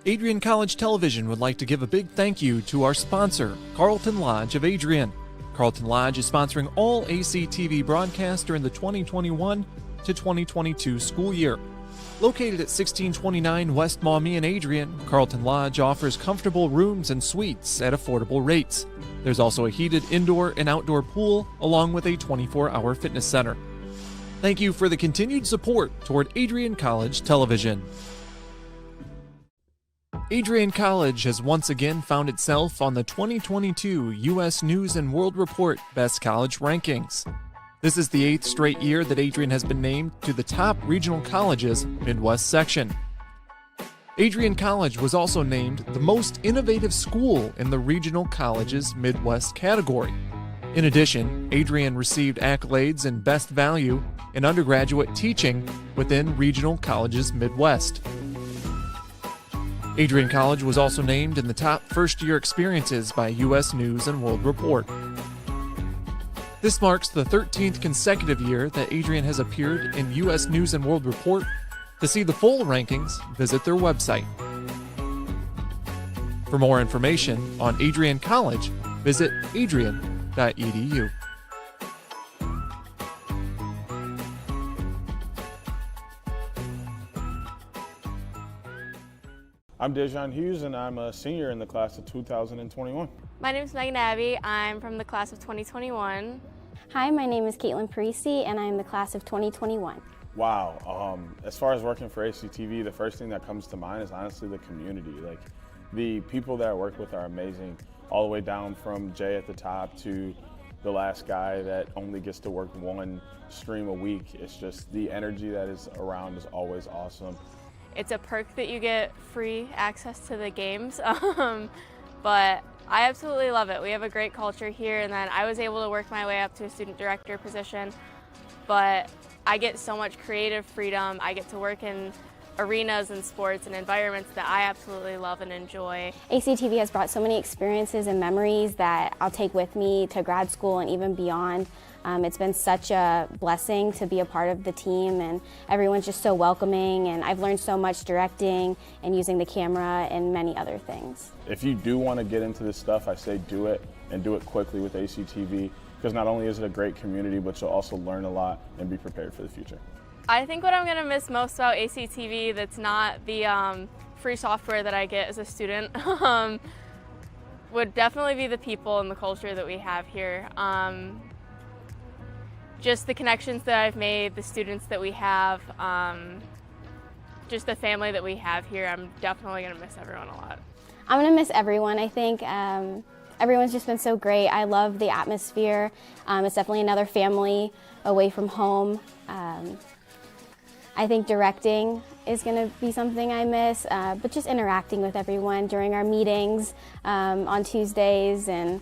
Adrian College Television would like to give a big thank you to our sponsor, Carlton Lodge of Adrian. Carlton Lodge is sponsoring all ACTV broadcasts during the 2021 to 2022 school year. Located at 1629 West Maumee in Adrian, Carlton Lodge offers comfortable rooms and suites at affordable rates. There's also a heated indoor and outdoor pool, along with a 24-hour fitness center. Thank you for the continued support toward Adrian College Television. Adrian College has once again found itself on the 2022 U.S. News & World Report Best College Rankings. This is the 8th straight year that Adrian has been named to the top regional colleges Midwest section. Adrian College was also named the most innovative school in the regional colleges Midwest category. In addition, Adrian received accolades in Best Value in undergraduate teaching within regional colleges Midwest. Adrian College was also named in the top first-year experiences by U.S. News & World Report. This marks the 13th consecutive year that Adrian has appeared in U.S. News & World Report. To see the full rankings, visit their website. For more information on Adrian College, visit adrian.edu. I'm Dejan Hughes, and I'm a senior in the class of 2021. My name is Megan Abbey. I'm from the class of 2021. Hi, my name is Caitlin Parisi, and I'm the class of 2021. Wow, as far as working for ACTV, the first thing that comes to mind is honestly the community. Like, the people that I work with are amazing, all the way down from Jay at the top to the last guy that only gets to work one stream a week. It's just the energy that is around is always awesome. It's a perk that you get free access to the games, but I absolutely love it. We have a great culture here, and then I was able to work my way up to a student director position, but I get so much creative freedom. I get to work in arenas and sports and environments that I absolutely love and enjoy. ACTV has brought so many experiences and memories that I'll take with me to grad school and even beyond. It's been such a blessing to be a part of the team, and everyone's just so welcoming, and I've learned so much directing and using the camera and many other things. If you do want to get into this stuff, I say do it, and do it quickly with ACTV, because not only is it a great community, but you'll also learn a lot and be prepared for the future. I think what I'm going to miss most about ACTV that's not the free software that I get as a student would definitely be the people and the culture that we have here. Just the connections that I've made, the students that we have, just the family that we have here. I'm definitely going to miss everyone a lot. I'm going to miss everyone. I think everyone's just been so great. I love the atmosphere. It's definitely another family away from home. I think directing is going to be something I miss, but just interacting with everyone during our meetings on Tuesdays, and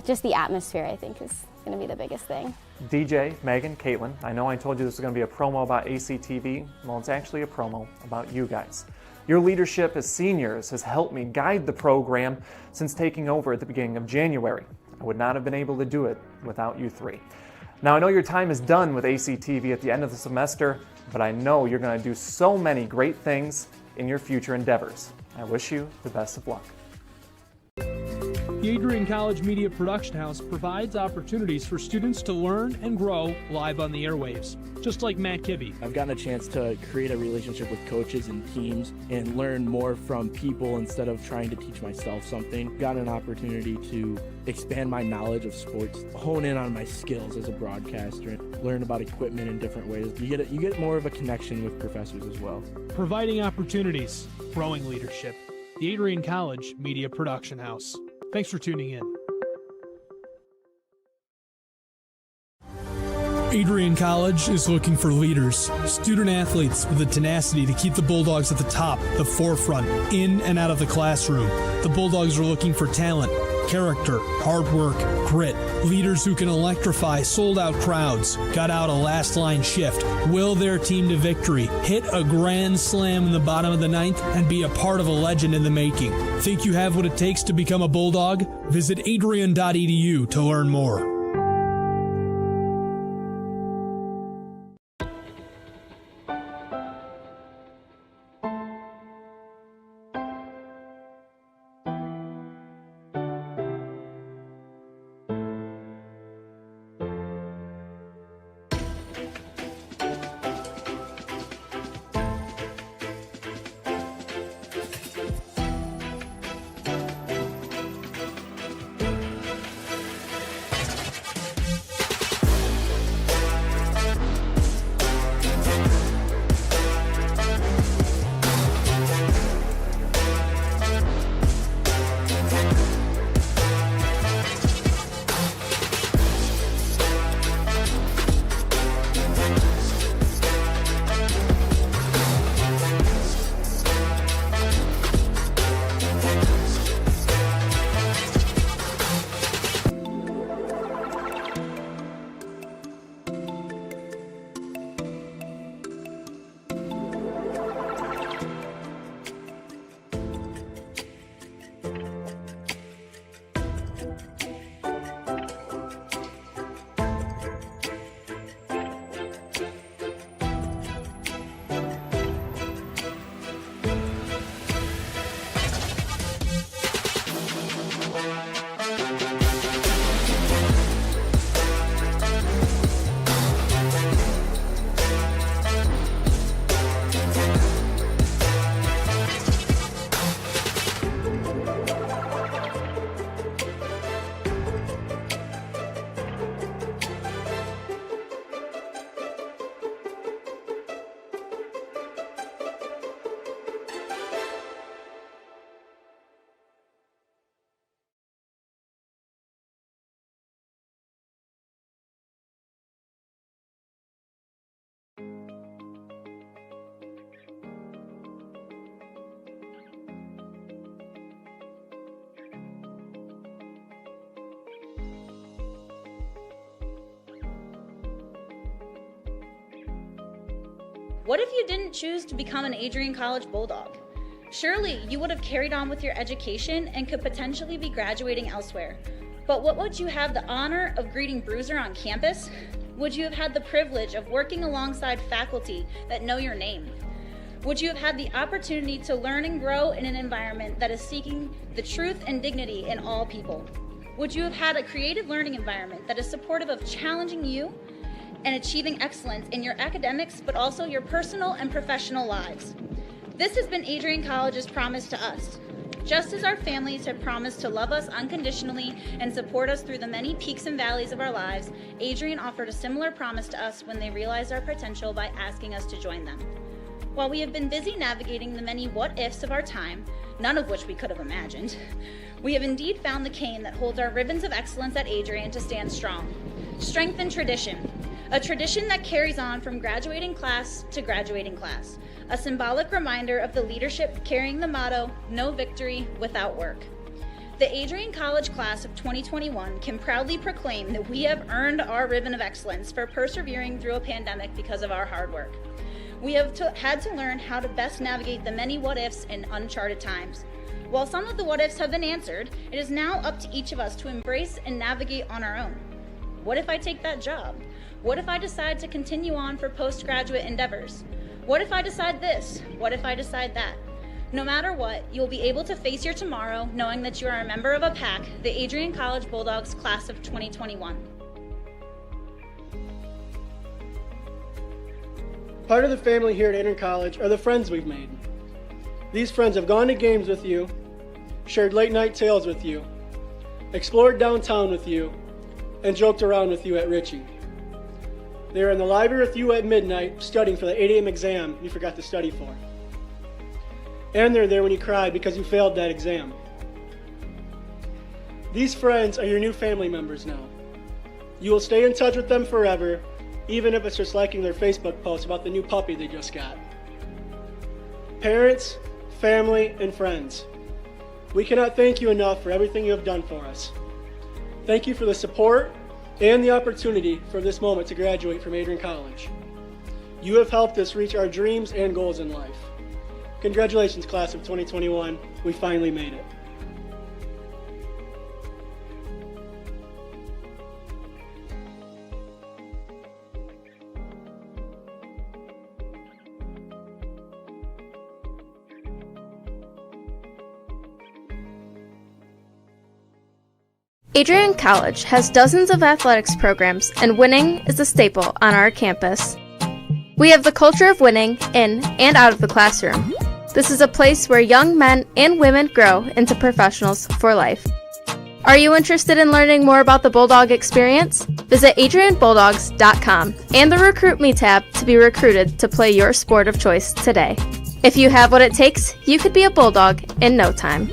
just the atmosphere, I think, is going to be the biggest thing. DJ, Megan, Caitlin, I know I told you this was going to be a promo about ACTV. Well, it's actually a promo about you guys. Your leadership as seniors has helped me guide the program since taking over at the beginning of January. I would not have been able to do it without you three. Now, I know your time is done with ACTV at the end of the semester, but I know you're going to do so many great things in your future endeavors. I wish you the best of luck. The Adrian College Media Production House provides opportunities for students to learn and grow live on the airwaves, just like Matt Kibbe. I've gotten a chance to create a relationship with coaches and teams and learn more from people instead of trying to teach myself something. Got an opportunity to expand my knowledge of sports, hone in on my skills as a broadcaster, learn about equipment in different ways. You get more of a connection with professors as well. Providing opportunities, growing leadership. The Adrian College Media Production House. Thanks for tuning in. Adrian College is looking for leaders, student athletes with the tenacity to keep the Bulldogs at the top, the forefront, in and out of the classroom. The Bulldogs are looking for talent, character, hard work, grit, leaders who can electrify sold-out crowds, gut out a last-line shift, will their team to victory, hit a grand slam in the bottom of the ninth, and be a part of a legend in the making. Think you have what it takes to become a Bulldog? Visit adrian.edu to learn more. What if you didn't choose to become an Adrian College Bulldog? Surely you would have carried on with your education and could potentially be graduating elsewhere. But what would you have the honor of greeting Bruiser on campus? Would you have had the privilege of working alongside faculty that know your name? Would you have had the opportunity to learn and grow in an environment that is seeking the truth and dignity in all people? Would you have had a creative learning environment that is supportive of challenging you and achieving excellence in your academics, but also your personal and professional lives? This has been Adrian College's promise to us. Just as our families have promised to love us unconditionally and support us through the many peaks and valleys of our lives, Adrian offered a similar promise to us when they realized our potential by asking us to join them. While we have been busy navigating the many what-ifs of our time, none of which we could have imagined, we have indeed found the cane that holds our ribbons of excellence at Adrian to stand strong. Strength and tradition. A tradition that carries on from graduating class to graduating class. A symbolic reminder of the leadership carrying the motto, no victory without work. The Adrian College class of 2021 can proudly proclaim that we have earned our ribbon of excellence for persevering through a pandemic because of our hard work. We have had to learn how to best navigate the many what-ifs in uncharted times. While some of the what-ifs have been answered, it is now up to each of us to embrace and navigate on our own. What if I take that job? What if I decide to continue on for postgraduate endeavors? What if I decide this? What if I decide that? No matter what, you'll be able to face your tomorrow knowing that you are a member of a pack, the Adrian College Bulldogs class of 2021. Part of the family here at Adrian College are the friends we've made. These friends have gone to games with you, shared late night tales with you, explored downtown with you, and joked around with you at Ritchie. They were in the library with you at midnight studying for the 8 a.m. exam you forgot to study for. And they're there when you cried because you failed that exam. These friends are your new family members now. You will stay in touch with them forever, even if it's just liking their Facebook post about the new puppy they just got. Parents, family, and friends, we cannot thank you enough for everything you have done for us. Thank you for the support and the opportunity for this moment to graduate from Adrian College. You have helped us reach our dreams and goals in life. Congratulations, class of 2021. We finally made it. Adrian College has dozens of athletics programs, and winning is a staple on our campus. We have the culture of winning in and out of the classroom. This is a place where young men and women grow into professionals for life. Are you interested in learning more about the Bulldog experience? Visit adrianbulldogs.com and the Recruit Me tab to be recruited to play your sport of choice today. If you have what it takes, you could be a Bulldog in no time.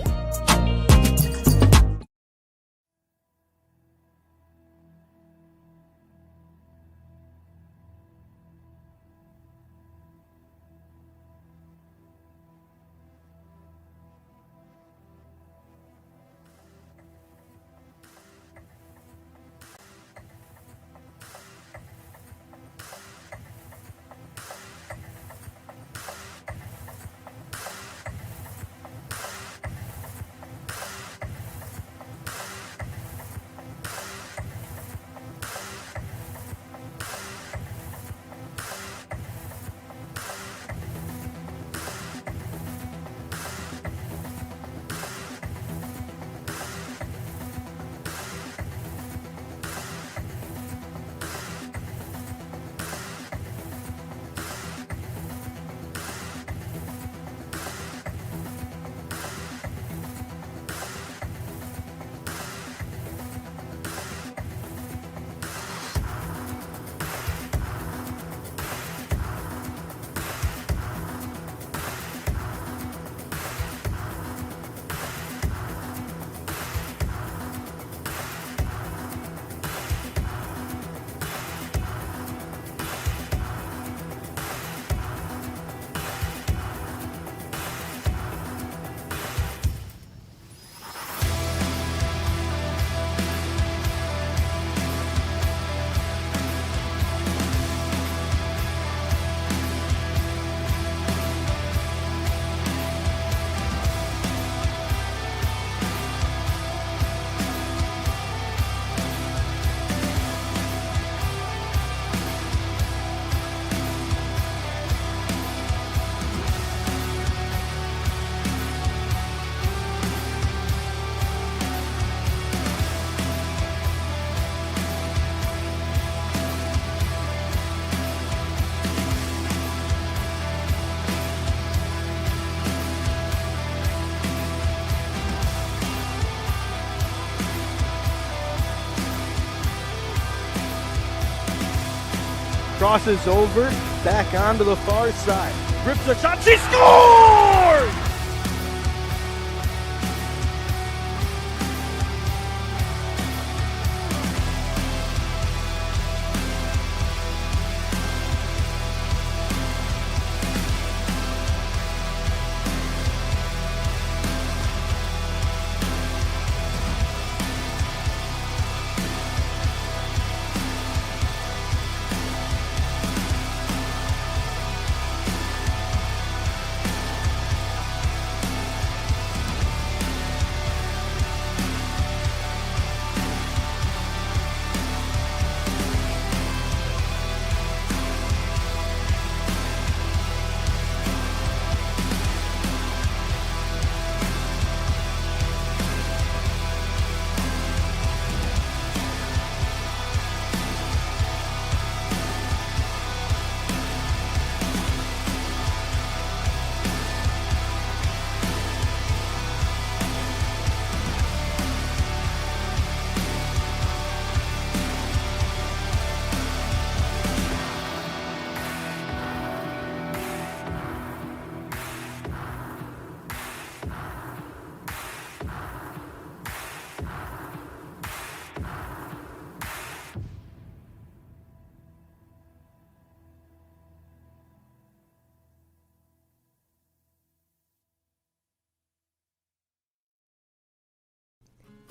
crosses over, back onto the far side. Rips a shot, she scores!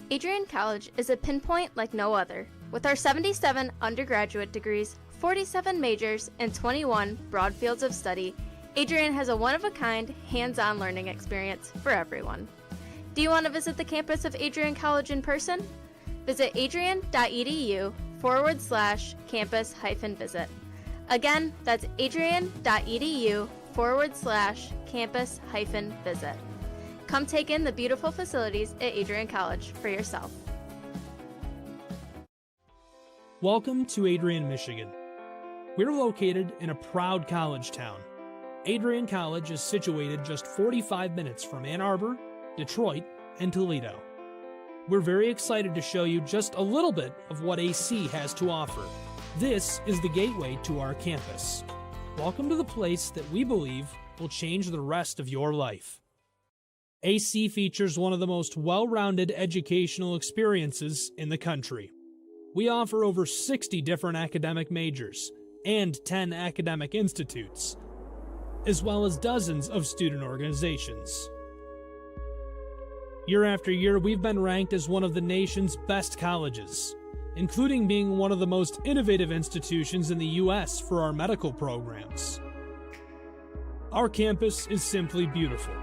Adrian College is a pinpoint like no other. With our 77 undergraduate degrees, 47 majors, and 21 broad fields of study, Adrian has a one-of-a-kind, hands-on learning experience for everyone. Do you want to visit the campus of Adrian College in person? Visit adrian.edu/campus-visit. Again, that's adrian.edu/campus-visit. Come take in the beautiful facilities at Adrian College for yourself. Welcome to Adrian, Michigan. We're located in a proud college town. Adrian College is situated just 45 minutes from Ann Arbor, Detroit, and Toledo. We're very excited to show you just a little bit of what AC has to offer. This is the gateway to our campus. Welcome to the place that we believe will change the rest of your life. AC features one of the most well-rounded educational experiences in the country. We offer over 60 different academic majors and 10 academic institutes, as well as dozens of student organizations. Year after year, we've been ranked as one of the nation's best colleges, including being one of the most innovative institutions in the U.S. for our medical programs. Our campus is simply beautiful.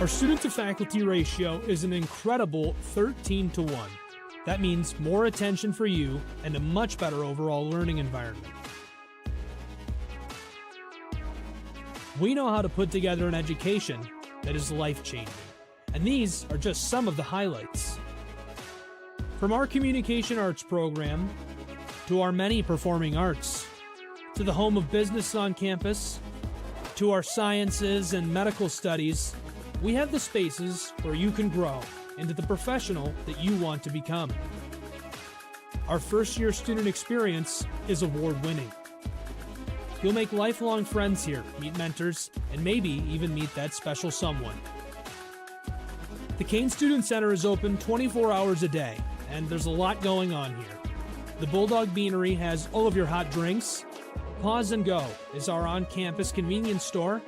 Our student-to-faculty ratio is an incredible 13-to-1. That means more attention for you and a much better overall learning environment. We know how to put together an education that is life-changing, and these are just some of the highlights. From our communication arts program, to our many performing arts, to the home of business on campus, to our sciences and medical studies, we have the spaces where you can grow into the professional that you want to become. Our first-year student experience is award-winning. You'll make lifelong friends here, meet mentors, and maybe even meet that special someone. The Kane Student Center is open 24 hours a day, and there's a lot going on here. The Bulldog Beanery has all of your hot drinks. Pause and Go is our on-campus convenience store.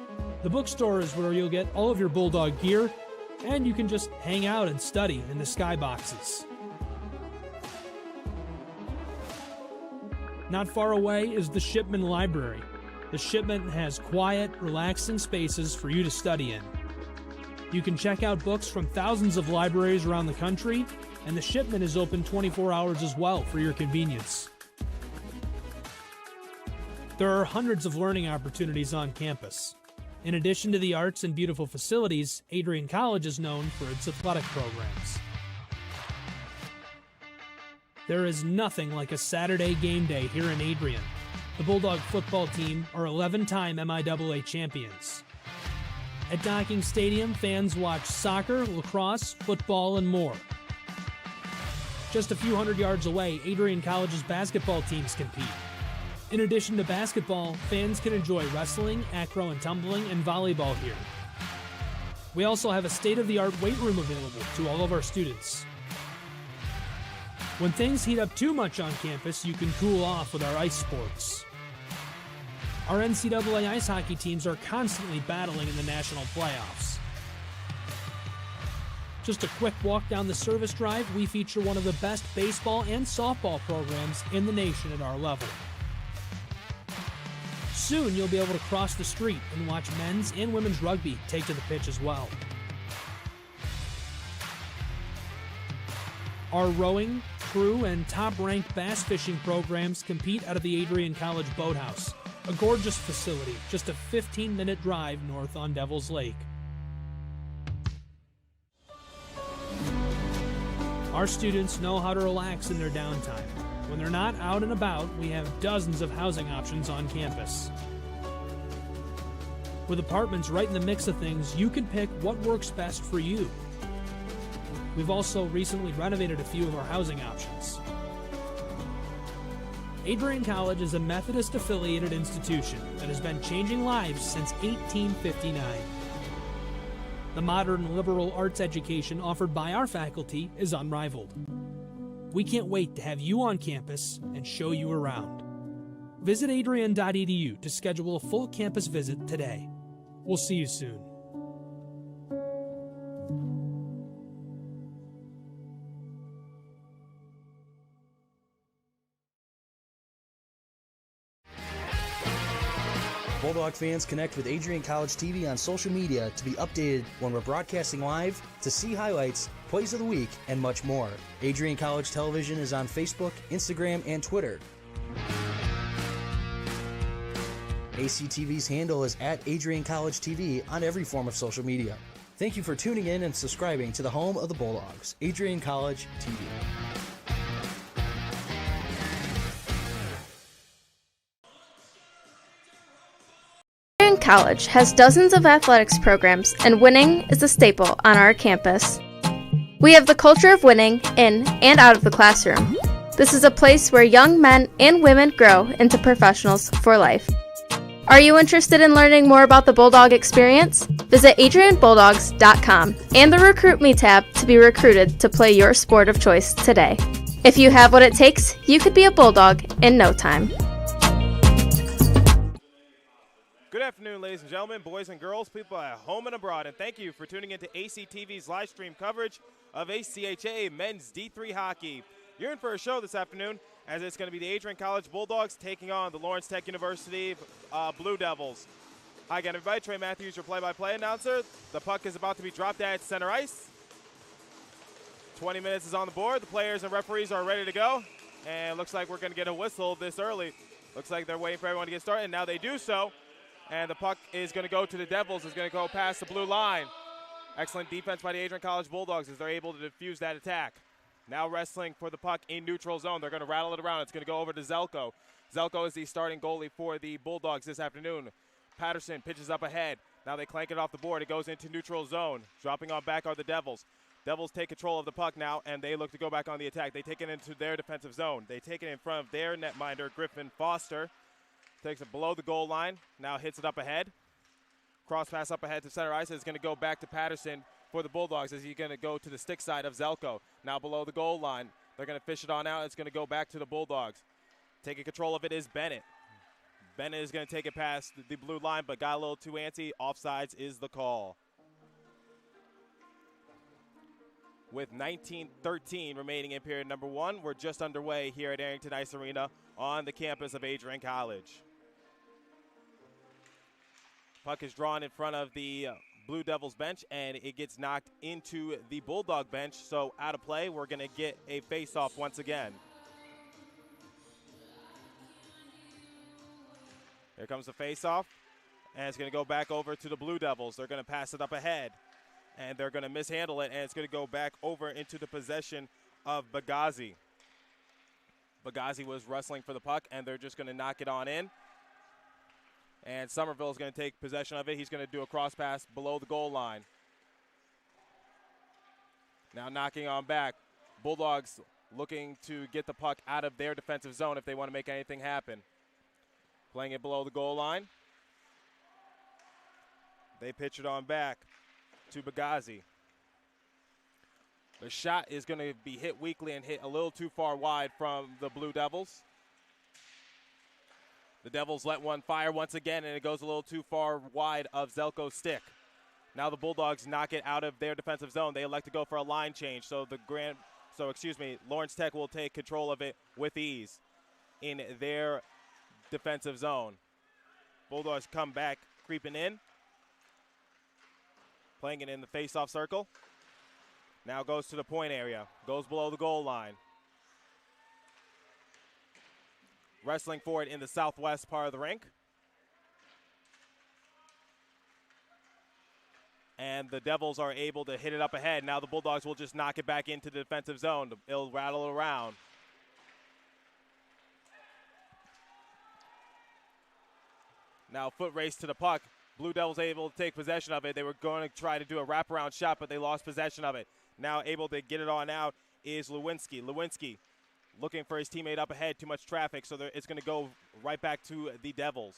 The bookstore is where you'll get all of your Bulldog gear, and you can just hang out and study in the skyboxes. Not far away is the Shipman Library. The Shipman has quiet, relaxing spaces for you to study in. You can check out books from thousands of libraries around the country, and the Shipman is open 24 hours as well for your convenience. There are hundreds of learning opportunities on campus. In addition to the arts and beautiful facilities, Adrian College is known for its athletic programs. There is nothing like a Saturday game day here in Adrian. The Bulldog football team are 11-time MIAA champions. At Docking Stadium, fans watch soccer, lacrosse, football, and more. Just a few hundred yards away, Adrian College's basketball teams compete. In addition to basketball, fans can enjoy wrestling, acro and tumbling, and volleyball here. We also have a state-of-the-art weight room available to all of our students. When things heat up too much on campus, you can cool off with our ice sports. Our NCAA ice hockey teams are constantly battling in the national playoffs. Just a quick walk down the service drive, we feature one of the best baseball and softball programs in the nation at our level. Soon you'll be able to cross the street and watch men's and women's rugby take to the pitch as well. Our rowing, crew, and top-ranked bass fishing programs compete out of the Adrian College Boathouse, a gorgeous facility just a 15-minute drive north on Devil's Lake. Our students know how to relax in their downtime. When they're not out and about, we have dozens of housing options on campus. With apartments right in the mix of things, you can pick what works best for you. We've also recently renovated a few of our housing options. Adrian College is a Methodist-affiliated institution that has been changing lives since 1859. The modern liberal arts education offered by our faculty is unrivaled. We can't wait to have you on campus and show you around. Visit adrian.edu to schedule a full campus visit today. We'll see you soon. Bulldog fans, connect with Adrian College TV on social media to be updated when we're broadcasting live, to see highlights, plays of the week, and much more. Adrian College Television is on Facebook, Instagram, and Twitter. ACTV's handle is at Adrian College TV on every form of social media. Thank you for tuning in and subscribing to the home of the Bulldogs, Adrian College TV. Adrian College has dozens of athletics programs, and winning is a staple on our campus. We have the culture of winning in and out of the classroom. This is a place where young men and women grow into professionals for life. Are you interested in learning more about the Bulldog experience? Visit adrianbulldogs.com and the Recruit Me tab to be recruited to play your sport of choice today. If you have what it takes, you could be a Bulldog in no time. Good afternoon, ladies and gentlemen, boys and girls, people at home and abroad, and thank you for tuning into ACTV's live stream coverage of ACHA men's D3 hockey. You're in for a show this afternoon, as it's going to be the Adrian College Bulldogs taking on the Lawrence Tech University Blue Devils. Hi again, everybody. Trey Matthews, your play-by-play announcer. The puck is about to be dropped at center ice. 20 minutes is on the board. The players and referees are ready to go, and it looks like we're going to get a whistle this early. Looks like they're waiting for everyone to get started, and now they do so. And the puck is going to go to the Devils. It's going to go past the blue line. Excellent defense by the Adrian College Bulldogs as they're able to defuse that attack. Now wrestling for the puck in neutral zone. They're going to rattle it around. It's going to go over to Zelko. Zelko is the starting goalie for the Bulldogs this afternoon. Patterson pitches up ahead. Now they clank it off the board. It goes into neutral zone. Dropping on back are the Devils. Devils take control of the puck now, and they look to go back on the attack. They take it into their defensive zone. They take it in front of their netminder, Griffin Foster. Takes it below the goal line. Now hits it up ahead. Cross pass up ahead to center ice. It's going to go back to Patterson for the Bulldogs as he's going to go to the stick side of Zelko. Now below the goal line. They're going to fish it on out. It's going to go back to the Bulldogs. Taking control of it is Bennett. Bennett is going to take it past the blue line, but got a little too antsy. Offsides is the call. With 19:13 remaining in period number one, we're just underway here at Arrington Ice Arena on the campus of Adrian College. Puck is drawn in front of the Blue Devils bench, and it gets knocked into the Bulldog bench. So out of play, we're going to get a face-off once again. Here comes the face-off, and it's going to go back over to the Blue Devils. They're going to pass it up ahead, and they're going to mishandle it, and it's going to go back over into the possession of Bagazi. Bagazi was wrestling for the puck, and they're just going to knock it on in. And Somerville is going to take possession of it. He's going to do a cross pass below the goal line. Now knocking on back. Bulldogs looking to get the puck out of their defensive zone if they want to make anything happen. Playing it below the goal line. They pitch it on back to Bagazi. The shot is going to be hit weakly and hit a little too far wide from the Blue Devils. The Devils let one fire once again, and it goes a little too far wide of Zelko's stick. Now the Bulldogs knock it out of their defensive zone. They elect to go for a line change, so Lawrence Tech will take control of it with ease in their defensive zone. Bulldogs come back, creeping in. Playing it in the face-off circle. Now goes to the point area. Goes below the goal line. Wrestling for it in the southwest part of the rink. And the Devils are able to hit it up ahead. Now the Bulldogs will just knock it back into the defensive zone. It'll rattle around. Now foot race to the puck. Blue Devils able to take possession of it. They were going to try to do a wraparound shot, but they lost possession of it. Now able to get it on out is Lewinsky. Lewinsky looking for his teammate up ahead. Too much traffic, so it's going to go right back to the Devils.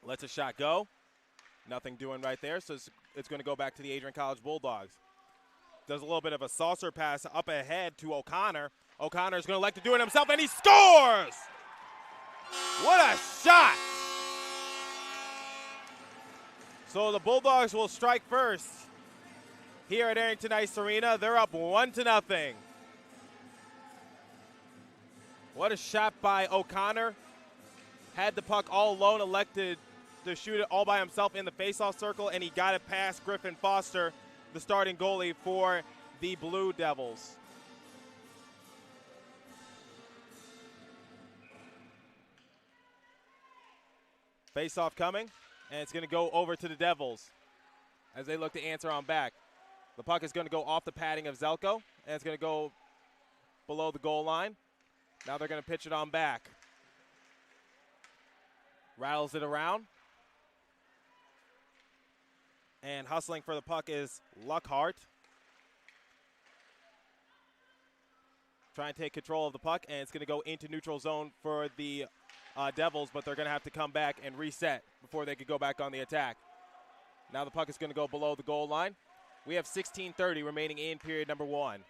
Lets a shot go. Nothing doing right there, so it's going to go back to the Adrian College Bulldogs. Does a little bit of a saucer pass up ahead to O'Connor. O'Connor's going to elect to do it himself, and he scores! What a shot! So the Bulldogs will strike first here at Arrington Ice Arena. They're up 1-0. What a shot by O'Connor. Had the puck all alone, elected to shoot it all by himself in the faceoff circle, and he got it past Griffin Foster, the starting goalie for the Blue Devils. Face-off coming, and it's going to go over to the Devils as they look to answer on back. The puck is going to go off the padding of Zelko, and it's going to go below the goal line. Now they're going to pitch it on back. Rattles it around. And hustling for the puck is Luckhart. Trying to take control of the puck, and it's going to go into neutral zone for the Devils, but they're going to have to come back and reset before they could go back on the attack. Now the puck is going to go below the goal line. We have 16:30 remaining in period number 1.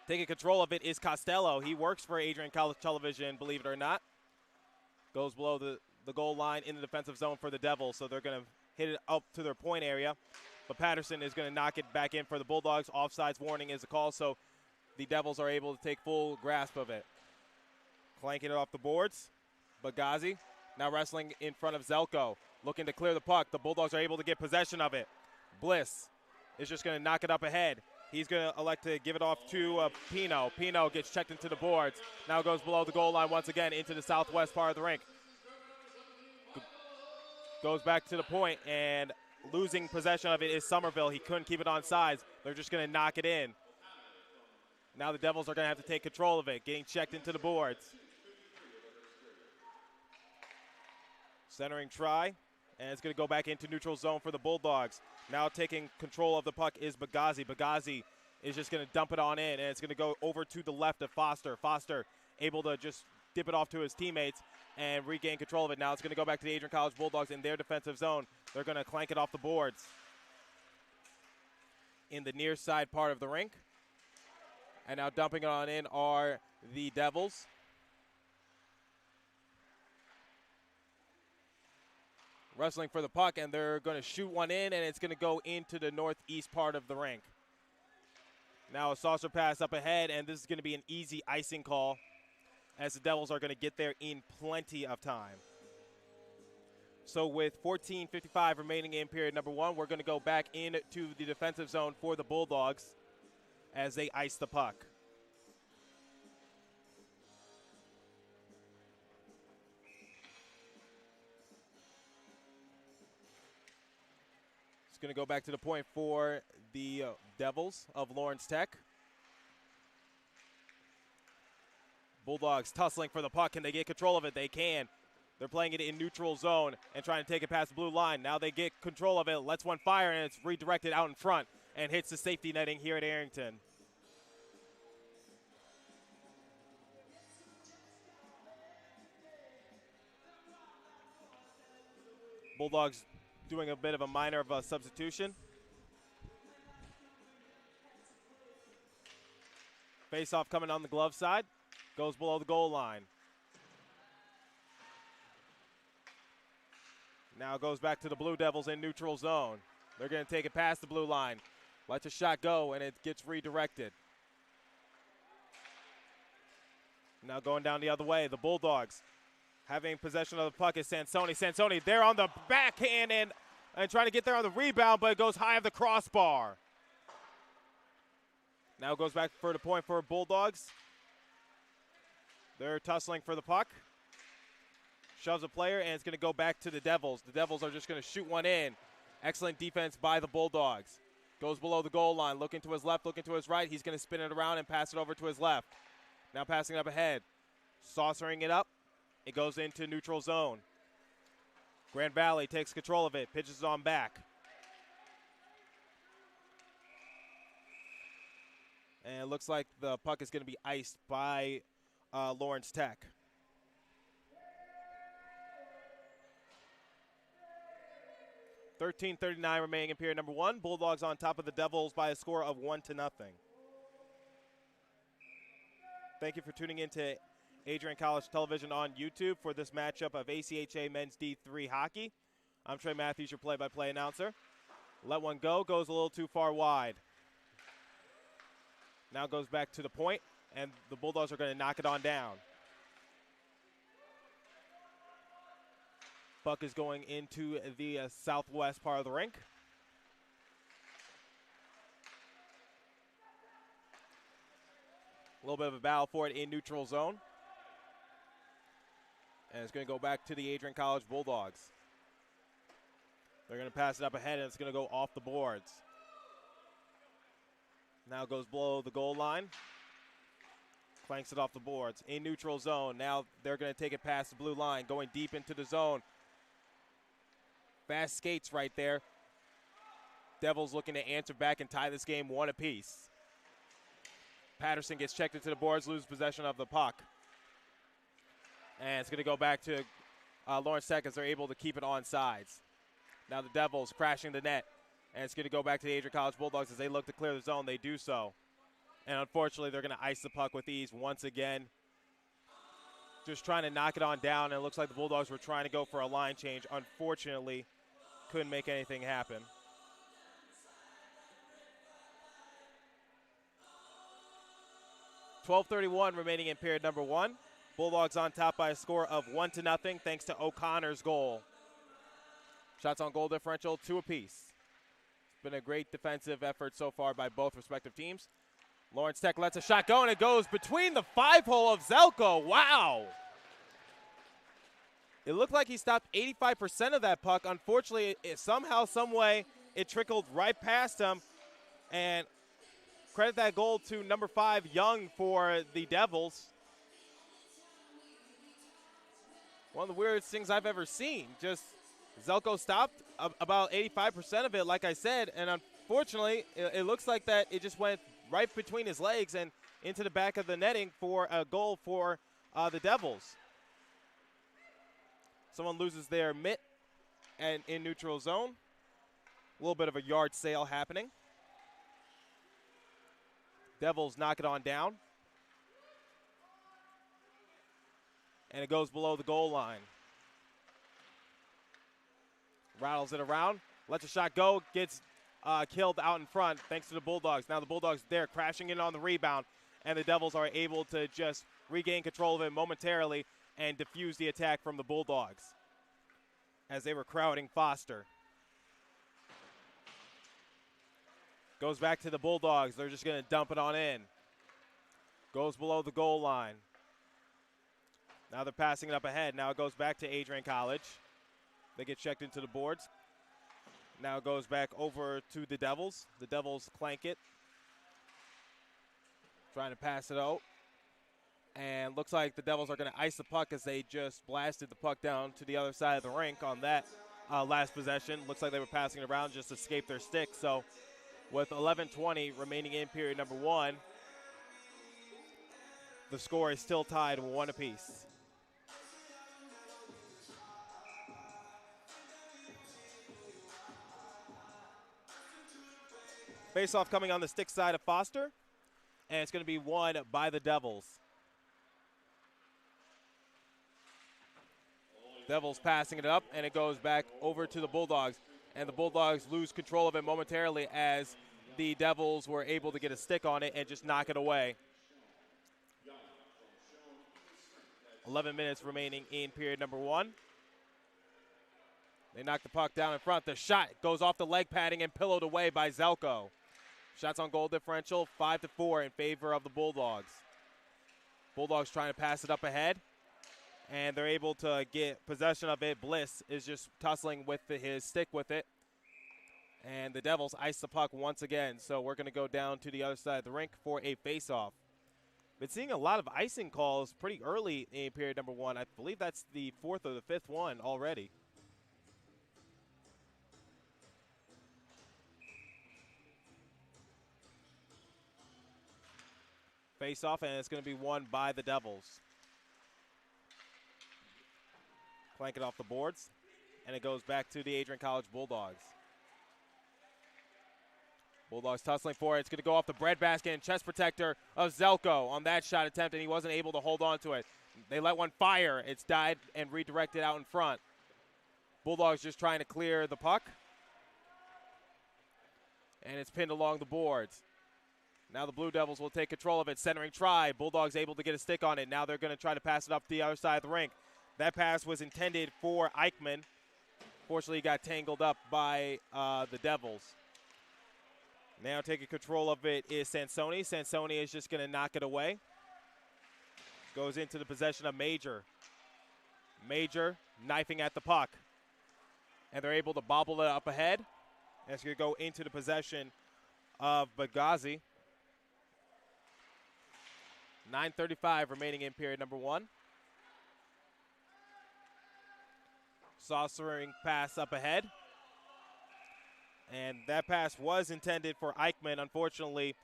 Taking control of it is Costello. He works for Adrian College Television, believe it or not. Goes below the goal line in the defensive zone for the Devils, so they're going to hit it up to their point area. But Patterson is going to knock it back in for the Bulldogs. Offsides warning is a call, so the Devils are able to take full grasp of it. Clanking it off the boards. Bagazi now wrestling in front of Zelko, looking to clear the puck. The Bulldogs are able to get possession of it. Bliss is just going to knock it up ahead. He's going to elect to give it off to Pino. Pino gets checked into the boards. Now goes below the goal line once again into the southwest part of the rink. Goes back to the point, and losing possession of it is Somerville. He couldn't keep it on sides. They're just going to knock it in. Now the Devils are going to have to take control of it, getting checked into the boards. Centering try, and it's going to go back into neutral zone for the Bulldogs. Now taking control of the puck is Bagazi. Bagazi is just going to dump it on in, and it's going to go over to the left of Foster. Foster able to just dip it off to his teammates and regain control of it. Now it's going to go back to the Adrian College Bulldogs in their defensive zone. They're going to clank it off the boards in the near side part of the rink. And now dumping it on in are the Devils. Wrestling for the puck, and they're going to shoot one in, and it's going to go into the northeast part of the rink. Now a saucer pass up ahead, and this is going to be an easy icing call as the Devils are going to get there in plenty of time. So with 14:55 remaining in period number 1, we're going to go back into the defensive zone for the Bulldogs as they ice the puck. It's going to go back to the point for the Devils of Lawrence Tech. Bulldogs tussling for the puck. Can they get control of it? They can. They're playing it in neutral zone and trying to take it past the blue line. Now they get control of it, lets one fire, and it's redirected out in front and hits the safety netting here at Arrington. Bulldogs doing a bit of a minor of a substitution. Face-off coming on the glove side. Goes below the goal line. Now goes back to the Blue Devils in neutral zone. They're going to take it past the blue line. Lets a shot go, and it gets redirected. Now going down the other way, the Bulldogs having possession of the puck is Sansoni. Sansoni there on the backhand and trying to get there on the rebound, but it goes high of the crossbar. Now goes back for the point for Bulldogs. They're tussling for the puck. Shoves a player, and it's going to go back to the Devils. The Devils are just going to shoot one in. Excellent defense by the Bulldogs. Goes below the goal line, looking to his left, looking to his right. He's going to spin it around and pass it over to his left. Now passing it up ahead. Saucering it up. It goes into neutral zone. Grand Valley takes control of it, pitches it on back. And it looks like the puck is going to be iced by Lawrence Tech. .39 remaining in period number one. Bulldogs on top of the Devils by a score of 1-0. Thank you for tuning in to Adrian College Television on YouTube for this matchup of ACHA Men's D3 Hockey. I'm Trey Matthews, your play-by-play announcer. Let one go, goes a little too far wide. Now goes back to the point, and the Bulldogs are going to knock it on down. Puck is going into the southwest part of the rink. A little bit of a battle for it in neutral zone. And it's going to go back to the Adrian College Bulldogs. They're going to pass it up ahead, and it's going to go off the boards. Now goes below the goal line. Clanks it off the boards. In neutral zone. Now they're going to take it past the blue line, going deep into the zone. Fast skates right there. Devils looking to answer back and tie this game one apiece. Patterson gets checked into the boards, loses possession of the puck. And it's going to go back to Lawrence Tech as they're able to keep it on sides. Now the Devils crashing the net. And it's going to go back to the Adrian College Bulldogs as they look to clear the zone. They do so. And unfortunately, they're going to ice the puck with ease once again. Just trying to knock it on down. And it looks like the Bulldogs were trying to go for a line change. Unfortunately, couldn't make anything happen. .31 remaining in period number one. Bulldogs on top by a score of 1-0 thanks to O'Connor's goal. Shots on goal differential, 2 apiece. It's been a great defensive effort so far by both respective teams. Lawrence Tech lets a shot go, and it goes between the 5-hole of Zelko. Wow. It looked like he stopped 85% of that puck. Unfortunately, somehow, some way, it trickled right past him. And credit that goal to number 5, Young, for the Devils. One of the weirdest things I've ever seen. Just Zelko stopped about 85% of it, like I said, and unfortunately, it looks like that it just went right between his legs and into the back of the netting for a goal for the Devils. Someone loses their mitt and in neutral zone. A little bit of a yard sale happening. Devils knock it on down. And it goes below the goal line. Rattles it around, lets a shot go, gets killed out in front thanks to the Bulldogs. Now the Bulldogs there crashing in on the rebound, and the Devils are able to just regain control of it momentarily and defuse the attack from the Bulldogs as they were crowding Foster. Goes back to the Bulldogs. They're just going to dump it on in. Goes below the goal line. Now they're passing it up ahead. Now it goes back to Adrian College. They get checked into the boards. Now it goes back over to the Devils. The Devils clank it. Trying to pass it out. And looks like the Devils are going to ice the puck as they just blasted the puck down to the other side of the rink on that last possession. Looks like they were passing it around just to escape their stick. So with 11:20 remaining in period number 1, the score is still tied 1 apiece. Face-off coming on the stick side of Foster, and it's going to be won by the Devils. Devils passing it up, and it goes back over to the Bulldogs. And the Bulldogs lose control of it momentarily as the Devils were able to get a stick on it and just knock it away. 11 minutes remaining in period number 1. They knock the puck down in front. The shot goes off the leg padding and pillowed away by Zelko. Shots on goal differential, 5-4 in favor of the Bulldogs. Bulldogs trying to pass it up ahead, and they're able to get possession of it. Bliss is just tussling with his stick with it. And the Devils ice the puck once again, so we're going to go down to the other side of the rink for a face-off. Been seeing a lot of icing calls pretty early in period number 1. I believe that's the 4th or the 5th one already. Face-off, and it's going to be won by the Devils. Clank it off the boards, and it goes back to the Adrian College Bulldogs. Bulldogs tussling for it. It's going to go off the breadbasket and chest protector of Zelko on that shot attempt, and he wasn't able to hold on to it. They let one fire. It's died and redirected out in front. Bulldogs just trying to clear the puck, and it's pinned along the boards. Now the Blue Devils will take control of it. Centering try. Bulldogs able to get a stick on it. Now they're going to try to pass it up the other side of the rink. That pass was intended for Eichmann. Fortunately, he got tangled up by the Devils. Now taking control of it is Sansoni. Sansoni is just going to knock it away. Goes into the possession of Major. Major knifing at the puck. And they're able to bobble it up ahead. And it's going to go into the possession of Bagazi. 9:35 remaining in period number 1. Saucering pass up ahead. And that pass was intended for Eichmann. Unfortunately,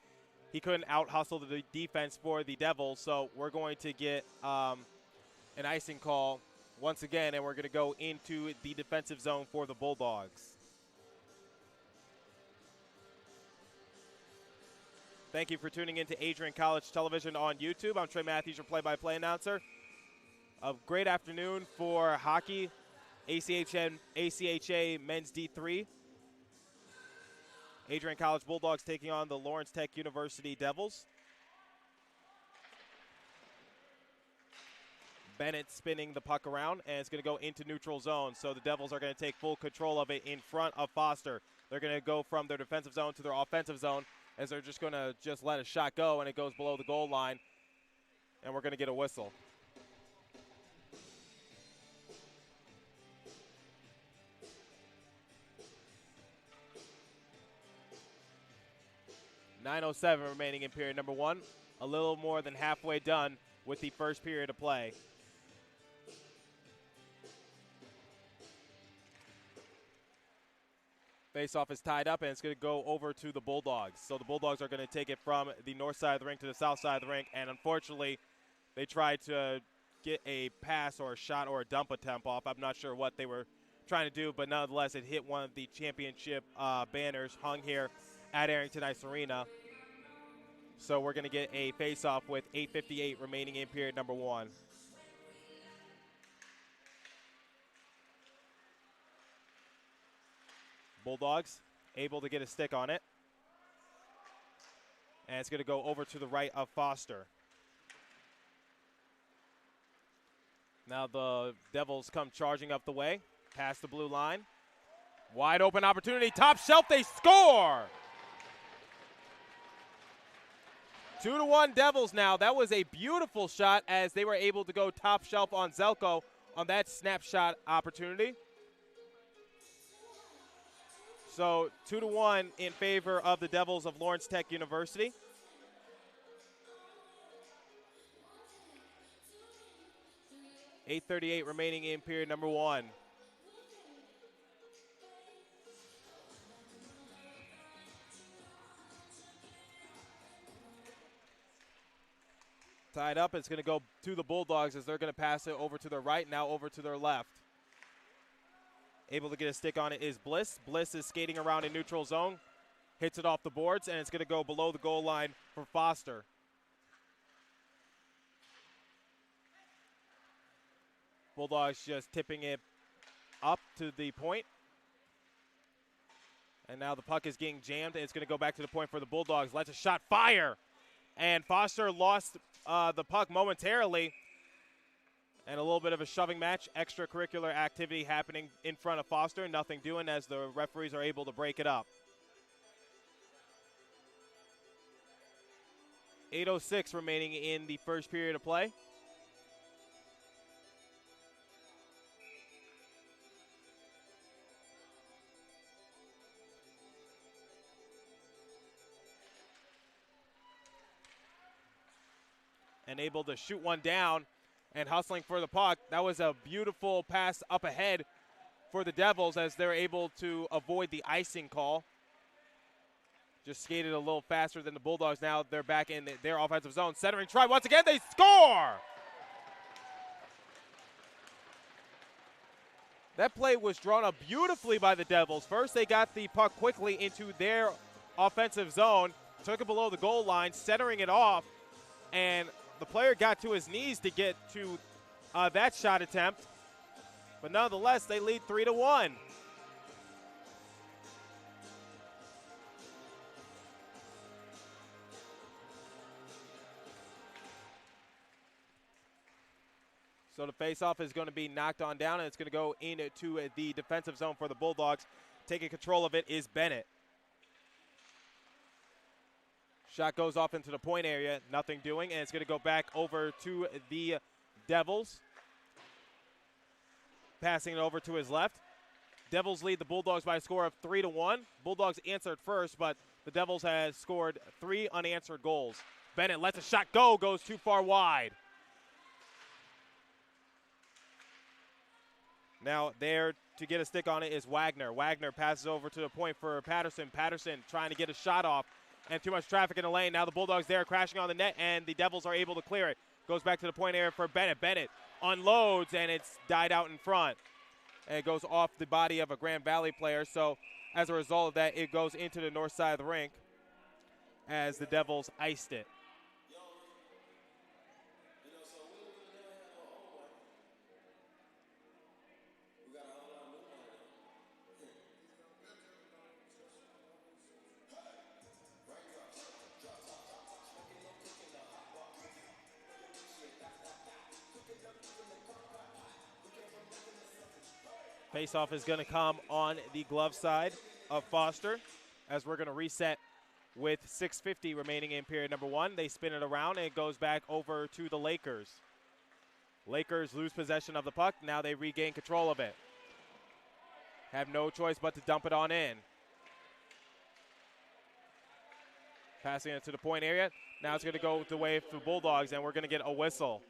he couldn't out-hustle the defense for the Devils, so we're going to get an icing call once again, and we're going to go into the defensive zone for the Bulldogs. Thank you for tuning in to Adrian College Television on YouTube. I'm Trey Matthews, your play-by-play announcer. A great afternoon for hockey, ACHA Men's D3. Adrian College Bulldogs taking on the Lawrence Tech University Devils. Bennett spinning the puck around, and it's going to go into neutral zone. So the Devils are going to take full control of it in front of Foster. They're going to go from their defensive zone to their offensive zone, as they're just going to let a shot go, and it goes below the goal line, and we're going to get a whistle. .907 remaining in period number 1. A little more than halfway done with the first period of play. Face-off is tied up, and it's going to go over to the Bulldogs. So the Bulldogs are going to take it from the north side of the rink to the south side of the rink, and unfortunately, they tried to get a pass or a shot or a dump attempt off. I'm not sure what they were trying to do, but nonetheless, it hit one of the championship banners hung here at Arrington Ice Arena. So we're going to get a face-off with 8:58 remaining in period number 1. Bulldogs able to get a stick on it. And it's going to go over to the right of Foster. Now the Devils come charging up the way, past the blue line. Wide open opportunity, top shelf, they score! 2-1 Devils now. That was a beautiful shot as they were able to go top shelf on Zelko on that snapshot opportunity. So 2-1 in favor of the Devils of Lawrence Tech University. 8:38 remaining in period number 1. Tied up. It's going to go to the Bulldogs as they're going to pass it over to their right, now over to their left. Able to get a stick on it is Bliss. Bliss is skating around in neutral zone. Hits it off the boards, and it's going to go below the goal line for Foster. Bulldogs just tipping it up to the point. And now the puck is getting jammed, and it's going to go back to the point for the Bulldogs. Lets a shot fire. And Foster lost the puck momentarily. And a little bit of a shoving match, extracurricular activity happening in front of Foster. Nothing doing as the referees are able to break it up. 8:06 remaining in the first period of play. And able to shoot one down and hustling for the puck. That was a beautiful pass up ahead for the Devils as they're able to avoid the icing call. Just skated a little faster than the Bulldogs. Now they're back in their offensive zone. Centering try once again. They score! That play was drawn up beautifully by the Devils. First, they got the puck quickly into their offensive zone, took it below the goal line, centering it off, and the player got to his knees to get to that shot attempt. But nonetheless, they lead 3-1. So the faceoff is going to be knocked on down, and it's going to go into the defensive zone for the Bulldogs. Taking control of it is Bennett. Shot goes off into the point area, nothing doing, and it's going to go back over to the Devils. Passing it over to his left. Devils lead the Bulldogs by a score of 3-1. Bulldogs answered first, but the Devils has scored 3 unanswered goals. Bennett lets a shot go, goes too far wide. Now there to get a stick on it is Wagner. Wagner passes over to the point for Patterson. Patterson trying to get a shot off. And too much traffic in the lane. Now the Bulldogs there crashing on the net, and the Devils are able to clear it. Goes back to the point area for Bennett. Bennett unloads, and it's died out in front. And it goes off the body of a Grand Valley player. So as a result of that, it goes into the north side of the rink as the Devils iced it. Faceoff is going to come on the glove side of Foster as we're going to reset with 6:50 remaining in period number 1. They spin it around, and it goes back over to the Lakers. Lakers lose possession of the puck. Now they regain control of it. Have no choice but to dump it on in. Passing it to the point area. Now it's going to go the way of the Bulldogs, and we're going to get a whistle.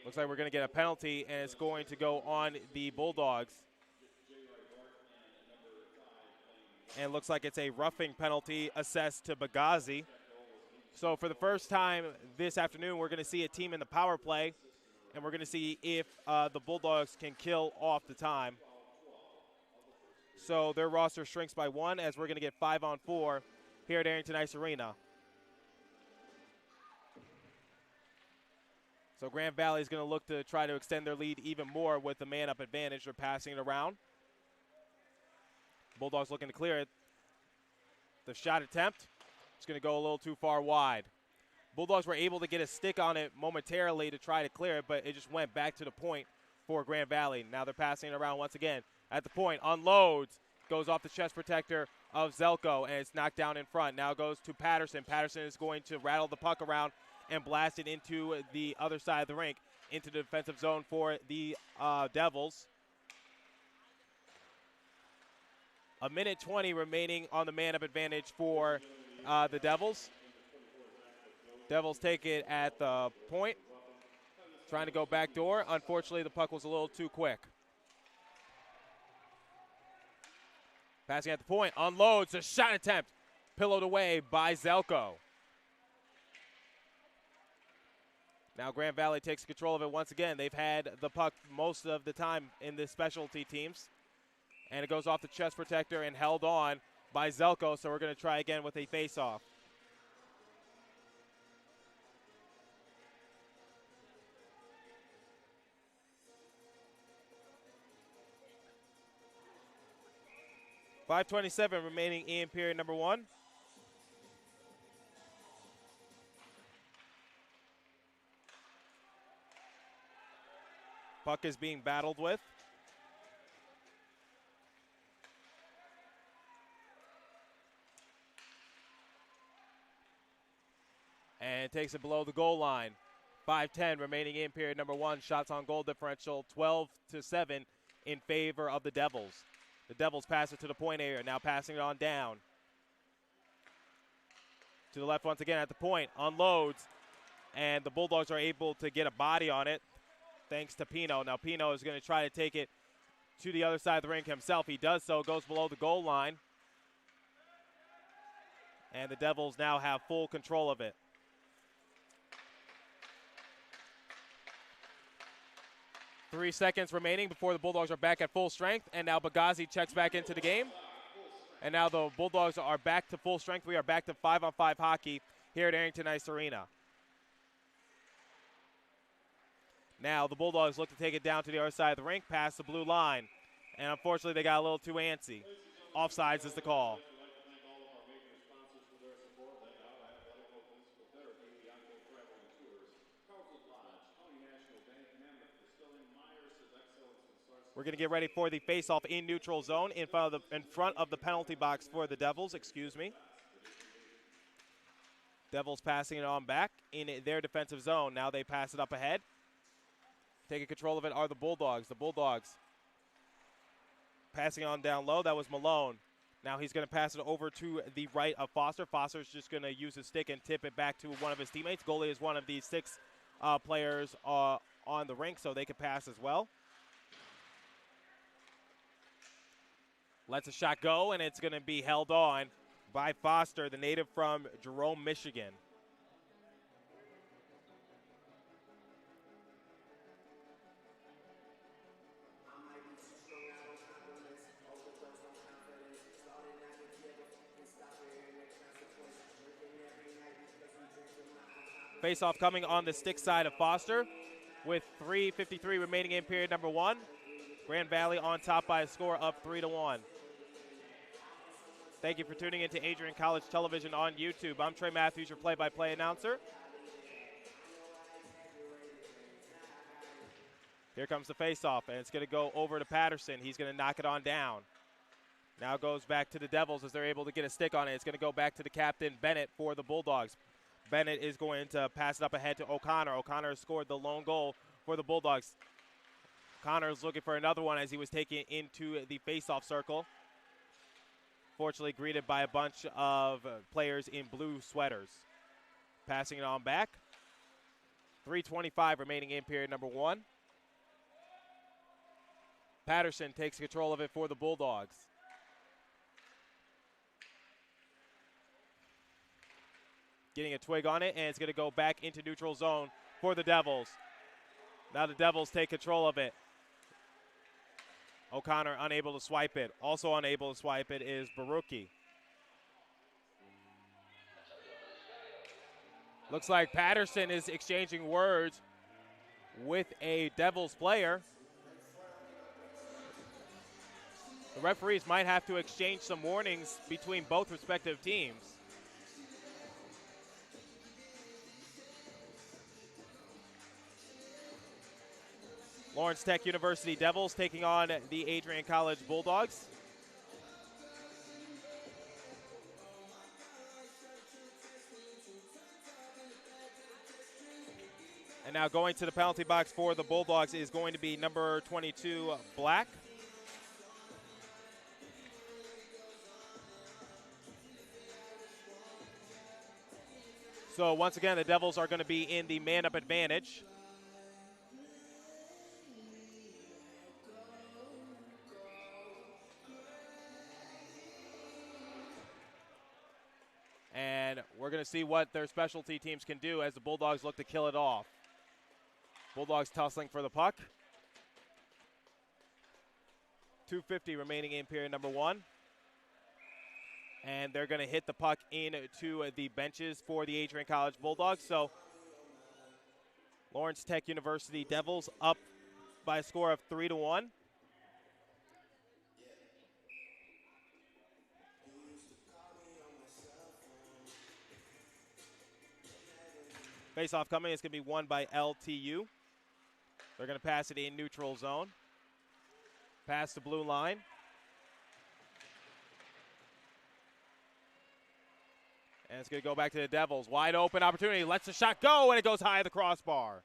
Looks like we're going to get a penalty, and it's going to go on the Bulldogs. And it looks like it's a roughing penalty assessed to Bagazi. So for the first time this afternoon, we're going to see a team in the power play, and we're going to see if the Bulldogs can kill off the time. So their roster shrinks by 1 as we're going to get 5-on-4 here at Arrington Ice Arena. So Grand Valley is going to look to try to extend their lead even more with the man-up advantage. They're passing it around. Bulldogs looking to clear it. The shot attempt is going to go a little too far wide. Bulldogs were able to get a stick on it momentarily to try to clear it, but it just went back to the point for Grand Valley. Now they're passing it around once again. At the point, unloads, goes off the chest protector of Zelko, and it's knocked down in front. Now goes to Patterson. Patterson is going to rattle the puck around and blast it into the other side of the rink, into the defensive zone for the Devils. 1:20 remaining on the man-up advantage for the Devils. Devils take it at the point. Trying to go back door. Unfortunately, the puck was a little too quick. Passing at the point. Unloads. A shot attempt. Pillowed away by Zelko. Now Grand Valley takes control of it once again. They've had the puck most of the time in the specialty teams. And it goes off the chest protector and held on by Zelko, so we're going to try again with a face-off. .527 remaining in period number 1. Puck is being battled with. And takes it below the goal line. 5:10 remaining in period number 1. Shots on goal differential 12-7 in favor of the Devils. The Devils pass it to the point area, now passing it on down. To the left once again at the point, unloads, and the Bulldogs are able to get a body on it thanks to Pino. Now Pino is going to try to take it to the other side of the rink himself. He does so, goes below the goal line. And the Devils now have full control of it. Three seconds remaining before the Bulldogs are back at full strength. And now Bagazi checks back into the game. And now the Bulldogs are back to full strength. We are back to 5-on-5 hockey here at Arrington Ice Arena. Now the Bulldogs look to take it down to the other side of the rink, past the blue line. And unfortunately, they got a little too antsy. Offsides is the call. We're going to get ready for the face-off in neutral zone in front of the penalty box for the Devils, Devils passing it on back in their defensive zone. Now they pass it up ahead. Taking control of it are the Bulldogs. The Bulldogs passing on down low. That was Malone. Now he's going to pass it over to the right of Foster. Foster's just going to use his stick and tip it back to one of his teammates. Goalie is one of these 6 players on the rink, so they can pass as well. Lets a shot go, and it's going to be held on by Foster, the native from Jerome, Michigan. Face-off coming on the stick side of Foster with 3:53 remaining in period number 1. Grand Valley on top by a score of 3-1. Thank you for tuning into Adrian College Television on YouTube. I'm Trey Matthews, your play-by-play announcer. Here comes the face-off, and it's going to go over to Patterson. He's going to knock it on down. Now goes back to the Devils as they're able to get a stick on it. It's going to go back to the captain, Bennett, for the Bulldogs. Bennett is going to pass it up ahead to O'Connor. O'Connor has scored the lone goal for the Bulldogs. O'Connor is looking for another one as he was taken into the face-off circle. Fortunately greeted by a bunch of players in blue sweaters. Passing it on back. 3:25 remaining in period number 1. Patterson takes control of it for the Bulldogs. Getting a twig on it, and it's going to go back into neutral zone for the Devils. Now the Devils take control of it. O'Connor unable to swipe it. Also unable to swipe it is Baruki. Looks like Patterson is exchanging words with a Devils player. The referees might have to exchange some warnings between both respective teams. Lawrence Tech University Devils taking on the Adrian College Bulldogs. And now going to the penalty box for the Bulldogs is going to be number 22, Black. So once again, the Devils are going to be in the man-up advantage. And we're going to see what their specialty teams can do as the Bulldogs look to kill it off. Bulldogs tussling for the puck. 2:50 remaining in period number 1. And they're going to hit the puck into the benches for the Adrian College Bulldogs. So Lawrence Tech University Devils up by a score of 3-1. Face-off coming. It's going to be won by LTU. They're going to pass it in neutral zone. Pass the blue line. And it's going to go back to the Devils. Wide open opportunity. Lets the shot go, and it goes high at the crossbar.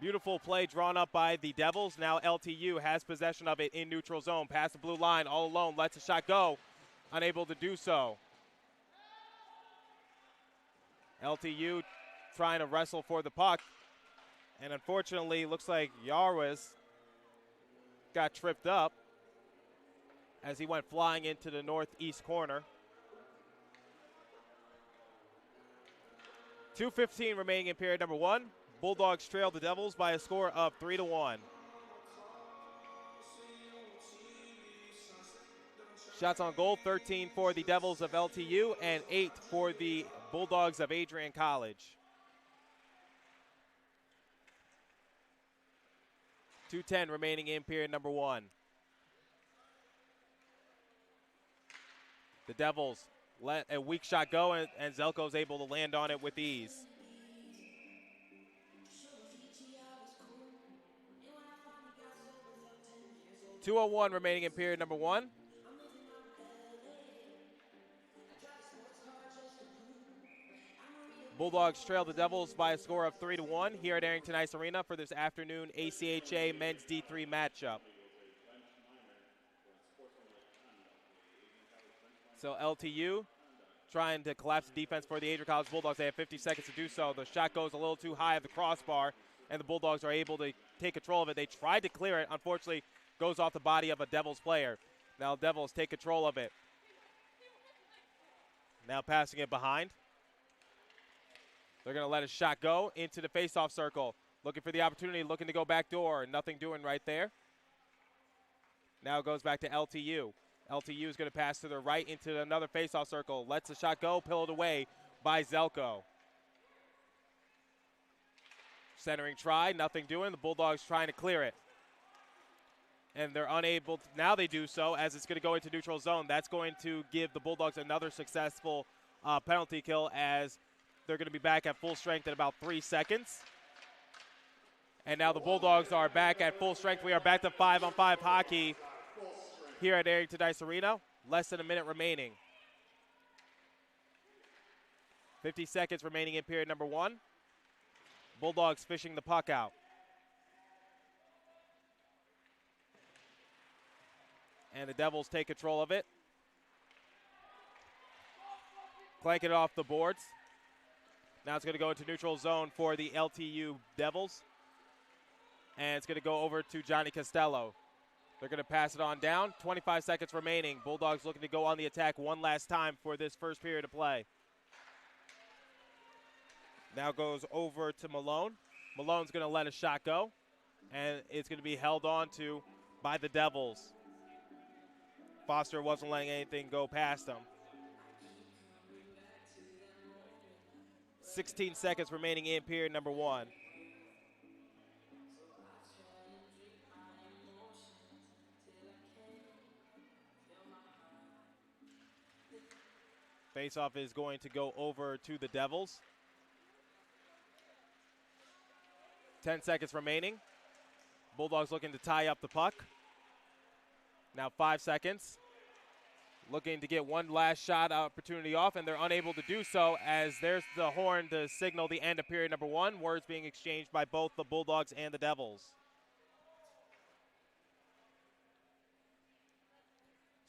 Beautiful play drawn up by the Devils. Now LTU has possession of it in neutral zone. Pass the blue line all alone. Lets the shot go. Unable to do so. LTU trying to wrestle for the puck. And unfortunately, looks like Yarwis got tripped up as he went flying into the northeast corner. 2:15 remaining in period number 1. Bulldogs trail the Devils by a score of 3-1. Shots on goal, 13 for the Devils of LTU and 8 for the Bulldogs of Adrian College. 2:10 remaining in period number 1. The Devils let a weak shot go, and Zelko's able to land on it with ease. .201 remaining in period number 1. Bulldogs trail the Devils by a score of 3-1 here at Arrington Ice Arena for this afternoon ACHA Men's D3 matchup. So LTU trying to collapse the defense for the Adrian College Bulldogs. They have 50 seconds to do so. The shot goes a little too high at the crossbar, and the Bulldogs are able to take control of it. They tried to clear it. Unfortunately, goes off the body of a Devils player. Now Devils take control of it. Now passing it behind. They're going to let a shot go into the faceoff circle. Looking for the opportunity, looking to go back door. Nothing doing right there. Now it goes back to LTU. LTU is going to pass to the right into another faceoff circle. Lets the shot go, pillowed away by Zelko. Centering try, nothing doing. The Bulldogs trying to clear it. And they're unable to, now they do so as it's going to go into neutral zone. That's going to give the Bulldogs another successful penalty kill as they're going to be back at full strength in about 3 seconds. And now the Bulldogs are back at full strength. We are back to 5-on-5 hockey here at Arrington Ice Arena. Less than a minute remaining. 50 seconds remaining in period number 1. Bulldogs fishing the puck out. And the Devils take control of it. Clank it off the boards. Now it's going to go into neutral zone for the LTU Devils. And it's going to go over to Johnny Costello. They're going to pass it on down. 25 seconds remaining. Bulldogs looking to go on the attack one last time for this first period of play. Now goes over to Malone. Malone's going to let a shot go. And it's going to be held on to by the Devils. Foster wasn't letting anything go past him. 16 seconds remaining in period number 1. Faceoff is going to go over to the Devils. 10 seconds remaining. Bulldogs looking to tie up the puck. Now 5 seconds. Looking to get one last shot opportunity off, and they're unable to do so as there's the horn to signal the end of period number 1. Words being exchanged by both the Bulldogs and the Devils.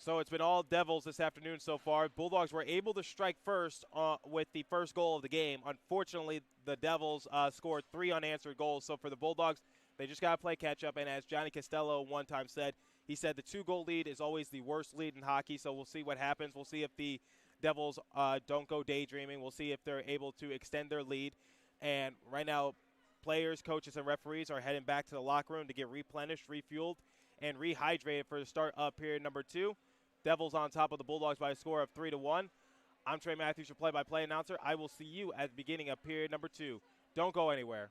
So it's been all Devils this afternoon so far. Bulldogs were able to strike first with the first goal of the game. Unfortunately, the Devils scored 3 unanswered goals. So for the Bulldogs, they just got to play catch-up. And as Johnny Costello one time said, he said the 2-goal lead is always the worst lead in hockey. So we'll see what happens. We'll see if the Devils don't go daydreaming. We'll see if they're able to extend their lead. And right now, players, coaches, and referees are heading back to the locker room to get replenished, refueled, and rehydrated for the start of period number 2. Devils on top of the Bulldogs by a score of 3-1. I'm Trey Matthews, your play-by-play announcer. I will see you at the beginning of period number 2. Don't go anywhere.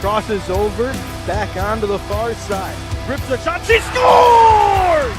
Crosses over, back onto the far side. Rips a shot, she scores!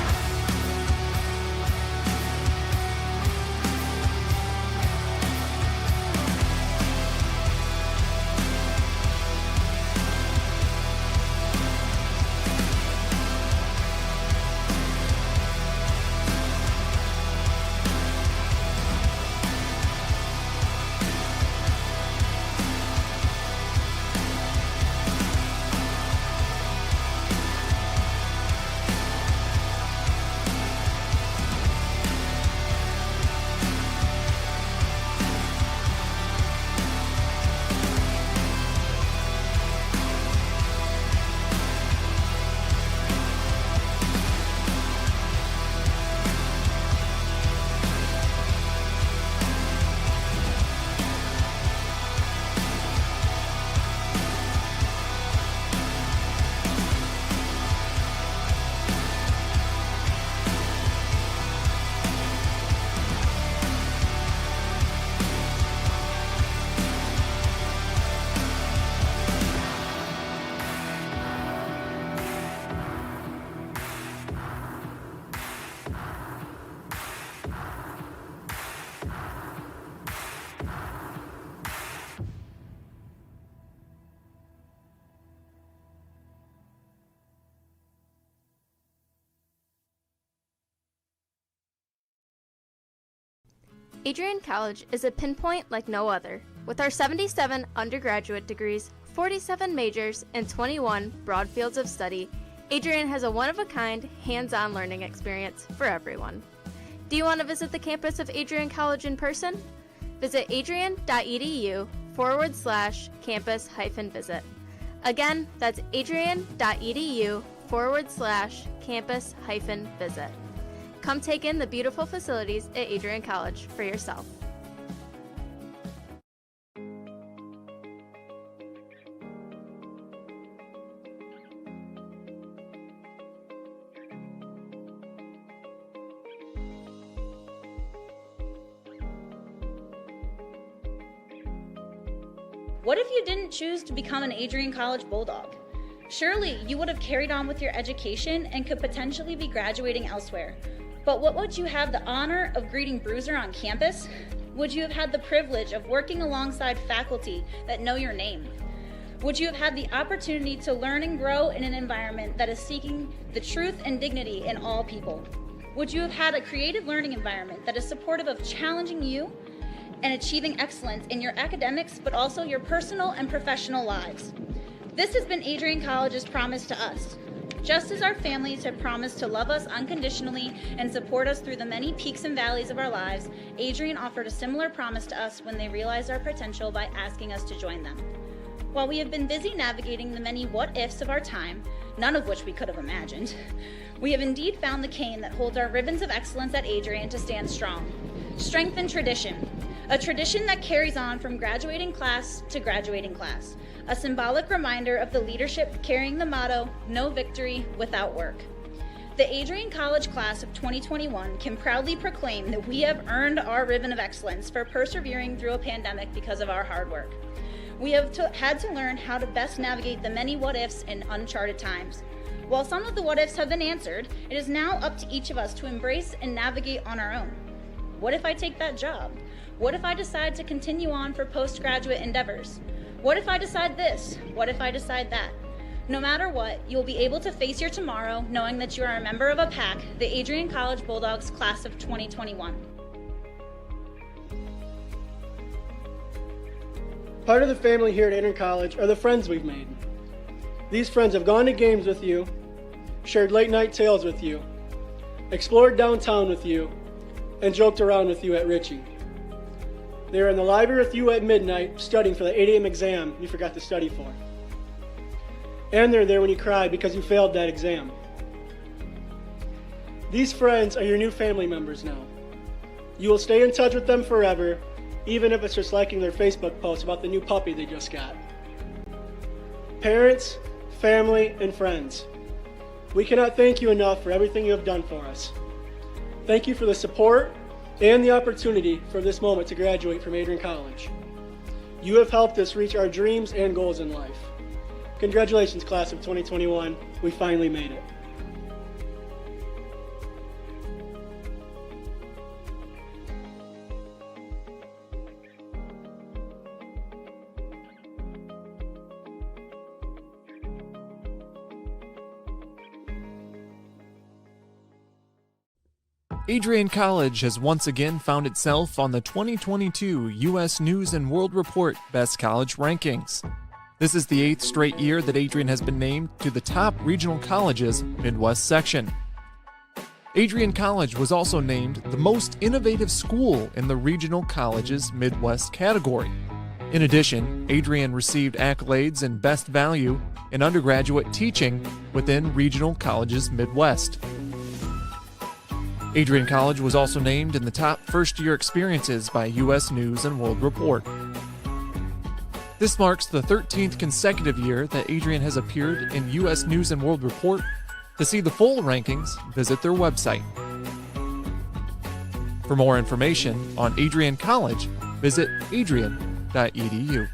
Adrian College is a pinpoint like no other. With our 77 undergraduate degrees, 47 majors, and 21 broad fields of study, Adrian has a one-of-a-kind, hands-on learning experience for everyone. Do you want to visit the campus of Adrian College in person? Visit adrian.edu/campus-visit. Again, that's adrian.edu/campus-visit. Come take in the beautiful facilities at Adrian College for yourself. What if you didn't choose to become an Adrian College Bulldog? Surely you would have carried on with your education and could potentially be graduating elsewhere. But what would you have the honor of greeting Bruiser on campus? Would you have had the privilege of working alongside faculty that know your name? Would you have had the opportunity to learn and grow in an environment that is seeking the truth and dignity in all people? Would you have had a creative learning environment that is supportive of challenging you and achieving excellence in your academics, but also your personal and professional lives? This has been Adrian College's promise to us. Just as our families have promised to love us unconditionally and support us through the many peaks and valleys of our lives, Adrian offered a similar promise to us when they realized our potential by asking us to join them. While we have been busy navigating the many what-ifs of our time, none of which we could have imagined, we have indeed found the cane that holds our ribbons of excellence at Adrian to stand strong. Strength and tradition. A tradition that carries on from graduating class to graduating class. A symbolic reminder of the leadership carrying the motto, no victory without work. The Adrian College class of 2021 can proudly proclaim that we have earned our ribbon of excellence for persevering through a pandemic because of our hard work. We have had to learn how to best navigate the many what-ifs in uncharted times. While some of the what-ifs have been answered, it is now up to each of us to embrace and navigate on our own. What if I take that job? What if I decide to continue on for postgraduate endeavors? What if I decide this? What if I decide that? No matter what, you'll be able to face your tomorrow knowing that you are a member of a pack, the Adrian College Bulldogs class of 2021. Part of the family here at Adrian College are the friends we've made. These friends have gone to games with you, shared late night tales with you, explored downtown with you, and joked around with you at Ritchie. They were in the library with you at midnight studying for the 8 a.m. exam you forgot to study for. And they're there when you cried because you failed that exam. These friends are your new family members now. You will stay in touch with them forever, even if it's just liking their Facebook post about the new puppy they just got. Parents, family, and friends, we cannot thank you enough for everything you have done for us. Thank you for the support and the opportunity for this moment to graduate from Adrian College. You have helped us reach our dreams and goals in life. Congratulations, class of 2021. We finally made it. Adrian College has once again found itself on the 2022 U.S. News and World Report Best College Rankings. This is the 8th straight year that Adrian has been named to the top regional colleges Midwest section. Adrian College was also named the most innovative school in the regional colleges Midwest category. In addition, Adrian received accolades in Best Value in undergraduate teaching within regional colleges Midwest. Adrian College was also named in the top first-year experiences by U.S. News and World Report. This marks the 13th consecutive year that Adrian has appeared in U.S. News and World Report. To see the full rankings, visit their website. For more information on Adrian College, visit adrian.edu.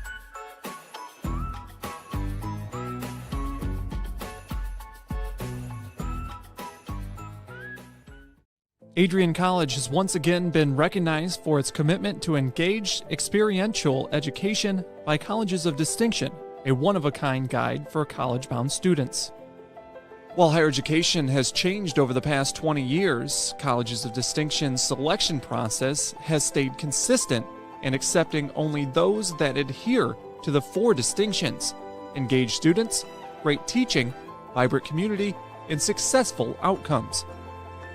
Adrian College has once again been recognized for its commitment to engaged, experiential education by Colleges of Distinction, a one-of-a-kind guide for college-bound students. While higher education has changed over the past 20 years, Colleges of Distinction's selection process has stayed consistent in accepting only those that adhere to the 4 distinctions: engaged students, great teaching, vibrant community, and successful outcomes.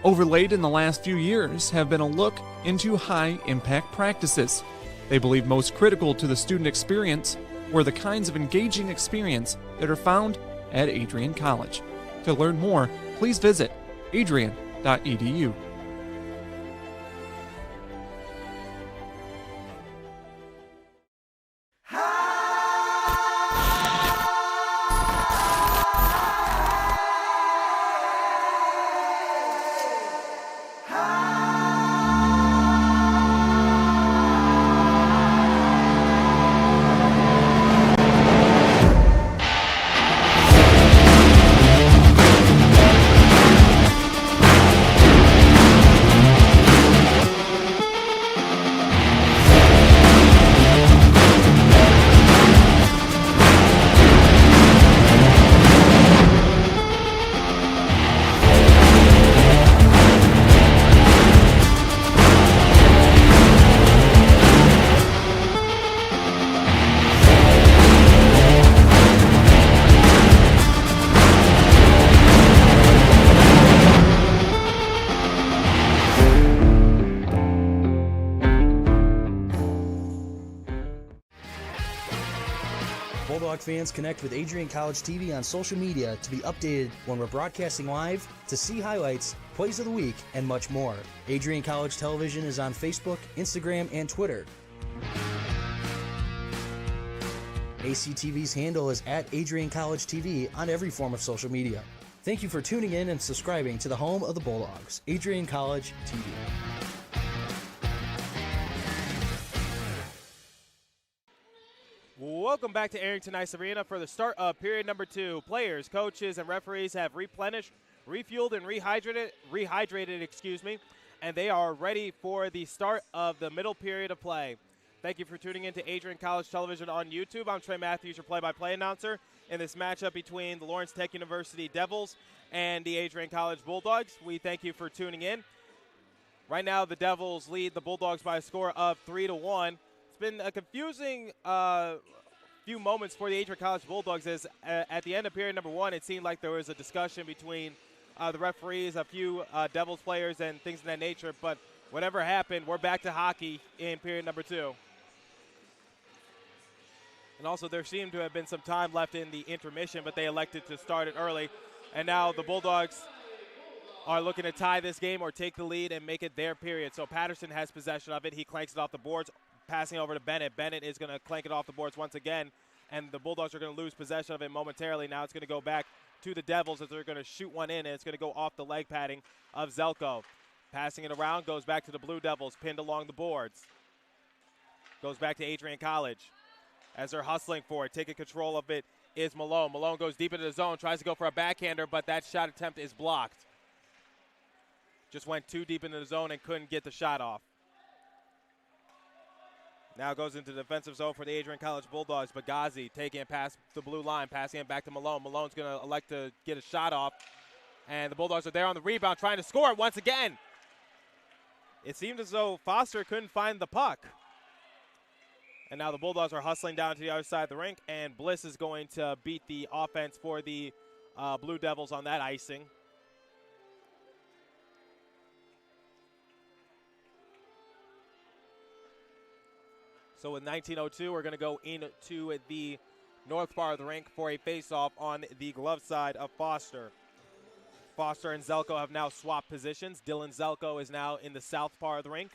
Overlaid in the last few years have been a look into high-impact practices. They believe most critical to the student experience were the kinds of engaging experience that are found at Adrian College. To learn more, please visit adrian.edu. Bulldog fans, connect with Adrian College TV on social media to be updated when we're broadcasting live, to see highlights, plays of the week, and much more. Adrian College Television is on Facebook, Instagram, and Twitter. ACTV's handle is at Adrian College TV on every form of social media. Thank you for tuning in and subscribing to the home of the Bulldogs, Adrian College TV. Welcome back to Arrington Ice Arena for the start of period number 2. Players, coaches, and referees have replenished, refueled, and rehydrated, and they are ready for the start of the middle period of play. Thank you for tuning in to Adrian College Television on YouTube. I'm Trey Matthews, your play-by-play announcer in this matchup between the Lawrence Tech University Devils and the Adrian College Bulldogs. We thank you for tuning in. Right now, the Devils lead the Bulldogs by a score of 3-1. It's been a confusing few moments for the Adrian College Bulldogs as at the end of period number 1, it seemed like there was a discussion between the referees, a few Devils players, and things of that nature. But whatever happened, we're back to hockey in period number 2. And also, there seemed to have been some time left in the intermission, but they elected to start it early. And now the Bulldogs are looking to tie this game or take the lead and make it their period. So Patterson has possession of it. He clanks it off the boards, passing over to Bennett. Bennett is going to clank it off the boards once again, and the Bulldogs are going to lose possession of it momentarily. Now it's going to go back to the Devils as they're going to shoot one in, and it's going to go off the leg padding of Zelko. Passing it around, goes back to the Blue Devils, pinned along the boards. Goes back to Adrian College as they're hustling for it, taking control of it is Malone. Malone goes deep into the zone, tries to go for a backhander, but that shot attempt is blocked. Just went too deep into the zone and couldn't get the shot off. Now goes into the defensive zone for the Adrian College Bulldogs. Bagazi taking it past the blue line, passing it back to Malone. Malone's going to elect to get a shot off. And the Bulldogs are there on the rebound, trying to score it once again. It seemed as though Foster couldn't find the puck. And now the Bulldogs are hustling down to the other side of the rink, and Bliss is going to beat the offense for the Blue Devils on that icing. So with 19:02, we're going to go into the north part of the rink for a face-off on the glove side of Foster. Foster and Zelko have now swapped positions. Dylan Zelko is now in the south part of the rink,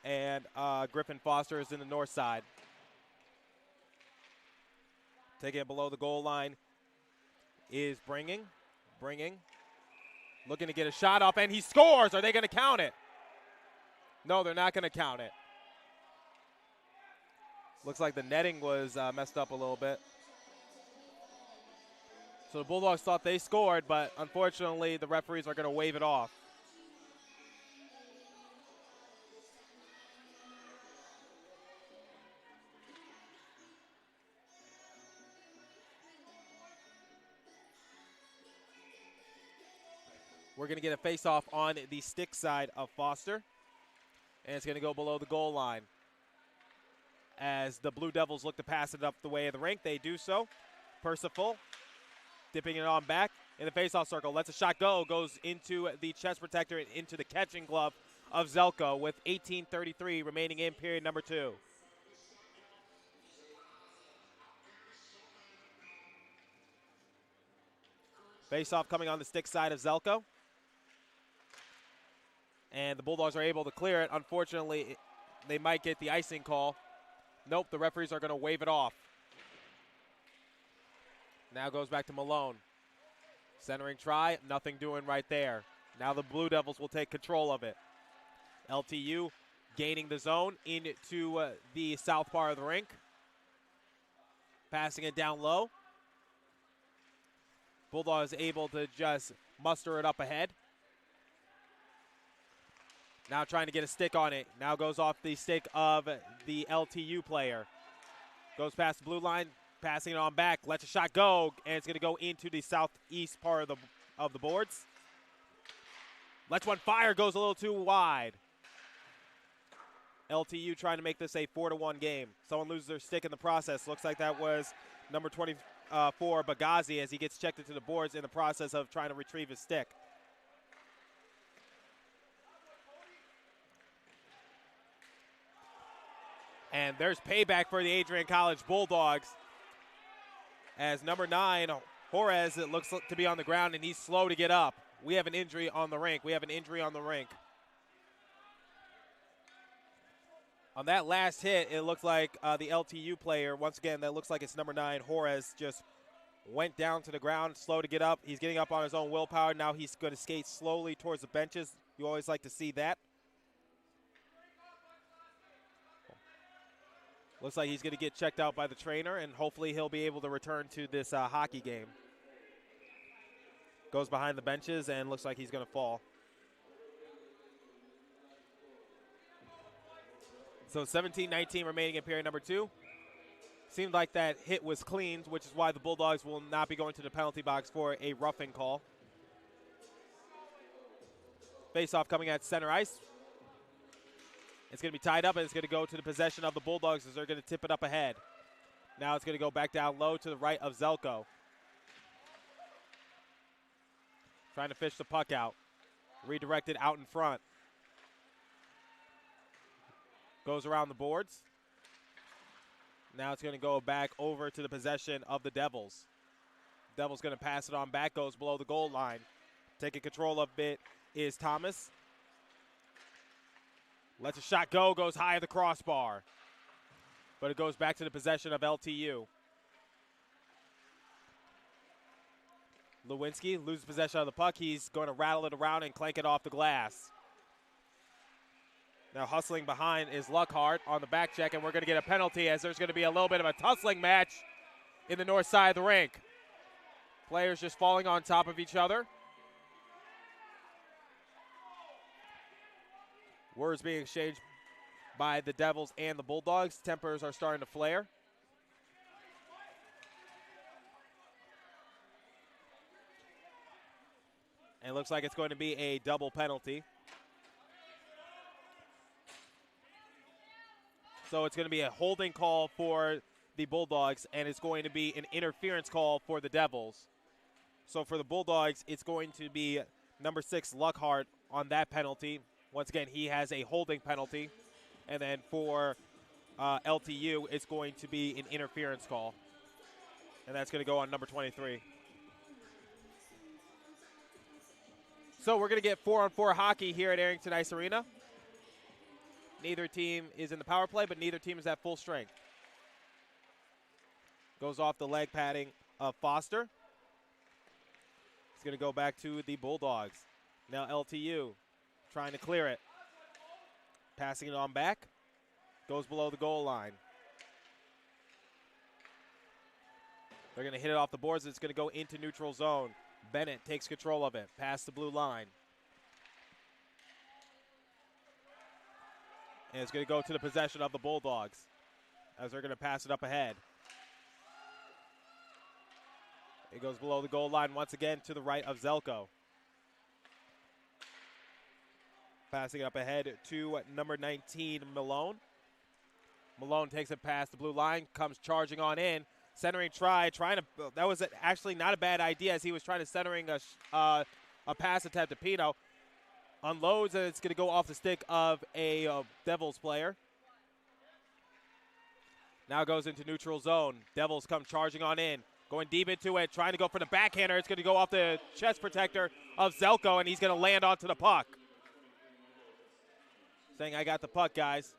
and Griffin Foster is in the north side. Taking it below the goal line is bringing, looking to get a shot off, and he scores. Are they going to count it? No, they're not going to count it. Looks like the netting was messed up a little bit. So the Bulldogs thought they scored, but unfortunately the referees are going to wave it off. We're going to get a face-off on the stick side of Foster, and it's going to go below the goal line. As the Blue Devils look to pass it up the way of the rink, they do so. Percival dipping it on back in the faceoff circle. Lets a shot go. Goes into the chest protector and into the catching glove of Zelko with 18:33 remaining in period number 2. Faceoff coming on the stick side of Zelko. And the Bulldogs are able to clear it. Unfortunately, they might get the icing call. Nope, the referees are going to wave it off. Now goes back to Malone. Centering try, nothing doing right there. Now the Blue Devils will take control of it. LTU gaining the zone into the south part of the rink. Passing it down low. Bulldogs able to just muster it up ahead. Now trying to get a stick on it. Now goes off the stick of the LTU player. Goes past the blue line, passing it on back. Lets a shot go, and it's going to go into the southeast part of the boards. Lets one fire, goes a little too wide. LTU trying to make this a 4-1 game. Someone loses their stick in the process. Looks like that was number 24, Bagazi, as he gets checked into the boards in the process of trying to retrieve his stick. And there's payback for the Adrian College Bulldogs. As number 9, Juarez, it looks to be on the ground, and he's slow to get up. We have an injury on the rink. On that last hit, it looked like the LTU player, once again, that looks like it's number 9, Juarez, just went down to the ground, slow to get up. He's getting up on his own willpower. Now he's going to skate slowly towards the benches. You always like to see that. Looks like he's going to get checked out by the trainer, and hopefully he'll be able to return to this hockey game. Goes behind the benches and looks like he's going to fall. So 17-19 remaining in period number 2. Seemed like that hit was cleaned, which is why the Bulldogs will not be going to the penalty box for a roughing call. Face-off coming at center ice. It's going to be tied up, and it's going to go to the possession of the Bulldogs as they're going to tip it up ahead. Now it's going to go back down low to the right of Zelko. Trying to fish the puck out. Redirected out in front. Goes around the boards. Now it's going to go back over to the possession of the Devils. Devils going to pass it on back, goes below the goal line. Taking control of it is Thomas. Lets a shot go, goes high at the crossbar. But it goes back to the possession of LTU. Lewinsky loses possession of the puck. He's going to rattle it around and clank it off the glass. Now hustling behind is Luckhart on the back check, and we're going to get a penalty as there's going to be a little bit of a tussling match in the north side of the rink. Players just falling on top of each other. Words being exchanged by the Devils and the Bulldogs. Tempers are starting to flare. And it looks like it's going to be a double penalty. So it's going to be a holding call for the Bulldogs, and it's going to be an interference call for the Devils. So for the Bulldogs, it's going to be number 6, Luckhart, on that penalty. Once again, he has a holding penalty. And then for LTU, it's going to be an interference call. And that's going to go on number 23. So we're going to get 4-on-4 hockey here at Arrington Ice Arena. Neither team is in the power play, but neither team is at full strength. Goes off the leg padding of Foster. It's going to go back to the Bulldogs. Now LTU trying to clear it. Passing it on back. Goes below the goal line. They're going to hit it off the boards. It's going to go into neutral zone. Bennett takes control of it. Past the blue line. And it's going to go to the possession of the Bulldogs as they're going to pass it up ahead. It goes below the goal line once again to the right of Zelko. Passing it up ahead to number 19, Malone. Malone takes it past the blue line, comes charging on in. Centering trying to, that was actually not a bad idea as he was trying to centering a pass attempt to Pino. Unloads, and it's going to go off the stick of a Devils player. Now goes into neutral zone. Devils come charging on in. Going deep into it, trying to go for the backhander. It's going to go off the chest protector of Zelko, and he's going to land onto the puck. Saying, I got the puck, guys.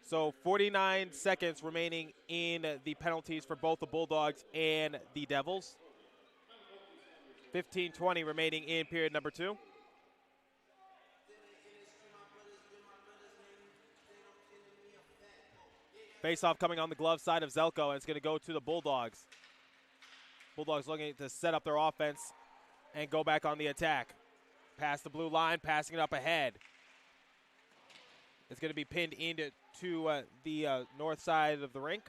So 49 seconds remaining in the penalties for both the Bulldogs and the Devils. 15-20 remaining in period number 2. Face-off coming on the glove side of Zelko, and it's going to go to the Bulldogs. Bulldogs looking to set up their offense and go back on the attack. Past the blue line, passing it up ahead. It's going to be pinned into the north side of the rink.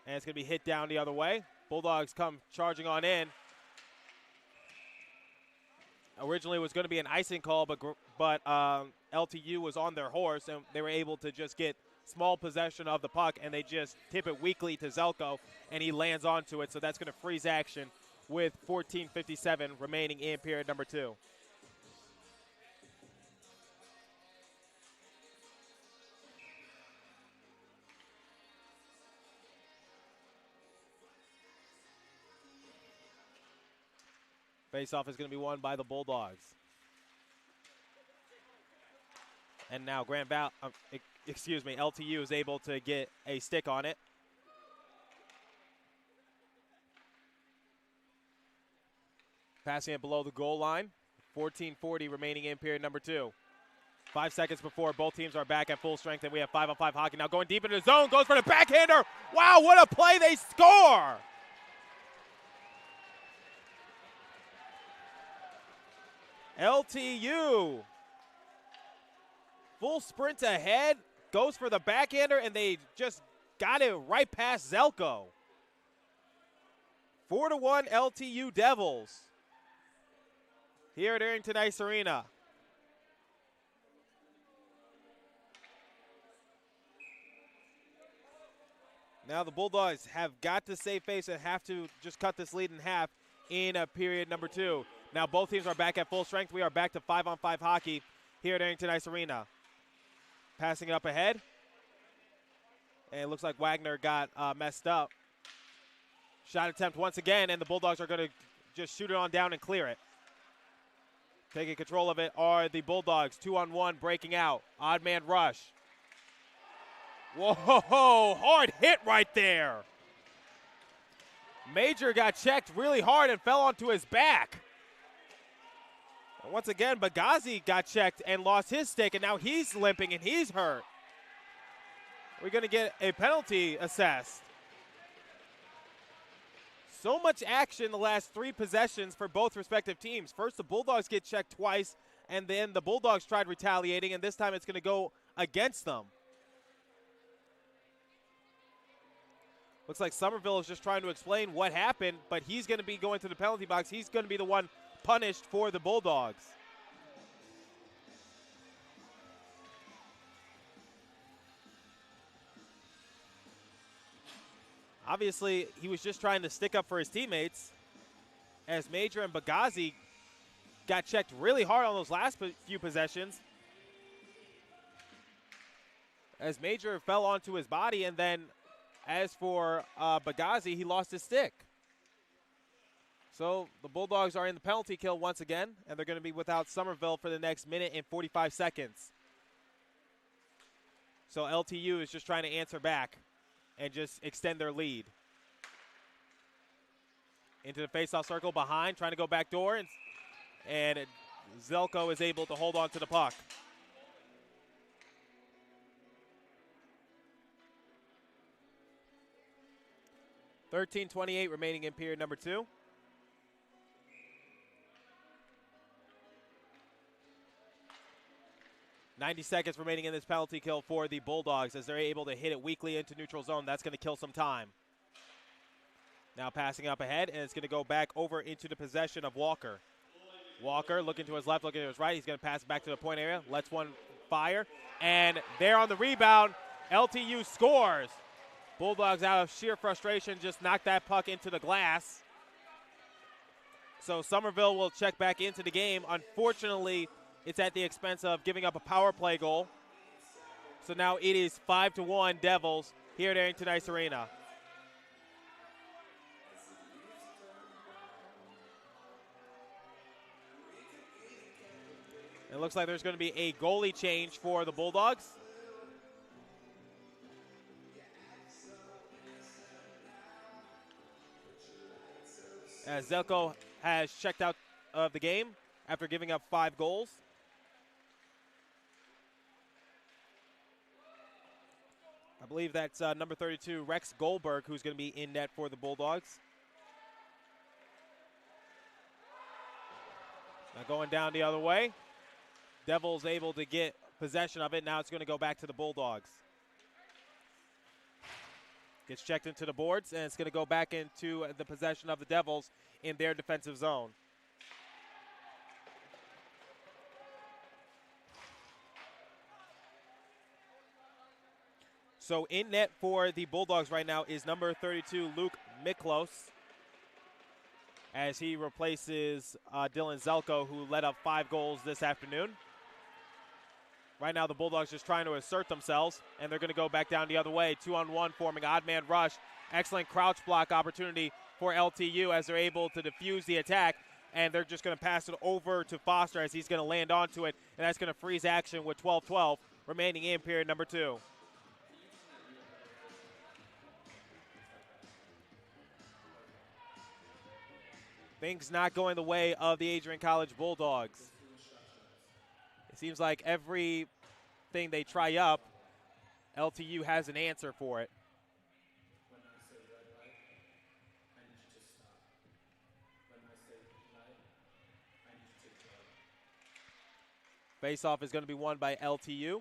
And it's going to be hit down the other way. Bulldogs come charging on in. Originally it was going to be an icing call, but LTU was on their horse, and they were able to just get small possession of the puck, and they just tip it weakly to Zelko, and he lands onto it. So that's going to freeze action with 14:57 remaining in period number 2. Face-off is going to be won by the Bulldogs. And now LTU is able to get a stick on it. Passing it below the goal line. 14:40 remaining in period number 2. 5 seconds before both teams are back at full strength, and we have 5-on-5 hockey. Now going deep into the zone, goes for the backhander. Wow, what a play, they score! LTU. Full sprint ahead, goes for the backhander, and they just got it right past Zelko. 4-1 LTU Devils here at Arrington Ice Arena. Now the Bulldogs have got to save face and have to just cut this lead in half in period number 2. Now both teams are back at full strength. We are back to 5-on-5 hockey here at Arrington Ice Arena. Passing it up ahead. And it looks like Wagner got messed up. Shot attempt once again, and the Bulldogs are going to just shoot it on down and clear it. Taking control of it are the Bulldogs. 2-on-1 breaking out. Odd man rush. Whoa, hard hit right there. Major got checked really hard and fell onto his back. And once again, Bagazi got checked and lost his stick, and now he's limping and he's hurt. We're going to get a penalty assessed. So much action the last 3 possessions for both respective teams. First, the Bulldogs get checked twice, and then the Bulldogs tried retaliating, and this time it's going to go against them. Looks like Somerville is just trying to explain what happened, but he's going to be going to the penalty box. He's going to be the one punished for the Bulldogs. Obviously, he was just trying to stick up for his teammates, as Major and Bagazi got checked really hard on those last few possessions. As Major fell onto his body, and then as for Bagazi, he lost his stick. So the Bulldogs are in the penalty kill once again, and they're going to be without Somerville for the next minute and 45 seconds. So LTU is just trying to answer back and just extend their lead. Into the faceoff circle behind, trying to go back door, and Zelko is able to hold on to the puck. .28 remaining in period number 2. .90 seconds remaining in this penalty kill for the Bulldogs as they're able to hit it weakly into neutral zone. That's going to kill some time. Now passing up ahead, and it's going to go back over into the possession of Walker. Walker looking to his left, looking to his right. He's going to pass it back to the point area. Lets one fire. And there on the rebound, LTU scores. Bulldogs, out of sheer frustration, just knocked that puck into the glass. So Somerville will check back into the game. Unfortunately, it's at the expense of giving up a power play goal. So now it is 5-1 Devils here at Arrington Ice Arena. It looks like there's going to be a goalie change for the Bulldogs. As Zelko has checked out of the game after giving up 5 goals. I believe that's number 32, Rex Goldberg, who's going to be in net for the Bulldogs. Now going down the other way. Devils able to get possession of it. Now it's going to go back to the Bulldogs. Gets checked into the boards, and it's going to go back into the possession of the Devils in their defensive zone. So in net for the Bulldogs right now is number 32, Luke Miklos, as he replaces Dylan Zelko, who led up 5 goals this afternoon. Right now the Bulldogs just trying to assert themselves, and they're going to go back down the other way. 2-on-1 forming odd man rush. Excellent crouch block opportunity for LTU as they're able to defuse the attack, and they're just going to pass it over to Foster as he's going to land onto it, and that's going to freeze action with 12-12 remaining in period number 2. Things not going the way of the Adrian College Bulldogs. It seems like everything they try up, LTU has an answer for it. Face-off is going to be won by LTU,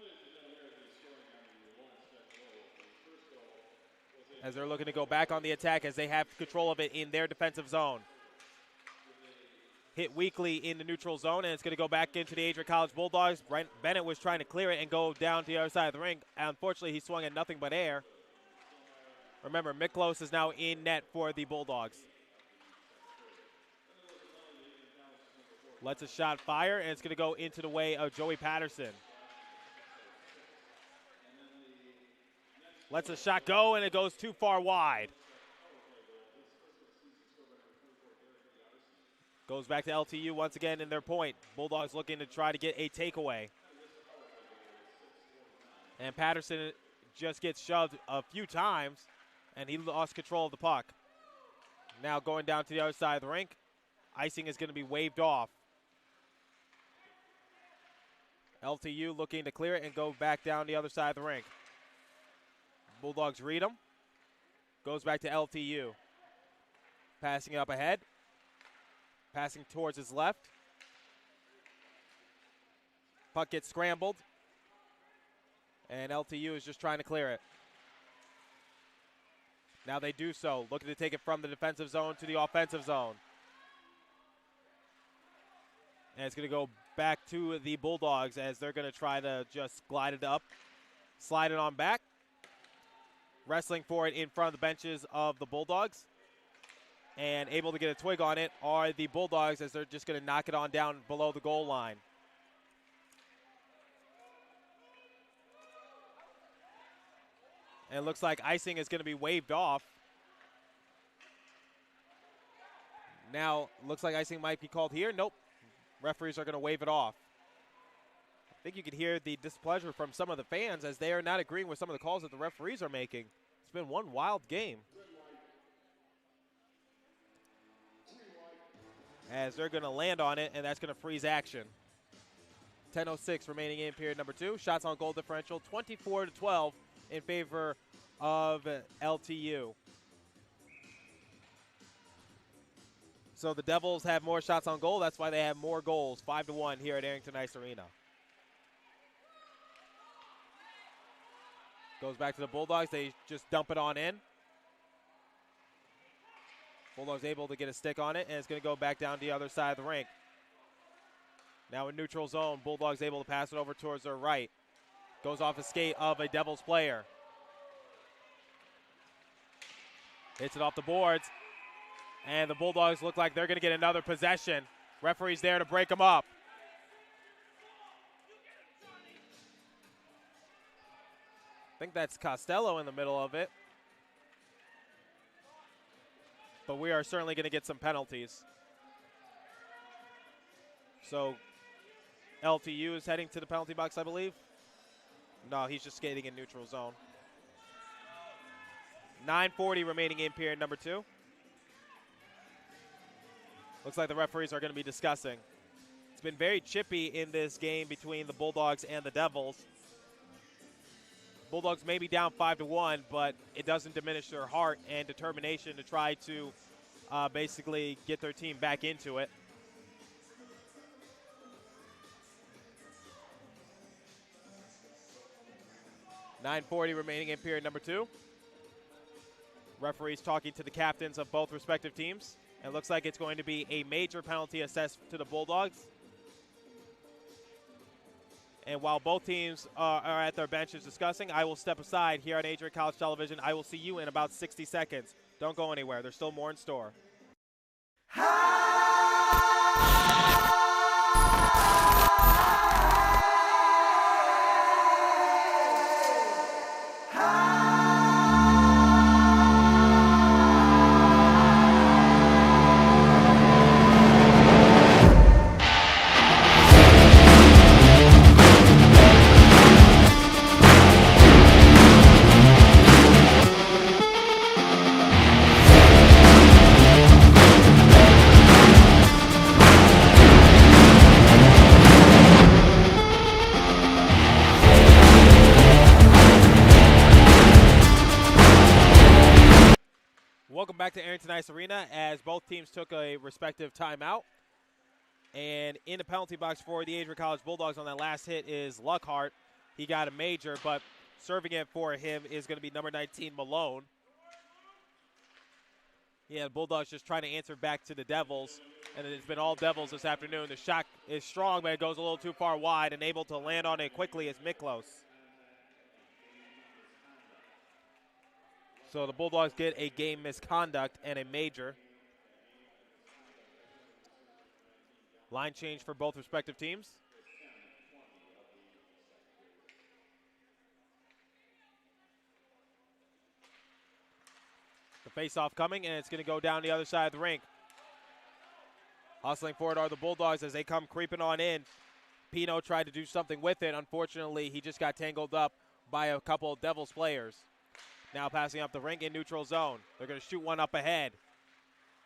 as they're looking to go back on the attack as they have control of it in their defensive zone. Hit weakly in the neutral zone, and it's going to go back into the Adrian College Bulldogs. Bennett was trying to clear it and go down to the other side of the ring. Unfortunately, he swung at nothing but air. Remember, Miklos is now in net for the Bulldogs. Lets a shot fire, and it's going to go into the way of Joey Patterson. Lets a shot go, and it goes too far wide. Goes back to LTU once again in their point. Bulldogs looking to try to get a takeaway. And Patterson just gets shoved a few times, and he lost control of the puck. Now going down to the other side of the rink. Icing is going to be waved off. LTU looking to clear it and go back down the other side of the rink. Bulldogs read him. Goes back to LTU. Passing up ahead. Passing towards his left. Puck gets scrambled. And LTU is just trying to clear it. Now they do so, looking to take it from the defensive zone to the offensive zone. And it's going to go back to the Bulldogs as they're going to try to just glide it up, slide it on back. Wrestling for it in front of the benches of the Bulldogs. And able to get a twig on it are the Bulldogs as they're just going to knock it on down below the goal line. And it looks like icing is going to be waved off. Now, looks like icing might be called here. Nope. Referees are going to wave it off. I think you can hear the displeasure from some of the fans as they are not agreeing with some of the calls that the referees are making. It's been one wild game. As they're going to land on it, and that's going to freeze action. 10:06 remaining in period number 2. Shots on goal differential, 24-12 in favor of LTU. So the Devils have more shots on goal. That's why they have more goals, 5-1 here at Arrington Ice Arena. Goes back to the Bulldogs. They just dump it on in. Bulldogs able to get a stick on it, and it's going to go back down the other side of the rink. Now in neutral zone, Bulldogs able to pass it over towards their right. Goes off the skate of a Devils player. Hits it off the boards. And the Bulldogs look like they're going to get another possession. Referee's there to break them up. I think that's Costello in the middle of it. But we are certainly going to get some penalties. So LTU is heading to the penalty box, I believe. No, he's just skating in neutral zone. 9:40 remaining in period number 2. Looks like the referees are going to be discussing. It's been very chippy in this game between the Bulldogs and the Devils. Bulldogs may be down 5-1, but it doesn't diminish their heart and determination to try to basically get their team back into it. .940 remaining in period number 2. Referees talking to the captains of both respective teams. It looks like it's going to be a major penalty assessed to the Bulldogs. And while both teams are at their benches discussing, I will step aside here on Adrian College Television. I will see you in about 60 seconds. Don't go anywhere. There's still more in store. Welcome back to Arrington Ice Arena as both teams took a respective timeout. And in the penalty box for the Adrian College Bulldogs on that last hit is Luckhart. He got a major, but serving it for him is going to be number 19, Malone. Yeah, the Bulldogs just trying to answer back to the Devils, and it's been all Devils this afternoon. The shot is strong, but it goes a little too far wide, and able to land on it quickly is Miklos. So the Bulldogs get a game misconduct and a major. Line change for both respective teams. The face-off coming, and it's going to go down the other side of the rink. Hustling for it are the Bulldogs as they come creeping on in. Pino tried to do something with it. Unfortunately, he just got tangled up by a couple of Devils players. Now passing up the rink in neutral zone. They're going to shoot one up ahead.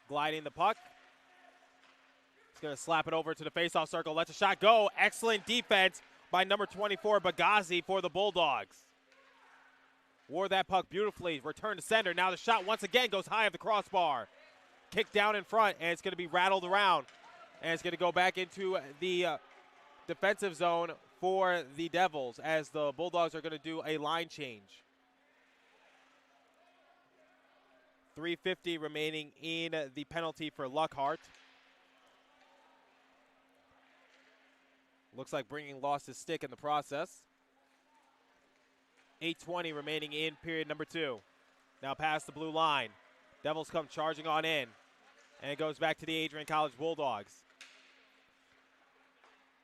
Gliding the puck. He's going to slap it over to the faceoff circle. Lets a shot go. Excellent defense by number 24, Bagazi, for the Bulldogs. Wore that puck beautifully. Return to center. Now the shot once again goes high of the crossbar. kicked down in front, and it's going to be rattled around. And it's going to go back into the defensive zone for the Devils as the Bulldogs are going to do a line change. 3:50 remaining in the penalty for Luckhart. Looks like Bringing lost his stick in the process. 8:20 remaining in period number 2. Now past the blue line. Devils come charging on in. And it goes back to the Adrian College Bulldogs.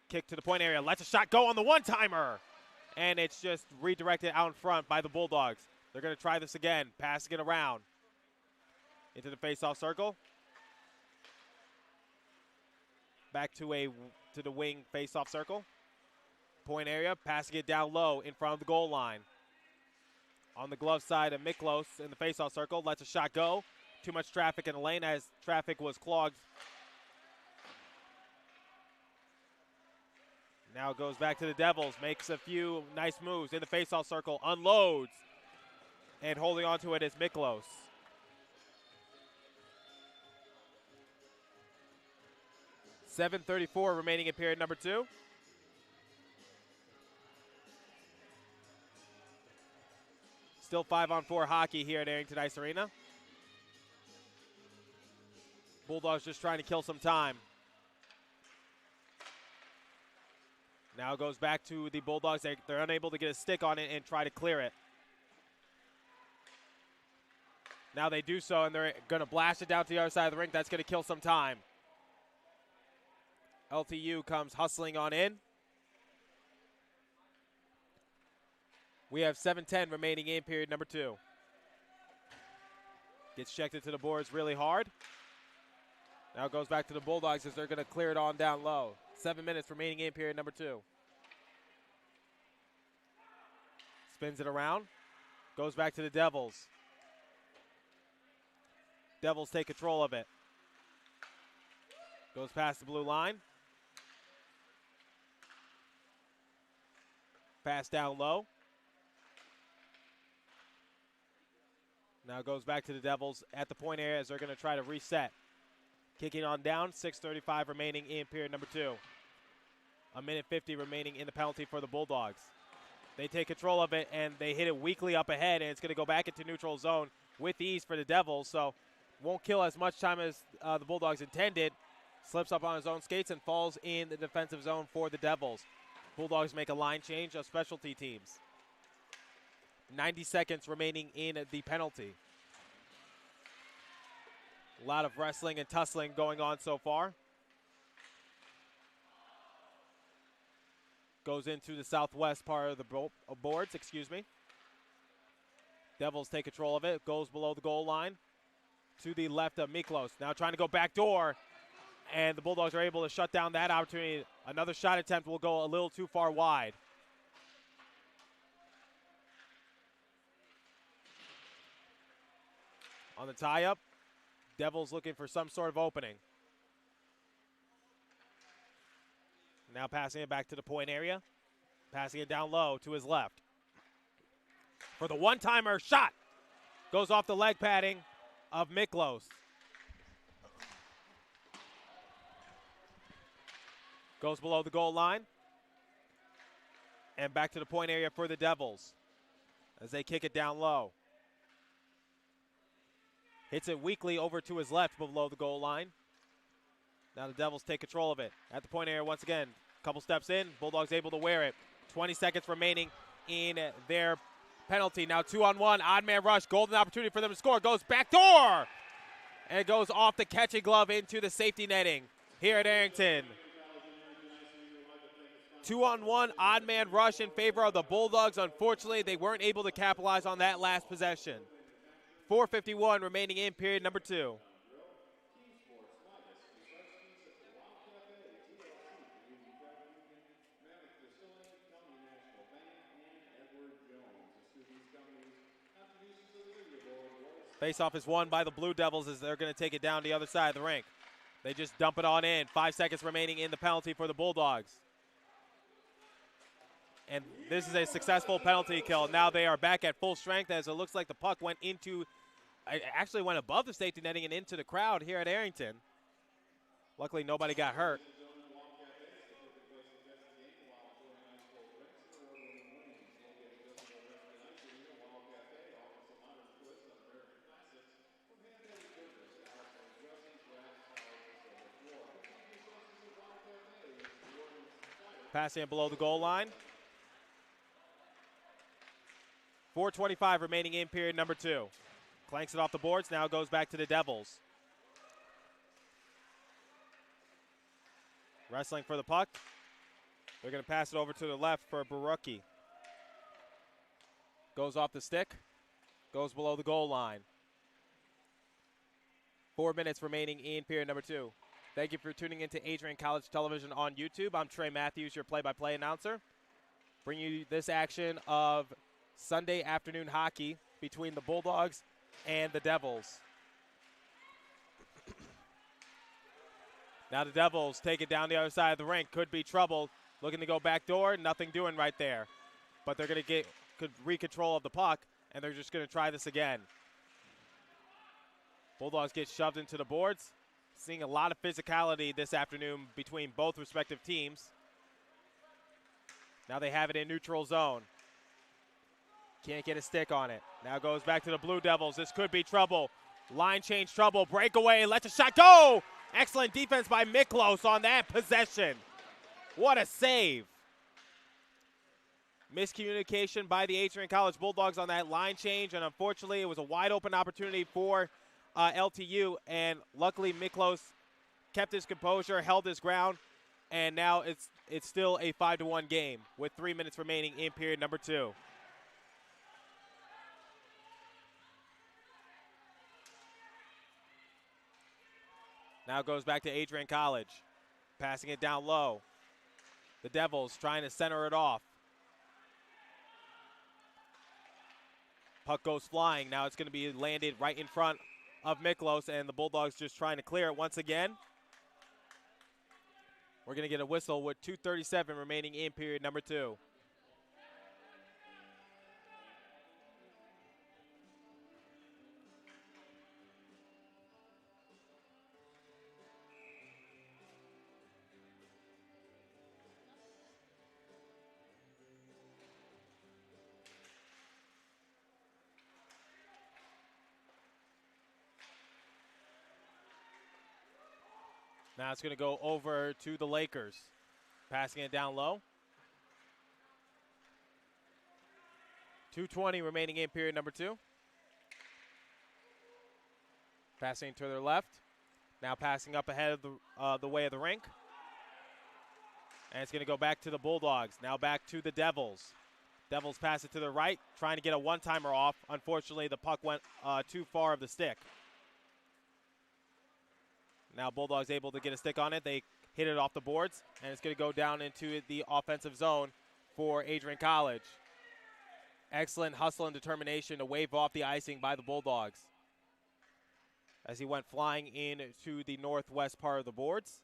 Kick to the point area. Lets a shot go on the one-timer. And it's just redirected out in front by the Bulldogs. They're going to try this again. Passing it around. Into the face-off circle. Back to the wing face-off circle. Point area. Passing it down low in front of the goal line. On the glove side of Miklos in the face-off circle. Lets a shot go. Too much traffic in the lane as traffic was clogged. Now goes back to the Devils. Makes a few nice moves in the face-off circle. Unloads. And holding on to it is Miklos. .7:34 remaining in period number 2. Still 5-on-4 hockey here at Arrington Ice Arena. Bulldogs just trying to kill some time. Now it goes back to the Bulldogs. They're unable to get a stick on it and try to clear it. Now they do so, and they're going to blast it down to the other side of the rink. That's going to kill some time. LTU comes hustling on in. We have 7:10 remaining in period number 2. Gets checked into the boards really hard. Now it goes back to the Bulldogs as they're going to clear it on down low. 7 minutes remaining in period number 2. Spins it around. Goes back to the Devils. Devils take control of it. Goes past the blue line. Pass down low. Now goes back to the Devils at the point area as they're going to try to reset. Kicking on down, 6:35 remaining in period number 2. 1:50 remaining in the penalty for the Bulldogs. They take control of it, and they hit it weakly up ahead, and it's going to go back into neutral zone with ease for the Devils, so won't kill as much time as the Bulldogs intended. Slips up on his own skates and falls in the defensive zone for the Devils. Bulldogs make a line change of specialty teams. 90 seconds remaining in the penalty. A lot of wrestling and tussling going on so far. Goes into the southwest part of the boards, Devils take control of it. Goes below the goal line to the left of Miklos. Now trying to go back door, and the Bulldogs are able to shut down that opportunity. Another shot attempt will go a little too far wide. On the tie-up, Devils looking for some sort of opening. Now passing it back to the point area. Passing it down low to his left. For the one-timer, shot! Goes off the leg padding of Miklos. Goes below the goal line. And back to the point area for the Devils as they kick it down low. Hits it weakly over to his left below the goal line. Now the Devils take control of it. At the point area once again. Couple steps in. Bulldogs able to wear it. 20 seconds remaining in their penalty. Now 2-on-1. Odd man rush. Golden opportunity for them to score. Goes back door. And it goes off the catching glove into the safety netting here at Arrington. 2-on-1. Odd man rush in favor of the Bulldogs. Unfortunately, they weren't able to capitalize on that last possession. 4:51 remaining in period number 2. Face-off is won by the Blue Devils as they're going to take it down the other side of the rink. They just dump it on in. 5 seconds remaining in the penalty for the Bulldogs. And this is a successful penalty kill. Now they are back at full strength as it looks like the puck went into it actually went above the safety netting and into the crowd here at Arrington. Luckily, nobody got hurt. Passing it below the goal line. 4:25 remaining in period number 2. Clanks it off the boards, now goes back to the Devils. Wrestling for the puck. They're going to pass it over to the left for Barucki. Goes off the stick, goes below the goal line. 4 minutes remaining in period number 2. Thank you for tuning into Adrian College Television on YouTube. I'm Trey Matthews, your play-by-play announcer. Bring you this action of Sunday afternoon hockey between the Bulldogs and the Devils. Now the Devils take it down the other side of the rink. Could be trouble. Looking to go back door. Nothing doing right there. But they're going to get re-control of the puck, and they're just going to try this again. Bulldogs get shoved into the boards. Seeing a lot of physicality this afternoon between both respective teams. Now they have it in neutral zone. Can't get a stick on it. Now goes back to the Blue Devils. This could be trouble. Line change trouble. Breakaway. Lets a shot go. Excellent defense by Miklos on that possession. What a save. Miscommunication by the Adrian College Bulldogs on that line change, and unfortunately it was a wide open opportunity for LTU, and luckily Miklos kept his composure, held his ground, and now it's still a 5-1 game with 3 minutes remaining in period number 2. Now goes back to Adrian College, passing it down low. The Devils trying to center it off. Puck goes flying. Now it's going to be landed right in front of Miklos, and the Bulldogs just trying to clear it once again. We're going to get a whistle with 2:37 remaining in period number 2. Now it's going to go over to the Lakers. Passing it down low. 2:20 remaining in period number 2. Passing to their left. Now passing up ahead of the way of the rink. And it's going to go back to the Bulldogs. Now back to the Devils. Devils pass it to the right, trying to get a one-timer off. Unfortunately, the puck went too far of the stick. Now Bulldogs able to get a stick on it. They hit it off the boards, and it's going to go down into the offensive zone for Adrian College. Excellent hustle and determination to wave off the icing by the Bulldogs as he went flying into the northwest part of the boards.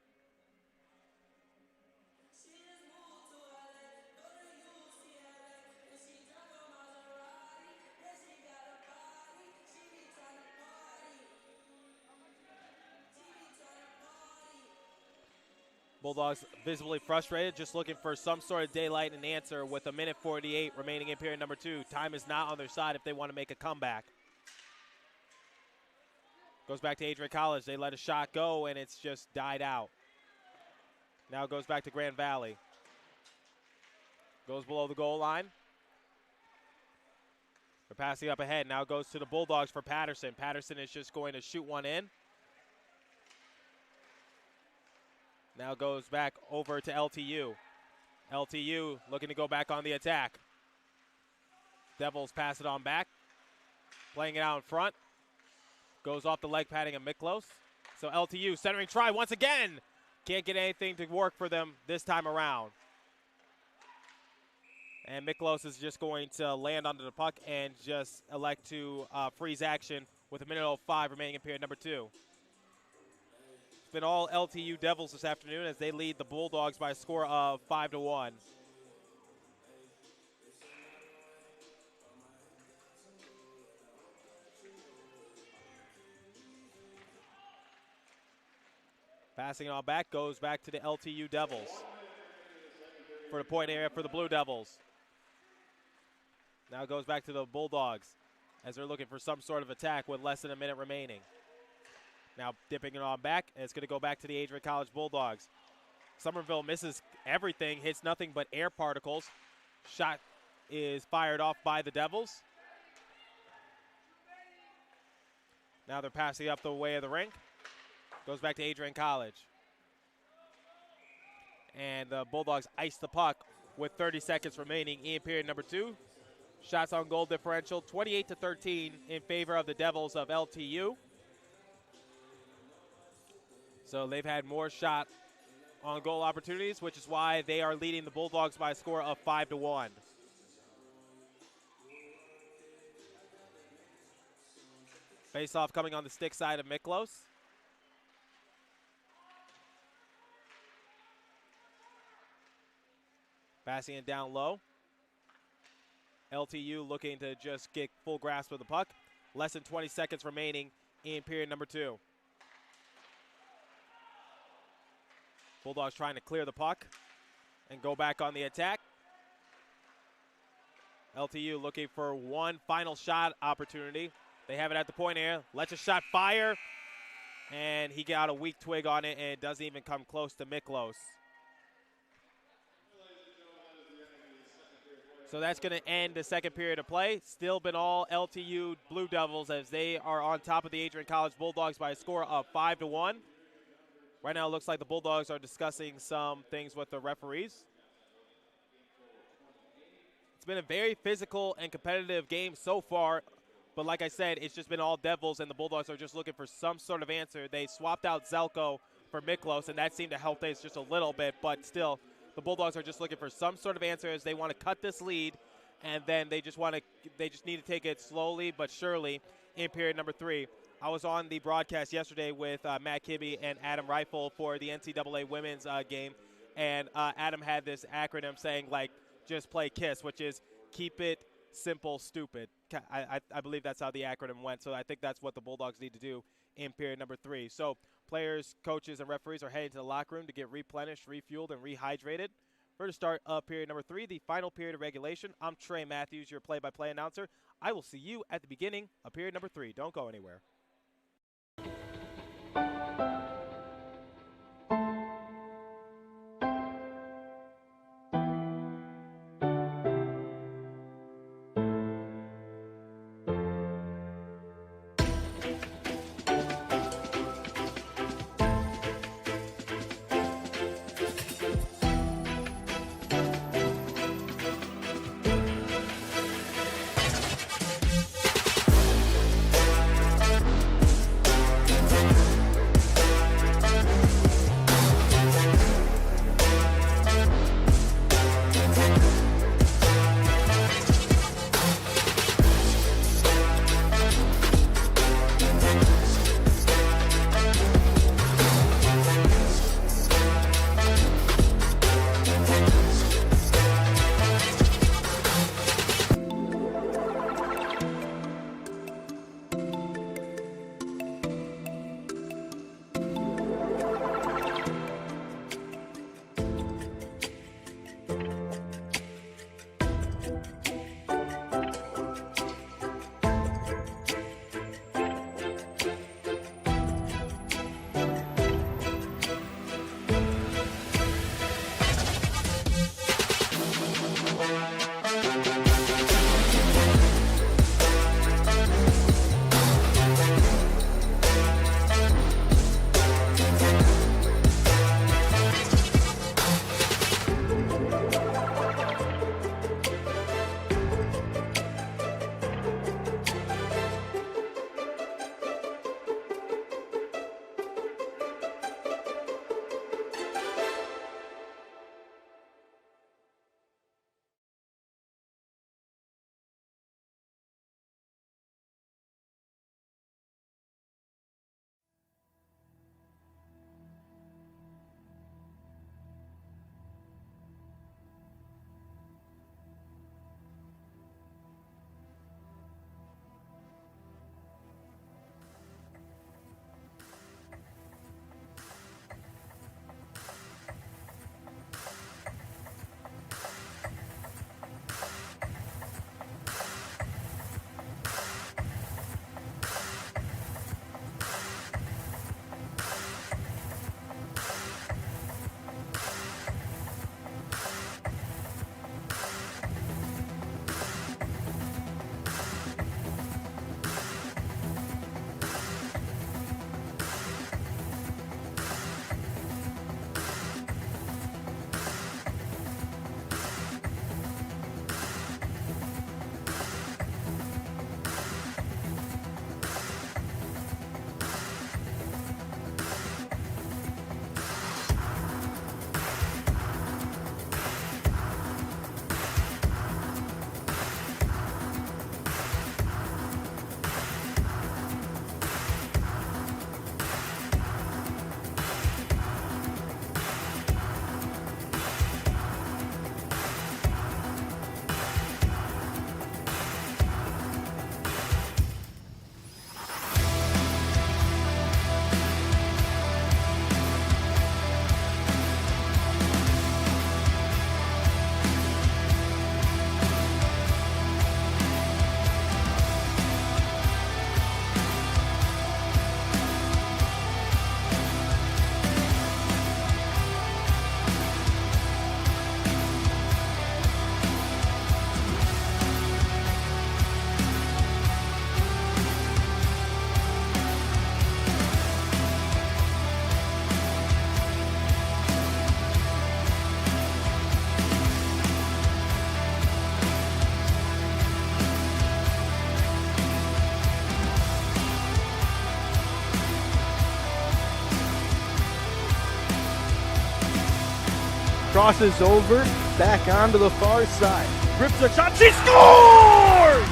Bulldogs visibly frustrated, just looking for some sort of daylight and answer with 1:48 remaining in period number 2. Time is not on their side if they want to make a comeback. Goes back to Adrian College. They let a shot go, and it's just died out. Now goes back to Grand Valley. Goes below the goal line. They're passing up ahead. Now goes to the Bulldogs for Patterson. Patterson is just going to shoot one in. Now goes back over to LTU. LTU looking to go back on the attack. Devils pass it on back. Playing it out in front. Goes off the leg padding of Miklos. So LTU centering try once again. Can't get anything to work for them this time around. And Miklos is just going to land onto the puck and just elect to freeze action with 1:05 remaining in period number 2. Been all LTU Devils this afternoon as they lead the Bulldogs by a score of 5-1. Passing it on back, goes back to the LTU Devils. For the point area for the Blue Devils. Now it goes back to the Bulldogs as they're looking for some sort of attack with less than a minute remaining. Now dipping it on back, and it's going to go back to the Adrian College Bulldogs. Somerville misses everything, hits nothing but air particles. Shot is fired off by the Devils. Now they're passing up the way of the rink. Goes back to Adrian College. And the Bulldogs ice the puck with 30 seconds remaining in period number 2. Shots on goal differential, 28-13 in favor of the Devils of LTU. So they've had more shot on goal opportunities, which is why they are leading the Bulldogs by a score of 5-1. Face-off coming on the stick side of Miklos. Passing it down low. LTU looking to just get full grasp of the puck. Less than 20 seconds remaining in period number 2. Bulldogs trying to clear the puck and go back on the attack. LTU looking for one final shot opportunity. They have it at the point area. Lets a shot fire, and he got a weak twig on it, and it doesn't even come close to Miklos. So that's going to end the second period of play. Still been all LTU Blue Devils as they are on top of the Adrian College Bulldogs by a score of 5-1. Right now it looks like the Bulldogs are discussing some things with the referees. It's been a very physical and competitive game so far, but like I said, it's just been all Devils, and the Bulldogs are just looking for some sort of answer. They swapped out Zelko for Miklos, and that seemed to help things just a little bit, but still, the Bulldogs are just looking for some sort of answer as they want to cut this lead, and then they just need to take it slowly but surely in period number 3. I was on the broadcast yesterday with Matt Kibbe and Adam Reifel for the NCAA women's game, and Adam had this acronym saying, like, just play KISS, which is keep it simple, stupid. I believe that's how the acronym went, so I think that's what the Bulldogs need to do in period number 3. So players, coaches, and referees are heading to the locker room to get replenished, refueled, and rehydrated for the start of period number 3, the final period of regulation. I'm Trey Matthews, your play-by-play announcer. I will see you at the beginning of period number 3. Don't go anywhere. Crosses over, back onto the far side. Rips a shot, she scores!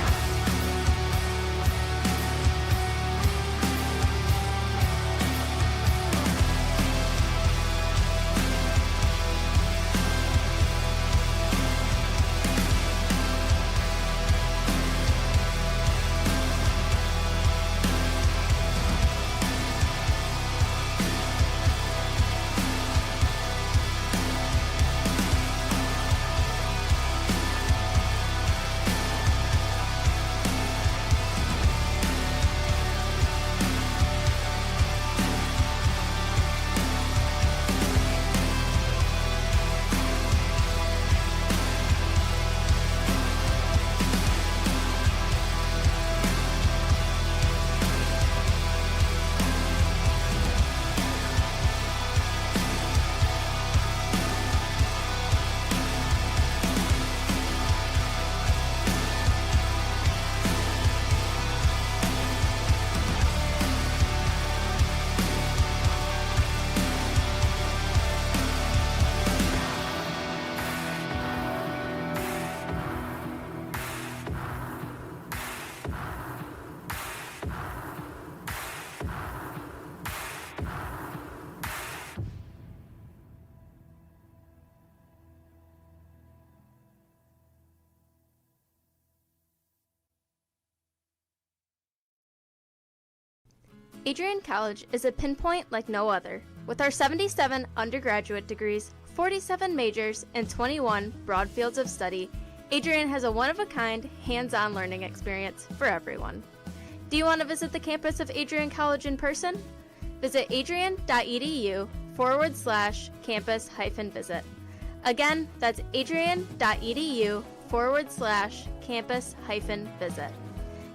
Adrian College is a pinpoint like no other. With our 77 undergraduate degrees, 47 majors, and 21 broad fields of study, Adrian has a one-of-a-kind, hands-on learning experience for everyone. Do you want to visit the campus of Adrian College in person? Visit adrian.edu/campus-visit. Again, that's adrian.edu/campus-visit.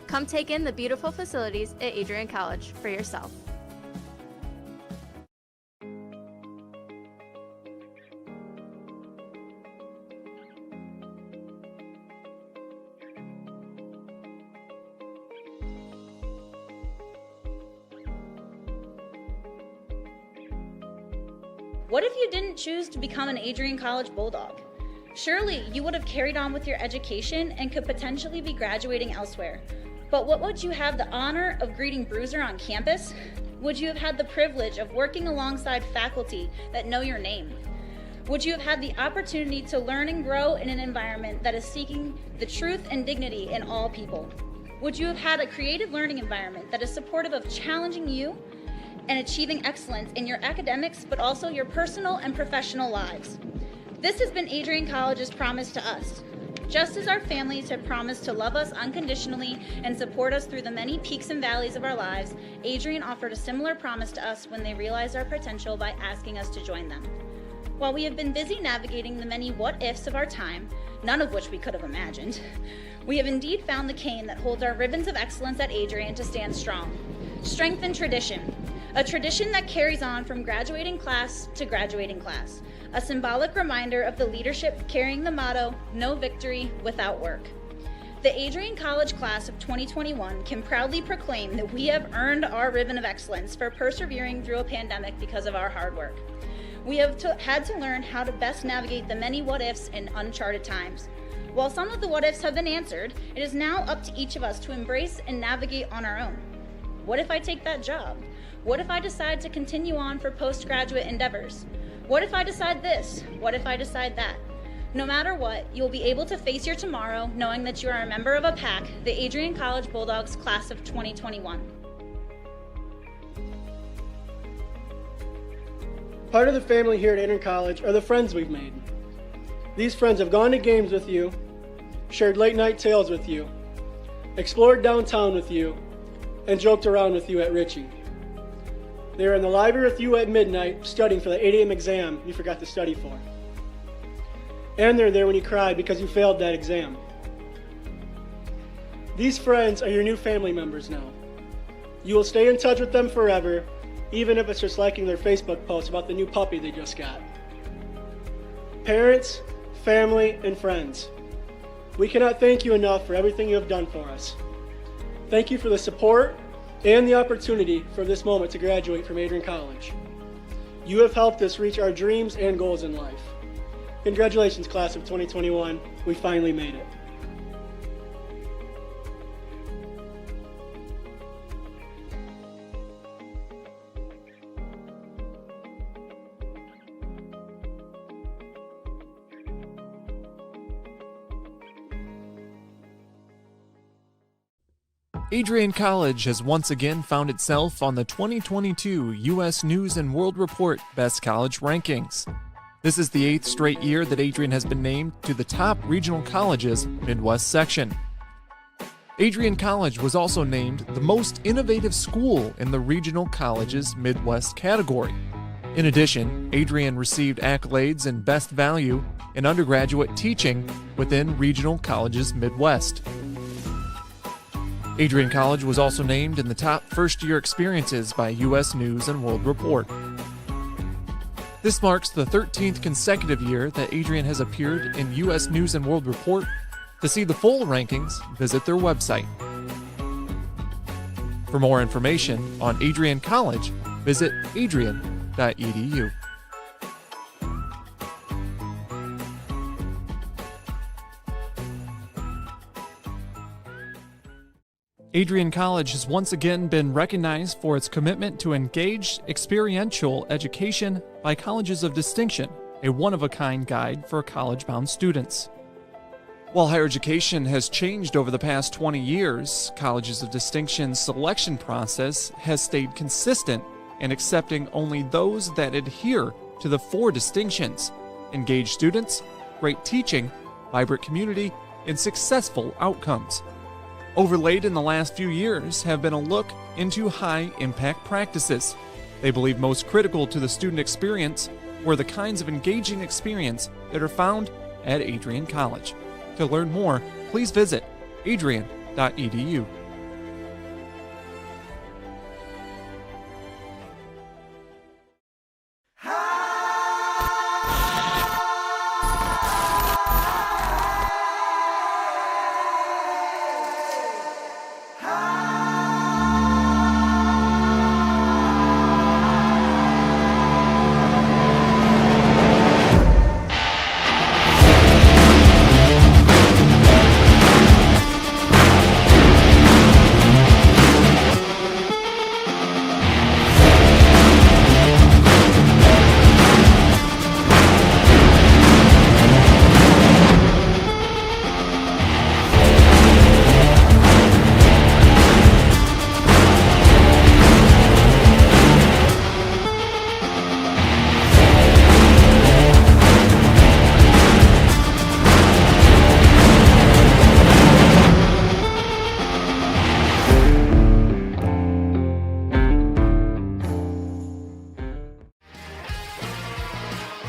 Come take in the beautiful facilities at Adrian College for yourself. What if you didn't choose to become an Adrian College Bulldog? Surely you would have carried on with your education and could potentially be graduating elsewhere. But what would you have the honor of greeting Bruiser on campus? Would you have had the privilege of working alongside faculty that know your name? Would you have had the opportunity to learn and grow in an environment that is seeking the truth and dignity in all people? Would you have had a creative learning environment that is supportive of challenging you and achieving excellence in your academics, but also your personal and professional lives? This has been Adrian College's promise to us. Just as our families have promised to love us unconditionally and support us through the many peaks and valleys of our lives, Adrian offered a similar promise to us when they realized our potential by asking us to join them. While we have been busy navigating the many what-ifs of our time, none of which we could have imagined, we have indeed found the cane that holds our ribbons of excellence at Adrian to stand strong. Strength and tradition. A tradition that carries on from graduating class to graduating class. A symbolic reminder of the leadership carrying the motto, no victory without work. The Adrian College class of 2021 can proudly proclaim that we have earned our ribbon of excellence for persevering through a pandemic because of our hard work. We have had to learn how to best navigate the many what-ifs in uncharted times. While some of the what-ifs have been answered, it is now up to each of us to embrace and navigate on our own. What if I take that job? What if I decide to continue on for postgraduate endeavors? What if I decide this? What if I decide that? No matter what, you'll be able to face your tomorrow knowing that you are a member of a pack, the Adrian College Bulldogs class of 2021. Part of the family here at Adrian College are the friends we've made. These friends have gone to games with you, shared late night tales with you, explored downtown with you, and joked around with you at Ritchie. They were in the library with you at midnight studying for the 8 a.m. exam you forgot to study for. And they're there when you cried because you failed that exam. These friends are your new family members now. You will stay in touch with them forever, even if it's just liking their Facebook post about the new puppy they just got. Parents, family, and friends, we cannot thank you enough for everything you have done for us. Thank you for the support and the opportunity for this moment to graduate from Adrian College. You have helped us reach our dreams and goals in life. Congratulations, class of 2021. We finally made it. Adrian College has once again found itself on the 2022 U.S. News and World Report Best College Rankings. This is the 8th straight year that Adrian has been named to the top regional colleges Midwest section. Adrian College was also named the most innovative school in the regional colleges Midwest category. In addition, Adrian received accolades in Best Value in undergraduate teaching within regional colleges Midwest. Adrian College was also named in the top first-year experiences by U.S. News and World Report. This marks the 13th consecutive year that Adrian has appeared in U.S. News and World Report. To see the full rankings, visit their website. For more information on Adrian College, visit adrian.edu. Adrian College has once again been recognized for its commitment to engaged, experiential education by Colleges of Distinction, a one-of-a-kind guide for college-bound students. While higher education has changed over the past 20 years, Colleges of Distinction's selection process has stayed consistent in accepting only those that adhere to the 4 distinctions: engaged students, great teaching, vibrant community, and successful outcomes. Overlaid in the last few years have been a look into high-impact practices. They believe most critical to the student experience were the kinds of engaging experience that are found at Adrian College. To learn more, please visit adrian.edu.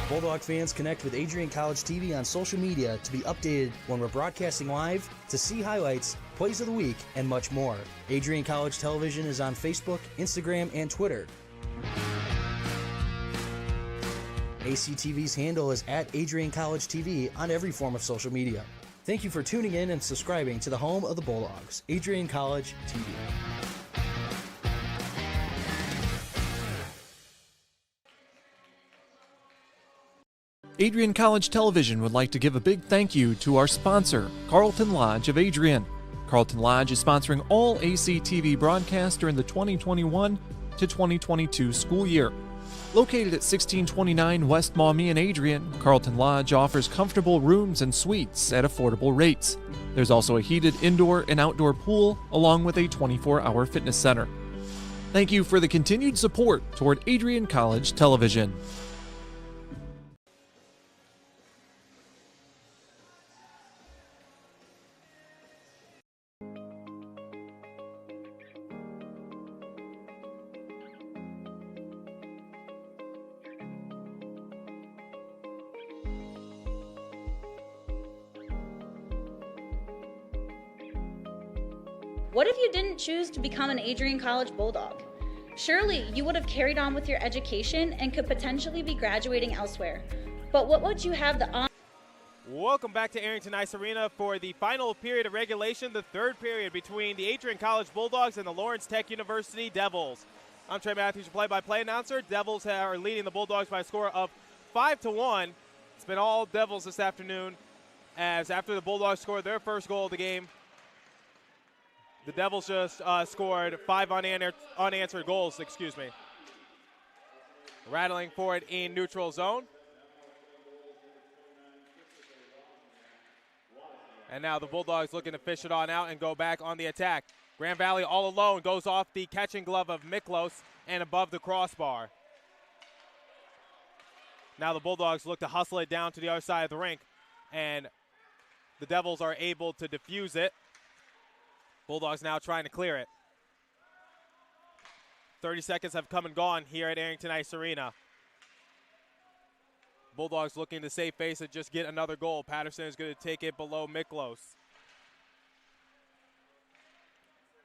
Bulldog fans, connect with Adrian College TV on social media to be updated when we're broadcasting live, to see highlights, plays of the week, and much more. Adrian College Television is on Facebook, Instagram, and Twitter. ACTV's handle is at Adrian College TV on every form of social media. Thank you for tuning in and subscribing to the home of the Bulldogs, Adrian College TV. Adrian College Television would like to give a big thank you to our sponsor, Carlton Lodge of Adrian. Carlton Lodge is sponsoring all ACTV broadcasts during the 2021 to 2022 school year. Located at 1629 West Maumee in Adrian, Carlton Lodge offers comfortable rooms and suites at affordable rates. There's also a heated indoor and outdoor pool, along with a 24-hour fitness center. Thank you for the continued support toward Adrian College Television. What if you didn't choose to become an Adrian College Bulldog? Surely you would have carried on with your education and could potentially be graduating elsewhere. But what would you have the honor? Welcome back to Arrington Ice Arena for the final period of regulation, the third period between the Adrian College Bulldogs and the Lawrence Tech University Devils. I'm Trey Matthews, your play-by-play announcer. Devils are leading the Bulldogs by a score of 5-1. It's been all Devils this afternoon, as after the Bulldogs scored their first goal of the game, the Devils just scored 5 unanswered goals, Rattling for it in neutral zone. And now the Bulldogs looking to fish it on out and go back on the attack. Grand Valley all alone, goes off the catching glove of Miklos and above the crossbar. Now the Bulldogs look to hustle it down to the other side of the rink, and the Devils are able to defuse it. Bulldogs now trying to clear it. 30 seconds have come and gone here at Arrington Ice Arena. Bulldogs looking to save face and just get another goal. Patterson is going to take it below Miklos.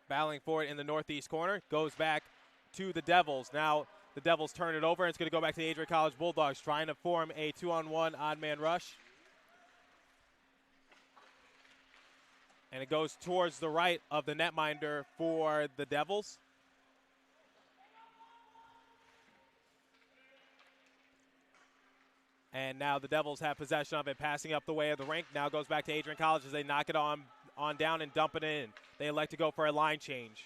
Battling for it in the northeast corner. Goes back to the Devils. Now the Devils turn it over, and it's going to go back to the Adrian College Bulldogs, trying to form a 2-on-1 odd man rush. And it goes towards the right of the netminder for the Devils. And now the Devils have possession of it, passing up the way of the rink. Now goes back to Adrian College as they knock it on down and dump it in. They elect to go for a line change.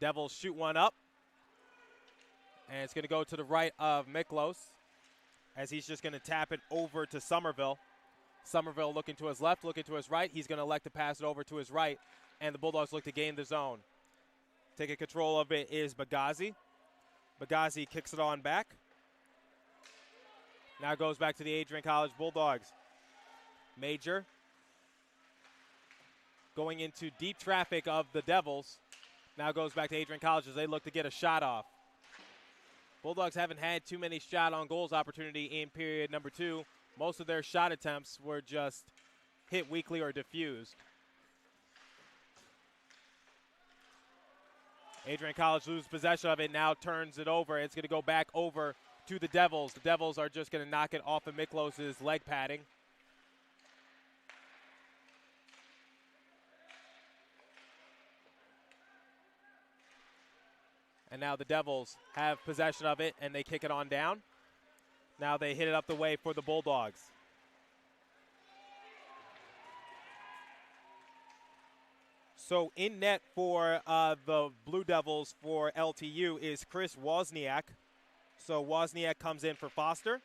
Devils shoot one up. And it's going to go to the right of Miklos, as he's just going to tap it over to Somerville. Somerville looking to his left, looking to his right. He's going to elect to pass it over to his right, and the Bulldogs look to gain the zone. Taking control of it is Bagazi. Bagazi kicks it on back. Now goes back to the Adrian College Bulldogs. Major going into deep traffic of the Devils. Now goes back to Adrian College as they look to get a shot off. Bulldogs haven't had too many shot on goals opportunity in period number 2. Most of their shot attempts were just hit weakly or diffused. Adrian College loses possession of it, now turns it over. It's going to go back over to the Devils. The Devils are just going to knock it off of Miklos' leg padding. And now the Devils have possession of it, and they kick it on down. Now they hit it up the way for the Bulldogs. So in net for the Blue Devils for LTU is Chris Wozniak. So Wozniak comes in for Foster.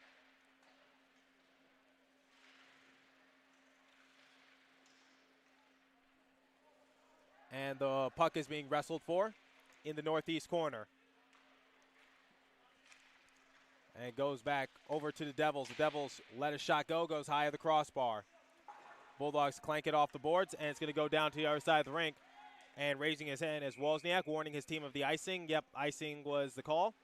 And the puck is being wrestled for in the northeast corner. And it goes back over to the Devils. The Devils let a shot go, goes high of the crossbar. Bulldogs clank it off the boards, and it's going to go down to the other side of the rink. And raising his hand is Wozniak, warning his team of the icing. Yep, icing was the call.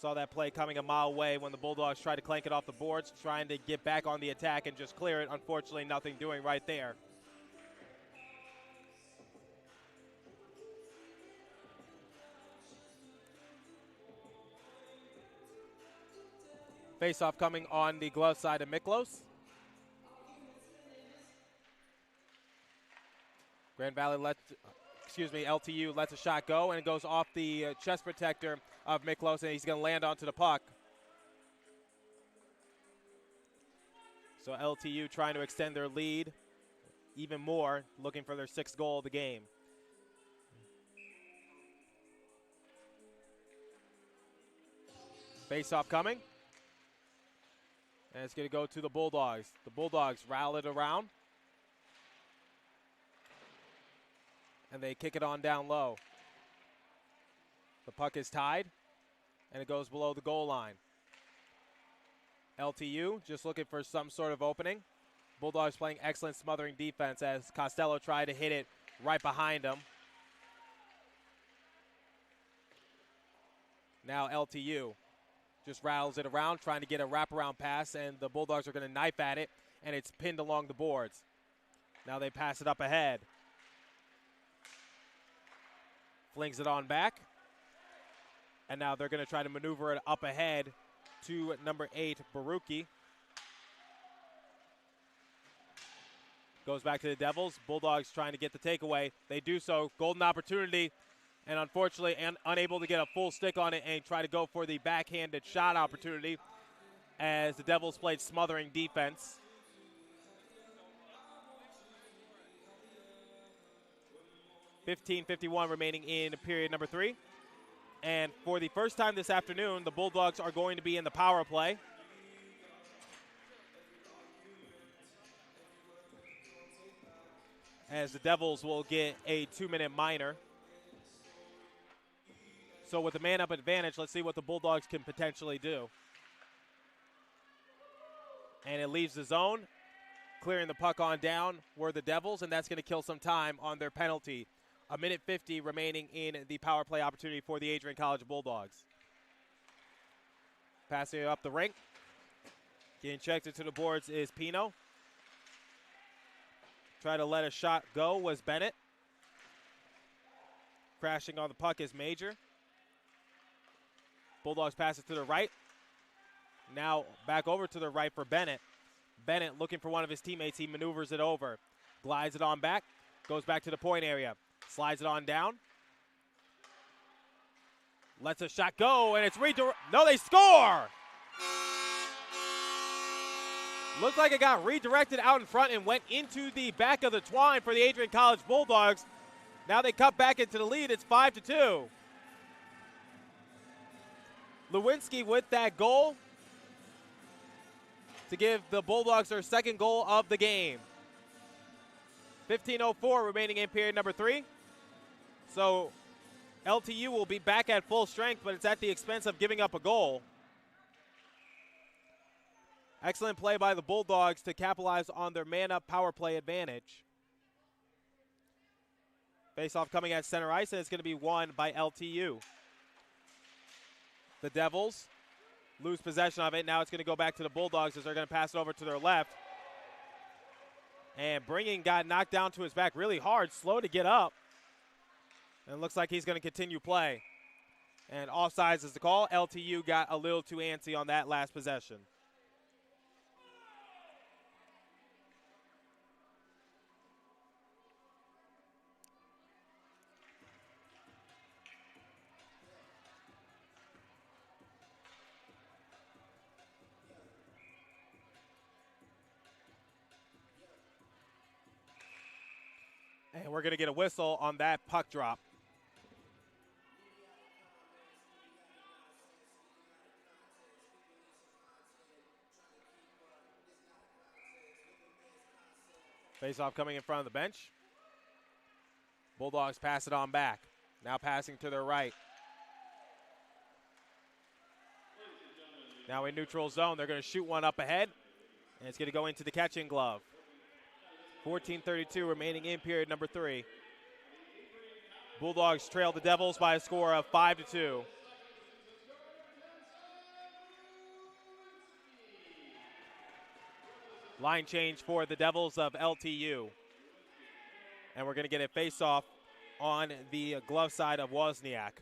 Saw that play coming a mile away when the Bulldogs tried to clank it off the boards, trying to get back on the attack and just clear it. Unfortunately, nothing doing right there. Face-off coming on the glove side of Miklos. LTU lets a shot go, and it goes off the chest protector of Miklos, and he's going to land onto the puck. So LTU trying to extend their lead even more, looking for their 6th goal of the game. Face-off coming. And it's going to go to the Bulldogs. The Bulldogs rattle it around. And they kick it on down low. The puck is tied, and it goes below the goal line. LTU just looking for some sort of opening. Bulldogs playing excellent smothering defense as Costello tried to hit it right behind him. Now LTU just rattles it around, trying to get a wraparound pass, and the Bulldogs are going to knife at it, and it's pinned along the boards. Now they pass it up ahead. Flings it on back. And now they're going to try to maneuver it up ahead to number 8, Baruki. Goes back to the Devils. Bulldogs trying to get the takeaway. They do so. Golden opportunity. and unfortunately unable to get a full stick on it and try to go for the backhanded shot opportunity as the Devils played smothering defense. .51 remaining in period number 3. And for the first time this afternoon, the Bulldogs are going to be in the power play. As the Devils will get a 2-minute minor. So with the man-up advantage, let's see what the Bulldogs can potentially do. And it leaves the zone. Clearing the puck on down were the Devils, and that's going to kill some time on their penalty. 1:50 remaining in the power play opportunity for the Adrian College Bulldogs. Passing it up the rink. Getting checked into the boards is Pino. Try to let a shot go was Bennett. Crashing on the puck is Major. Bulldogs pass it to the right. Now back over to the right for Bennett. Bennett looking for one of his teammates. He maneuvers it over. Glides it on back. Goes back to the point area. Slides it on down. Lets a shot go, and it's no, they score! Looks like it got redirected out in front and went into the back of the twine for the Adrian College Bulldogs. Now they cut back into the lead. It's 5-2. Lewinsky with that goal to give the Bulldogs their second goal of the game. 15:04 remaining in period number 3. So LTU will be back at full strength, but it's at the expense of giving up a goal. Excellent play by the Bulldogs to capitalize on their man-up power play advantage. Face-off coming at center ice, and it's going to be won by LTU. The Devils lose possession of it. Now it's going to go back to the Bulldogs as they're going to pass it over to their left. And Bringing got knocked down to his back really hard, slow to get up. And it looks like he's going to continue play. And offsides is the call. LTU got a little too antsy on that last possession. And we're going to get a whistle on that puck drop. Face-off coming in front of the bench. Bulldogs pass it on back. Now passing to their right. Now in neutral zone, they're going to shoot one up ahead. And it's going to go into the catching glove. 14:32 remaining in period number 3. Bulldogs trail the Devils by a score of 5-2. Line change for the Devils of LTU. And we're going to get a face-off on the glove side of Wozniak.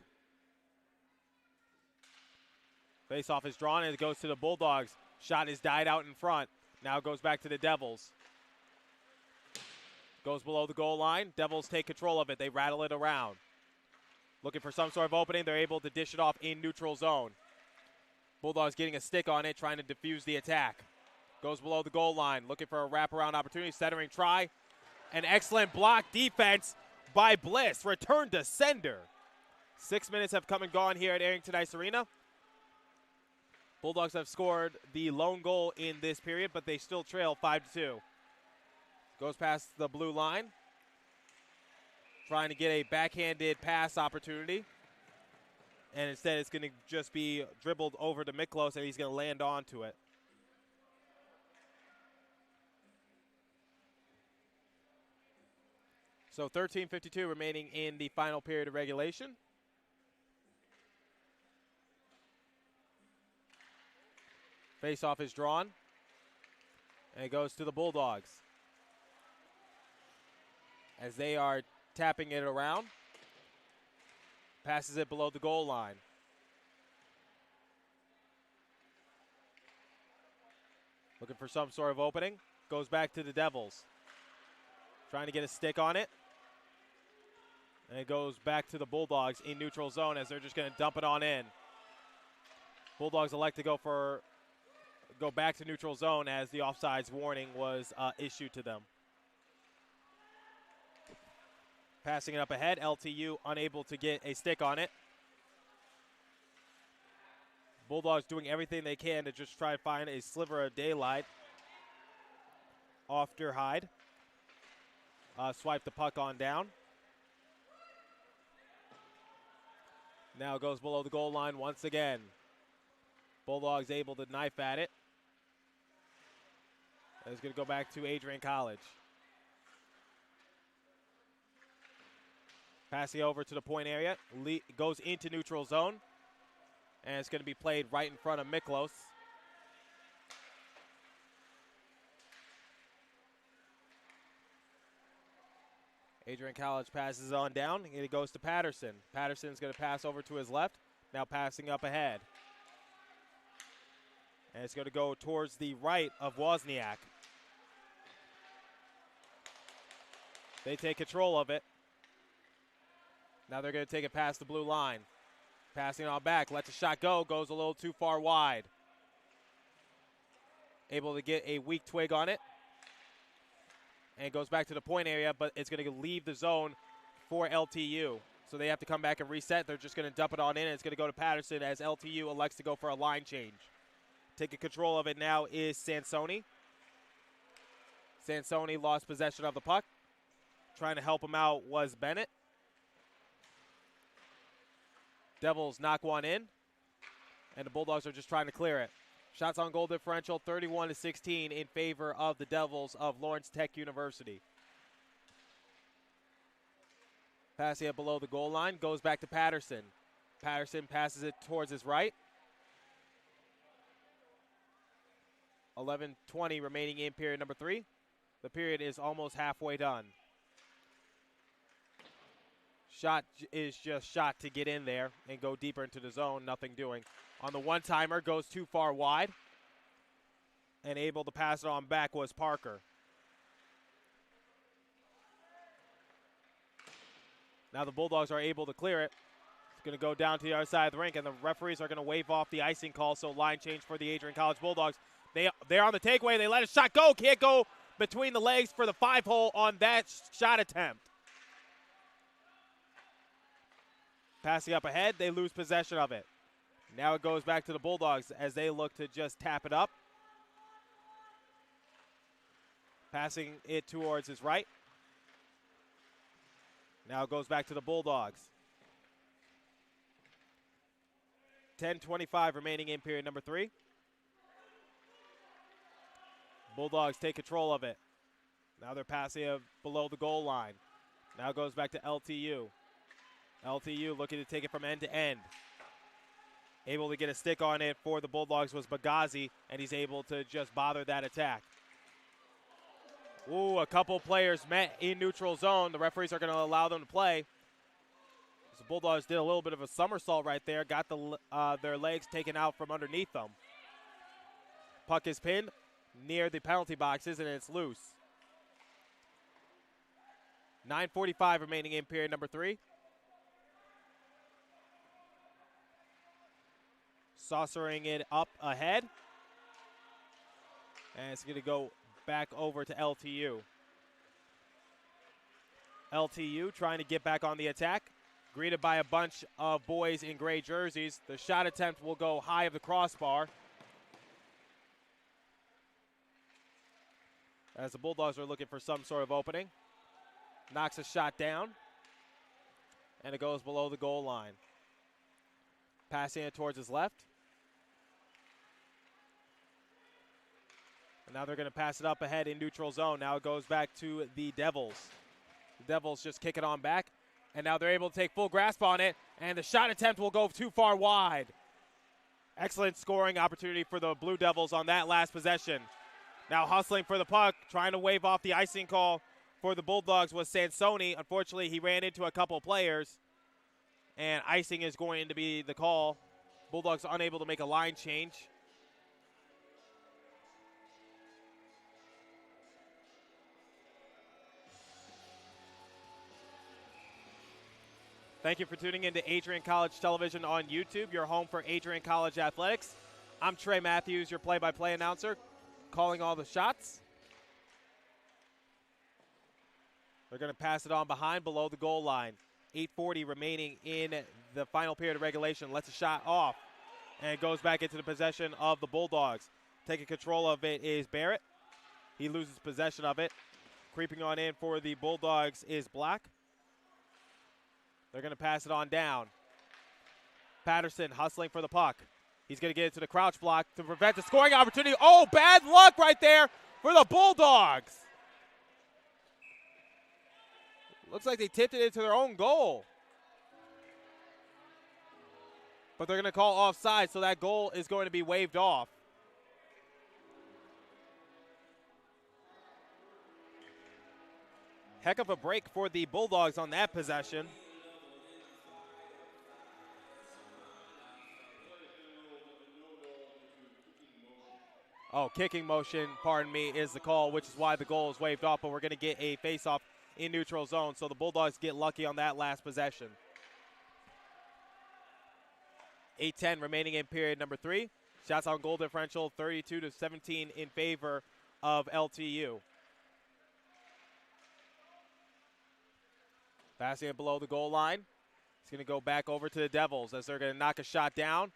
Face-off is drawn and it goes to the Bulldogs. Shot is died out in front. Now goes back to the Devils. Goes below the goal line. Devils take control of it. They rattle it around. Looking for some sort of opening. They're able to dish it off in neutral zone. Bulldogs getting a stick on it, trying to defuse the attack. Goes below the goal line. Looking for a wraparound opportunity. Centering try. An excellent block defense by Bliss. Return to sender. 6 minutes have come and gone here at Arrington Ice Arena. Bulldogs have scored the lone goal in this period, but they still trail 5-2. Goes past the blue line. Trying to get a backhanded pass opportunity. And instead it's going to just be dribbled over to Miklos, and he's going to land onto it. So 13:52 remaining in the final period of regulation. Face-off is drawn. And it goes to the Bulldogs. As they are tapping it around. Passes it below the goal line. Looking for some sort of opening. Goes back to the Devils. Trying to get a stick on it. And it goes back to the Bulldogs in neutral zone as they're just going to dump it on in. Bulldogs elect to go back to neutral zone as the offsides warning was issued to them. Passing it up ahead, LTU unable to get a stick on it. Bulldogs doing everything they can to just try to find a sliver of daylight. After Hyde. Swipe the puck on down. Now it goes below the goal line once again. Bulldogs able to knife at it. It's going to go back to Adrian College. Passing over to the point area. Goes into neutral zone. And it's going to be played right in front of Miklos. Adrian College passes on down. And it goes to Patterson. Patterson's going to pass over to his left. Now passing up ahead. And it's going to go towards the right of Wozniak. They take control of it. Now they're going to take it past the blue line. Passing it on back. Lets a shot go. Goes a little too far wide. Able to get a weak twig on it. And goes back to the point area, but it's going to leave the zone for LTU. So they have to come back and reset. They're just going to dump it on in, and it's going to go to Patterson as LTU elects to go for a line change. Taking control of it now is Sansoni. Sansoni lost possession of the puck. Trying to help him out was Bennett. Devils knock one in, and the Bulldogs are just trying to clear it. Shots on goal differential, 31-16 in favor of the Devils of Lawrence Tech University. Passing it below the goal line, goes back to Patterson. Patterson passes it towards his right. 11:20 remaining in period number 3. The period is almost halfway done. Shot is just shot to get in there and go deeper into the zone, nothing doing. On the one-timer, goes too far wide. And able to pass it on back was Parker. Now the Bulldogs are able to clear it. It's going to go down to the other side of the rink, and the referees are going to wave off the icing call, so line change for the Adrian College Bulldogs. They're on the takeaway. They let a shot go. Can't go between the legs for the 5-hole on that shot attempt. Passing up ahead, they lose possession of it. Now it goes back to the Bulldogs as they look to just tap it up. Passing it towards his right. Now it goes back to the Bulldogs. 10:25 remaining in period number 3. Bulldogs take control of it. Now they're passing it below the goal line. Now it goes back to LTU. LTU looking to take it from end to end. Able to get a stick on it for the Bulldogs was Bagazi, and he's able to just bother that attack. Ooh, a couple players met in neutral zone. The referees are going to allow them to play. The Bulldogs did a little bit of a somersault right there, got their legs taken out from underneath them. Puck is pinned near the penalty boxes, and it's loose. 9:45 remaining in period number 3. Saucering it up ahead. And it's going to go back over to LTU. LTU trying to get back on the attack. Greeted by a bunch of boys in gray jerseys. The shot attempt will go high of the crossbar. As the Bulldogs are looking for some sort of opening. Knocks a shot down. And it goes below the goal line. Passing it towards his left. And now they're going to pass it up ahead in neutral zone. Now it goes back to the Devils. The Devils just kick it on back. And now they're able to take full grasp on it. And the shot attempt will go too far wide. Excellent scoring opportunity for the Blue Devils on that last possession. Now hustling for the puck, trying to wave off the icing call for the Bulldogs was Sansoni. Unfortunately, he ran into a couple players. And icing is going to be the call. Bulldogs unable to make a line change. Thank you for tuning in to Adrian College Television on YouTube, your home for Adrian College athletics. I'm Trey Matthews, your play-by-play announcer, calling all the shots. They're going to pass it on behind below the goal line. 8:40 remaining in the final period of regulation. Lets a shot off, and it goes back into the possession of the Bulldogs. Taking control of it is Barrett. He loses possession of it. Creeping on in for the Bulldogs is Black. They're going to pass it on down. Patterson hustling for the puck. He's going to get into the crouch block to prevent the scoring opportunity. Oh, bad luck right there for the Bulldogs. Looks like they tipped it into their own goal. But they're going to call offside, so that goal is going to be waved off. Heck of a break for the Bulldogs on that possession. Oh, kicking motion, pardon me, is the call, which is why the goal is waved off, but we're going to get a face-off in neutral zone, so the Bulldogs get lucky on that last possession. 8:10 remaining in period number 3. Shots on goal differential 32-17 in favor of LTU. Passing it below the goal line. It's going to go back over to the Devils as they're going to knock a shot down,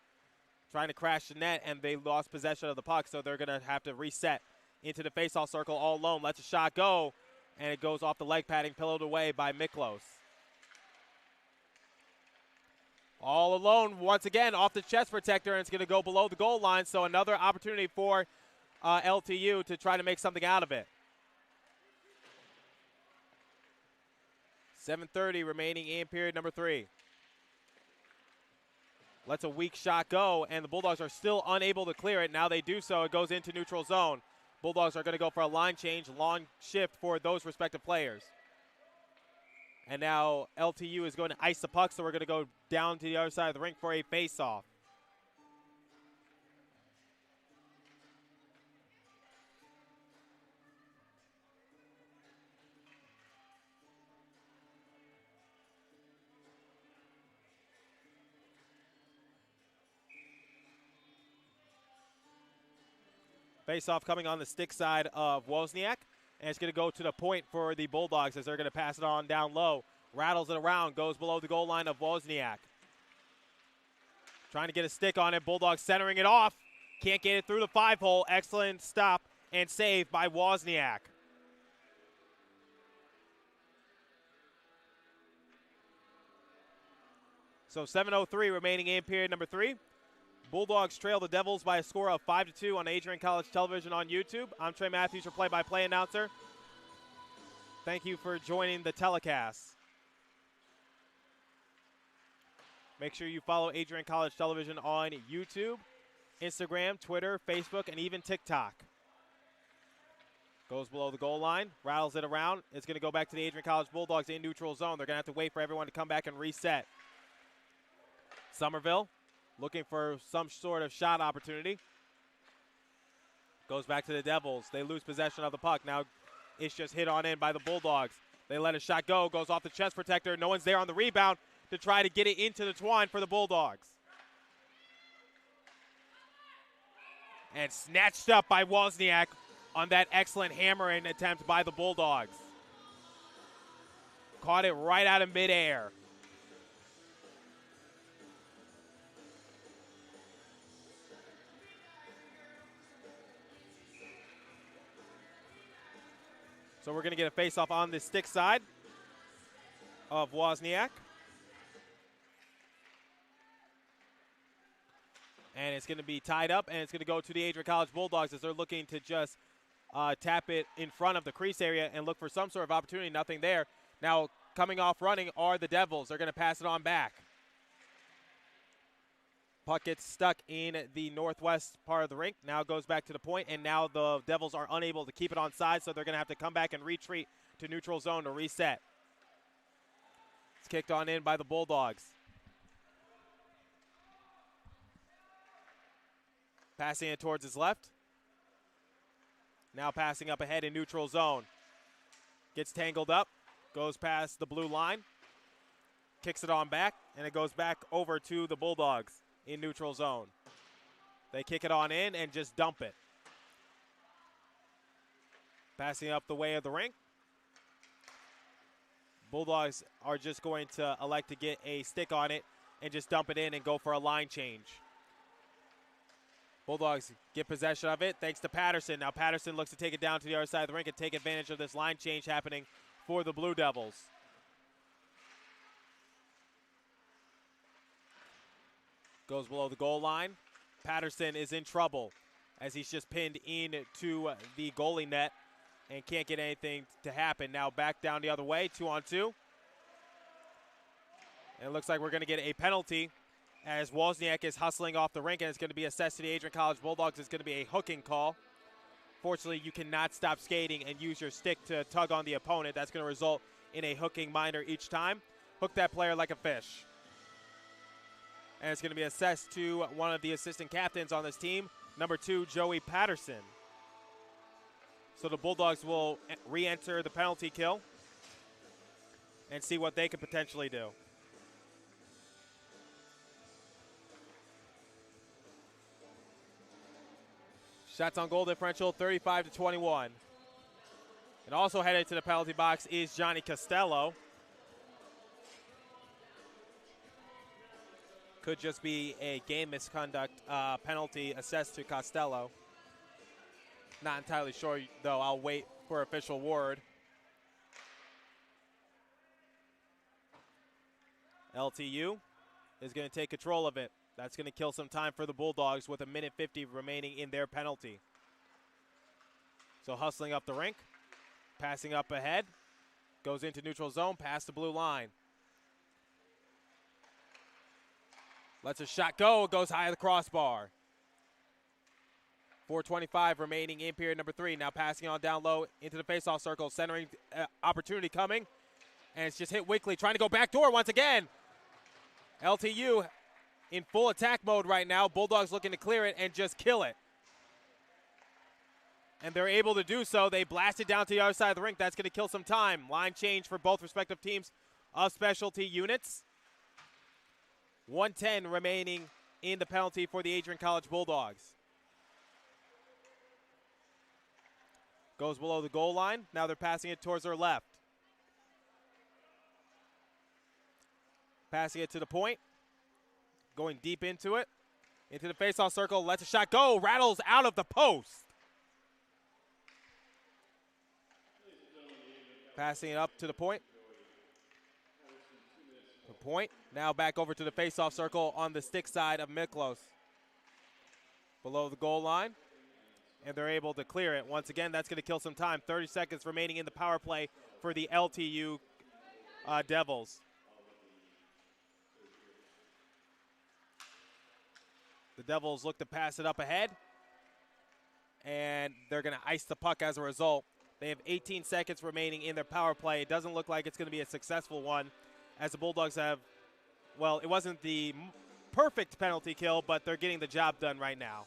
trying to crash the net, and they lost possession of the puck, so they're going to have to reset into the faceoff circle all alone. Lets a shot go, and it goes off the leg padding, pillowed away by Miklos. All alone once again off the chest protector, and it's going to go below the goal line, so another opportunity for LTU to try to make something out of it. 7:30 remaining in period number 3. Lets a weak shot go, and the Bulldogs are still unable to clear it. Now they do so. It goes into neutral zone. Bulldogs are going to go for a line change, long shift for those respective players. And now LTU is going to ice the puck, so we're going to go down to the other side of the rink for a face-off. Face-off coming on the stick side of Wozniak. And it's going to go to the point for the Bulldogs as they're going to pass it on down low. Rattles it around, goes below the goal line of Wozniak. Trying to get a stick on it. Bulldogs centering it off. Can't get it through the 5-hole. Excellent stop and save by Wozniak. So 7:03 remaining in period number 3. Bulldogs trail the Devils by a score of 5-2 on Adrian College Television on YouTube. I'm Trey Matthews, your play-by-play announcer. Thank you for joining the telecast. Make sure you follow Adrian College Television on YouTube, Instagram, Twitter, Facebook, and even TikTok. Goes below the goal line, rattles it around. It's going to go back to the Adrian College Bulldogs in neutral zone. They're going to have to wait for everyone to come back and reset. Somerville looking for some sort of shot opportunity. Goes back to the Devils. They lose possession of the puck. Now it's just hit on in by the Bulldogs. They let a shot go. Goes off the chest protector. No one's there on the rebound to try to get it into the twine for the Bulldogs. And snatched up by Wozniak on that excellent hammering attempt by the Bulldogs. Caught it right out of midair. So we're going to get a face-off on the stick side of Wozniak. And it's going to be tied up, and it's going to go to the Adrian College Bulldogs as they're looking to just tap it in front of the crease area and look for some sort of opportunity. Nothing there. Now coming off running are the Devils. They're going to pass it on back. Puck gets stuck in the northwest part of the rink. Now goes back to the point, and now the Devils are unable to keep it on side, so they're going to have to come back and retreat to neutral zone to reset. It's kicked on in by the Bulldogs. Passing it towards his left. Now passing up ahead in neutral zone. Gets tangled up. Goes past the blue line. kicks it on back, and it goes back over to the Bulldogs in neutral zone. They kick it on in and just dump it. Passing up the way of the rink. Bulldogs are just going to elect to get a stick on it and just dump it in and go for a line change. Bulldogs get possession of it thanks to Patterson. Now Patterson looks to take it down to the other side of the rink and take advantage of this line change happening for the Blue Devils. Goes below the goal line. Patterson is in trouble as he's just pinned into the goalie net and can't get anything to happen. Now back down the other way, 2-on-2. And it looks like we're going to get a penalty as Wozniak is hustling off the rink, and it's going to be assessed to the Adrian College Bulldogs. It's going to be a hooking call. Fortunately, you cannot stop skating and use your stick to tug on the opponent. That's going to result in a hooking minor each time. Hook that player like a fish. And it's going to be assessed to one of the assistant captains on this team, number 2, Joey Patterson. So the Bulldogs will re-enter the penalty kill and see what they could potentially do. Shots on goal differential, 35-21. And also headed to the penalty box is Johnny Costello. Could just be a game misconduct penalty assessed to Costello. Not entirely sure, though. I'll wait for official word. LTU is going to take control of it. That's going to kill some time for the Bulldogs with 1:50 remaining in their penalty. So hustling up the rink, passing up ahead, goes into neutral zone, past the blue line. Lets a shot go, it goes high at the crossbar. 4:25 remaining in period number 3. Now passing on down low into the faceoff circle, centering opportunity coming. And it's just hit weakly, trying to go backdoor once again. LTU in full attack mode right now. Bulldogs looking to clear it and just kill it. And they're able to do so. They blast it down to the other side of the rink. That's going to kill some time. Line change for both respective teams of specialty units. 1:10 remaining in the penalty for the Adrian College Bulldogs. Goes below the goal line. Now they're passing it towards their left. Passing it to the point. Going deep into it. Into the faceoff circle. Lets a shot go. Rattles out of the post. Passing it up to the point. The point. Now back over to the faceoff circle on the stick side of Miklos. Below the goal line. And they're able to clear it. Once again, that's going to kill some time. 30 seconds remaining in the power play for the LTU Devils. The Devils look to pass it up ahead. And they're going to ice the puck as a result. They have 18 seconds remaining in their power play. It doesn't look like it's going to be a successful one, as the Bulldogs have, well, it wasn't the perfect penalty kill, but they're getting the job done right now.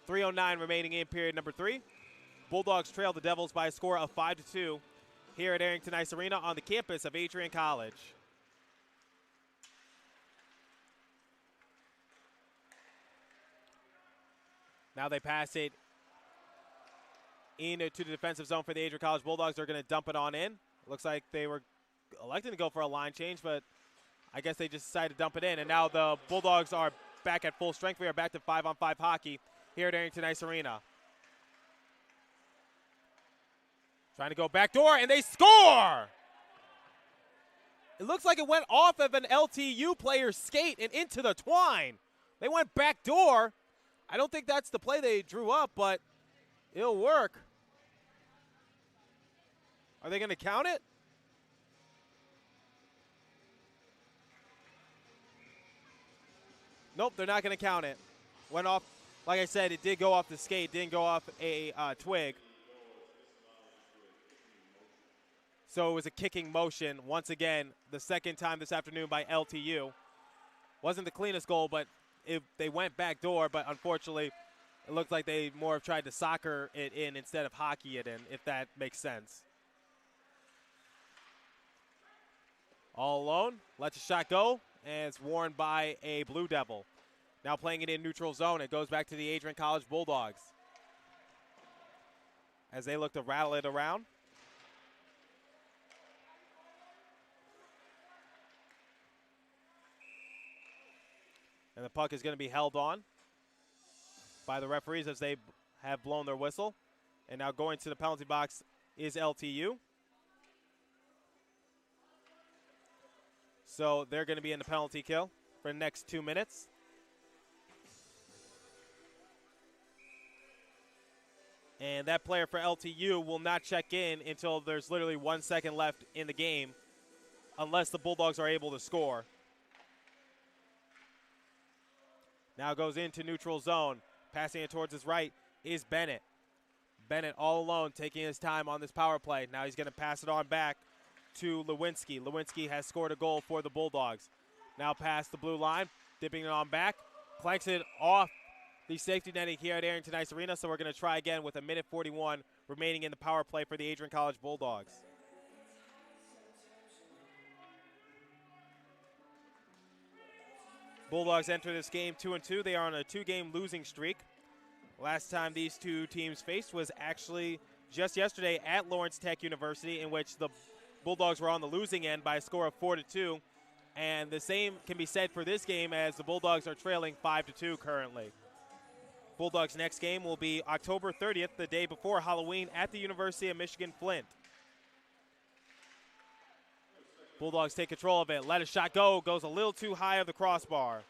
3:09 remaining in period number 3. Bulldogs trail the Devils by a score of 5-2 here at Arrington Ice Arena on the campus of Adrian College. Now they pass it into the defensive zone for the Adrian College Bulldogs. They're going to dump it on in. Looks like they were electing to go for a line change, but I guess they just decided to dump it in. And now the Bulldogs are back at full strength. We are back to 5-on-5 hockey here at Arrington Ice Arena. Trying to go backdoor, and they score! It looks like it went off of an LTU player's skate and into the twine. They went backdoor. I don't think that's the play they drew up, but it'll work. Are they going to count it? Nope, they're not going to count it. Went off, like I said, it did go off the skate, didn't go off a twig. So it was a kicking motion, once again, the second time this afternoon by LTU. Wasn't the cleanest goal, but they went backdoor, but unfortunately, it looked like they more have tried to soccer it in instead of hockey it in, if that makes sense. All alone, lets a shot go, and it's worn by a Blue Devil. Now playing it in neutral zone, it goes back to the Adrian College Bulldogs as they look to rattle it around. And the puck is going to be held on by the referees as they have blown their whistle. And now going to the penalty box is LTU. So they're going to be in the penalty kill for the next 2 minutes. And that player for LTU will not check in until there's literally 1 second left in the game, unless the Bulldogs are able to score. Now goes into neutral zone. Passing it towards his right is Bennett. Bennett all alone, taking his time on this power play. Now he's going to pass it on back to Lewinsky. Lewinsky has scored a goal for the Bulldogs. Now past the blue line, dipping it on back, clanks it off the safety netting here at Arrington Ice Arena. So we're going to try again with 1:41 remaining in the power play for the Adrian College Bulldogs. Bulldogs enter this game 2-2. They are on a 2-game losing streak. Last time these two teams faced was actually just yesterday at Lawrence Tech University, in which the Bulldogs were on the losing end by a score of 4-2. And the same can be said for this game, as the Bulldogs are trailing 5-2 currently. Bulldogs' next game will be October 30th, the day before Halloween, at the University of Michigan Flint. Bulldogs take control of it. Let a shot go. Goes a little too high of the crossbar.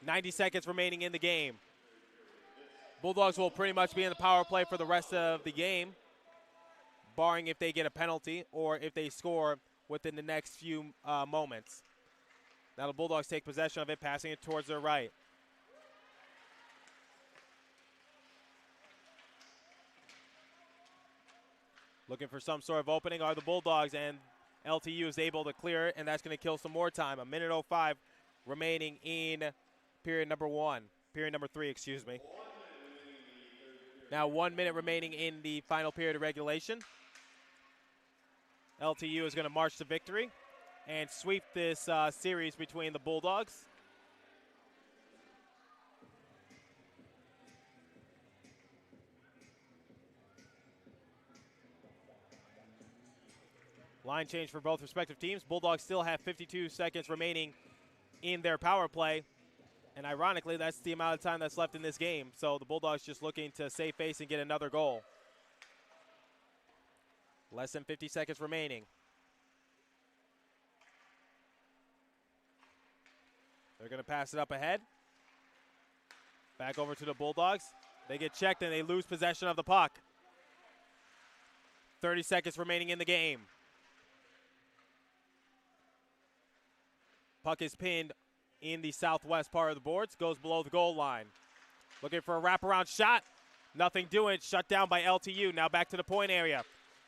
90 seconds remaining in the game. Bulldogs will pretty much be in the power play for the rest of the game, barring if they get a penalty or if they score within the next few moments. Now the Bulldogs take possession of it, passing it towards their right. Looking for some sort of opening are the Bulldogs, and LTU is able to clear it, and that's going to kill some more time. 1:05 remaining in period number 3, excuse me. Now 1 minute remaining in the final period of regulation. LTU is going to march to victory and sweep this series between the Bulldogs. Line change for both respective teams. Bulldogs still have 52 seconds remaining in their power play. And ironically, that's the amount of time that's left in this game. So the Bulldogs just looking to save face and get another goal. Less than 50 seconds remaining. They're going to pass it up ahead. Back over to the Bulldogs. They get checked and they lose possession of the puck. 30 seconds remaining in the game. Puck is pinned in the southwest part of the boards, goes below the goal line. Looking for a wraparound shot. Nothing doing. Shut down by LTU. Now back to the point area.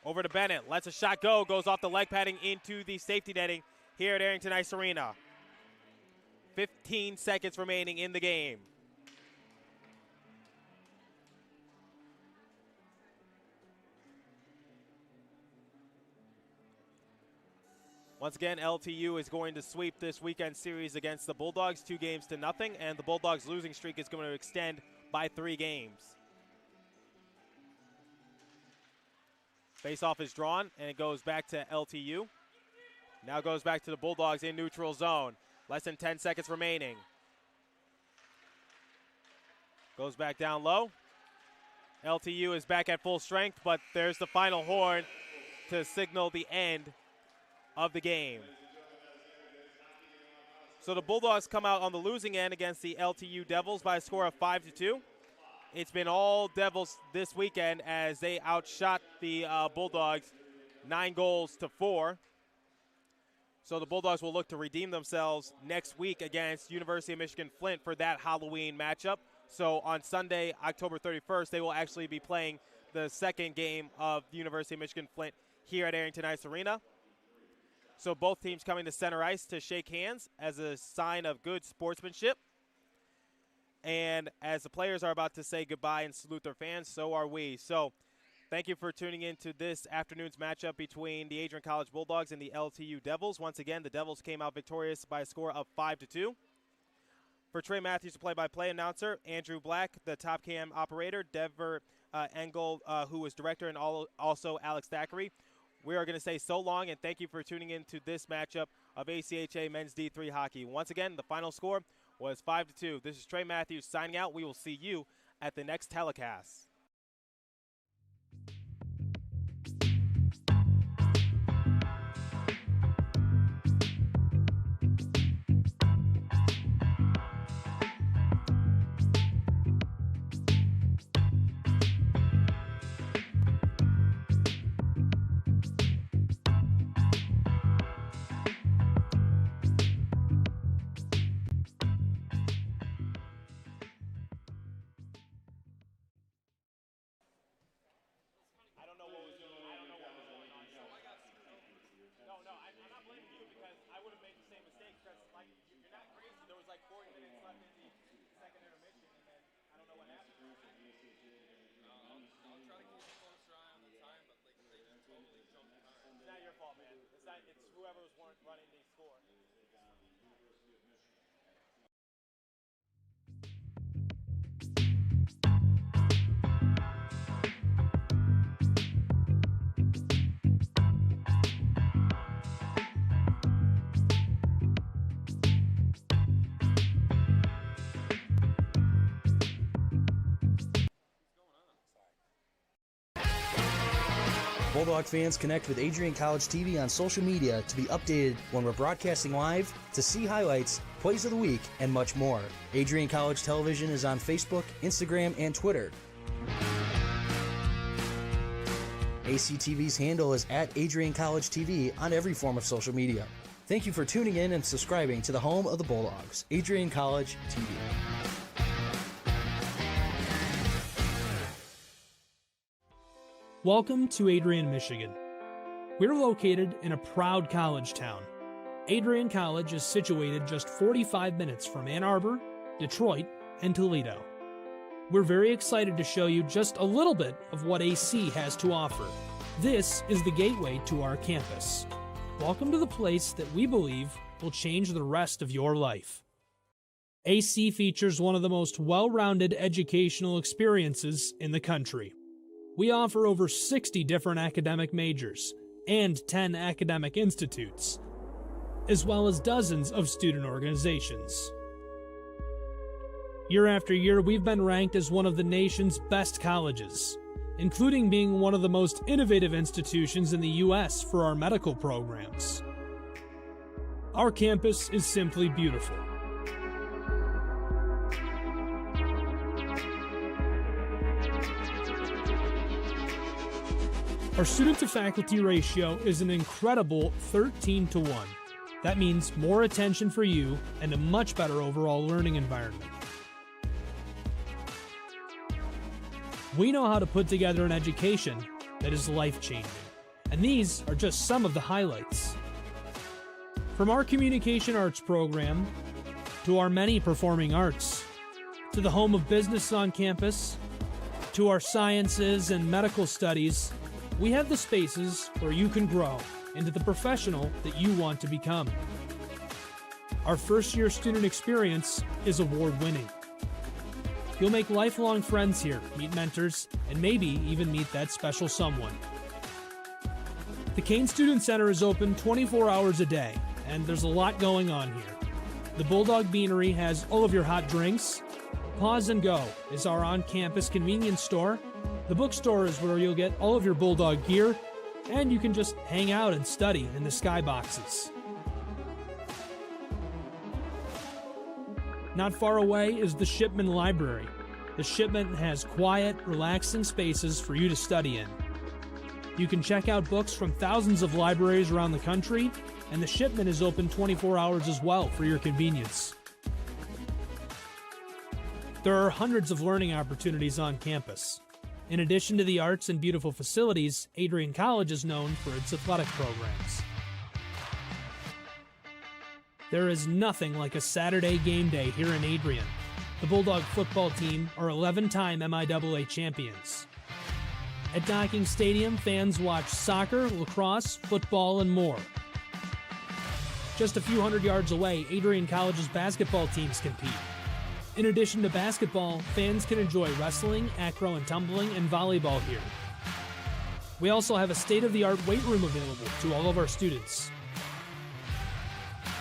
Over to Bennett. Lets a shot go. Goes off the leg padding into the safety netting here at Arrington Ice Arena. 15 seconds remaining in the game. Once again, LTU is going to sweep this weekend series against the Bulldogs 2-0, and the Bulldogs' losing streak is going to extend by 3 games. Face-off is drawn, and it goes back to LTU. Now goes back to the Bulldogs in neutral zone. Less than 10 seconds remaining. Goes back down low. LTU is back at full strength, but there's the final horn to signal the end of the game. So the Bulldogs come out on the losing end against the LTU Devils by a score of 5-2. It's been all Devils this weekend as they outshot the Bulldogs 9-4. So the Bulldogs will look to redeem themselves next week against University of Michigan Flint for that Halloween matchup. So on Sunday, October 31st, they will actually be playing the second game of the University of Michigan Flint here at Arrington Ice Arena. So both teams coming to center ice to shake hands as a sign of good sportsmanship. And as the players are about to say goodbye and salute their fans, so are we. So Thank you for tuning in to this afternoon's matchup between the Adrian College Bulldogs and the LTU Devils. Once again, the Devils came out victorious by a score of 5-2. For Trey Matthews, the play-by-play announcer, Andrew Black, the top cam operator, Dever Engel, who was director, and also Alex Thackeray, we are going to say so long and thank you for tuning in to this matchup of ACHA Men's D3 Hockey. Once again, the final score was 5-2. This is Trey Matthews signing out. We will see you at the next telecast. It's whoever's running the score. Bulldog fans, connect with Adrian College TV on social media to be updated when we're broadcasting live, to see highlights, plays of the week, and much more. Adrian College Television is on Facebook, Instagram, and Twitter. ACTV's handle is @Adrian College TV on every form of social media. Thank you for tuning in and subscribing to the home of the Bulldogs, Adrian College TV. Welcome to Adrian, Michigan. We're located in a proud college town. Adrian College is situated just 45 minutes from Ann Arbor, Detroit, and Toledo. We're very excited to show you just a little bit of what AC has to offer. This is the gateway to our campus. Welcome to the place that we believe will change the rest of your life. AC features one of the most well-rounded educational experiences in the country. We offer over 60 different academic majors and 10 academic institutes, as well as dozens of student organizations. Year after year, we've been ranked as one of the nation's best colleges, including being one of the most innovative institutions in the U.S. for our medical programs. Our campus is simply beautiful. Our student-to-faculty ratio is an incredible 13-1. That means more attention for you and a much better overall learning environment. We know how to put together an education that is life-changing, and these are just some of the highlights. From our communication arts program, to our many performing arts, to the home of business on campus, to our sciences and medical studies, we have the spaces where you can grow into the professional that you want to become. Our first-year student experience is award-winning. You'll make lifelong friends here, meet mentors, and maybe even meet that special someone. The Kane Student Center is open 24 hours a day, and there's a lot going on here. The Bulldog Beanery has all of your hot drinks. Pause and Go is our on-campus convenience store. The bookstore is where you'll get all of your Bulldog gear, and you can just hang out and study in the skyboxes. Not far away is the Shipman Library. The Shipman has quiet, relaxing spaces for you to study in. You can check out books from thousands of libraries around the country, and the Shipman is open 24 hours as well for your convenience. There are hundreds of learning opportunities on campus. In addition to the arts and beautiful facilities, Adrian College is known for its athletic programs. There is nothing like a Saturday game day here in Adrian. The Bulldog football team are 11-time MIAA champions. At Docking Stadium, fans watch soccer, lacrosse, football, and more. Just a few hundred yards away, Adrian College's basketball teams compete. In addition to basketball, fans can enjoy wrestling, acro and tumbling, and volleyball here. We also have a state-of-the-art weight room available to all of our students.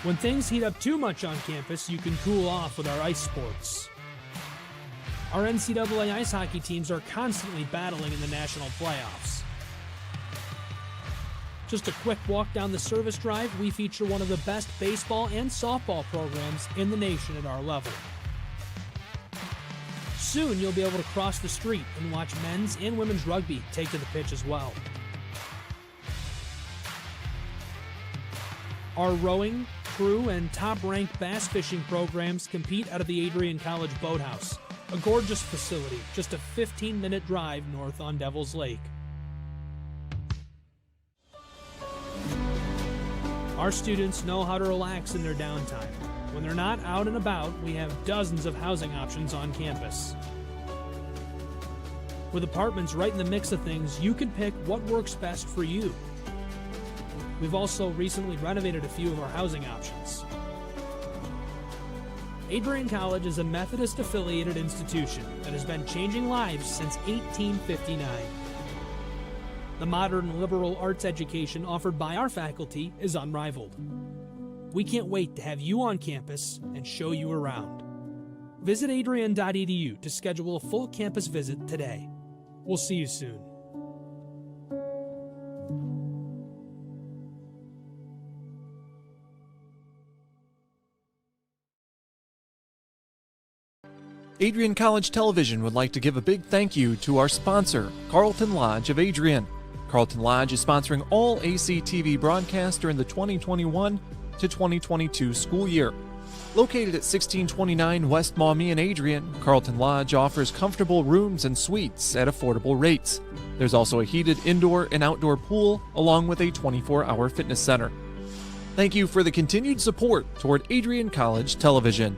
When things heat up too much on campus, you can cool off with our ice sports. Our NCAA ice hockey teams are constantly battling in the national playoffs. Just a quick walk down the service drive, we feature one of the best baseball and softball programs in the nation at our level. Soon you'll be able to cross the street and watch men's and women's rugby take to the pitch as well. Our rowing, crew, and top-ranked bass fishing programs compete out of the Adrian College Boathouse, a gorgeous facility just a 15-minute drive north on Devil's Lake. Our students know how to relax in their downtime. When they're not out and about, we have dozens of housing options on campus. With apartments right in the mix of things, you can pick what works best for you. We've also recently renovated a few of our housing options. Adrian College is a Methodist-affiliated institution that has been changing lives since 1859. The modern liberal arts education offered by our faculty is unrivaled. We can't wait to have you on campus and show you around. Visit adrian.edu to schedule a full campus visit today. We'll see you soon. Adrian College Television would like to give a big thank you to our sponsor, Carlton Lodge of Adrian. Carlton Lodge is sponsoring all ACTV broadcasts during the 2021 to 2022 school year. Located at 1629 West Maumee in Adrian, Carlton Lodge offers comfortable rooms and suites at affordable rates. There's also a heated indoor and outdoor pool, along with a 24-hour fitness center. Thank you for the continued support toward Adrian College Television.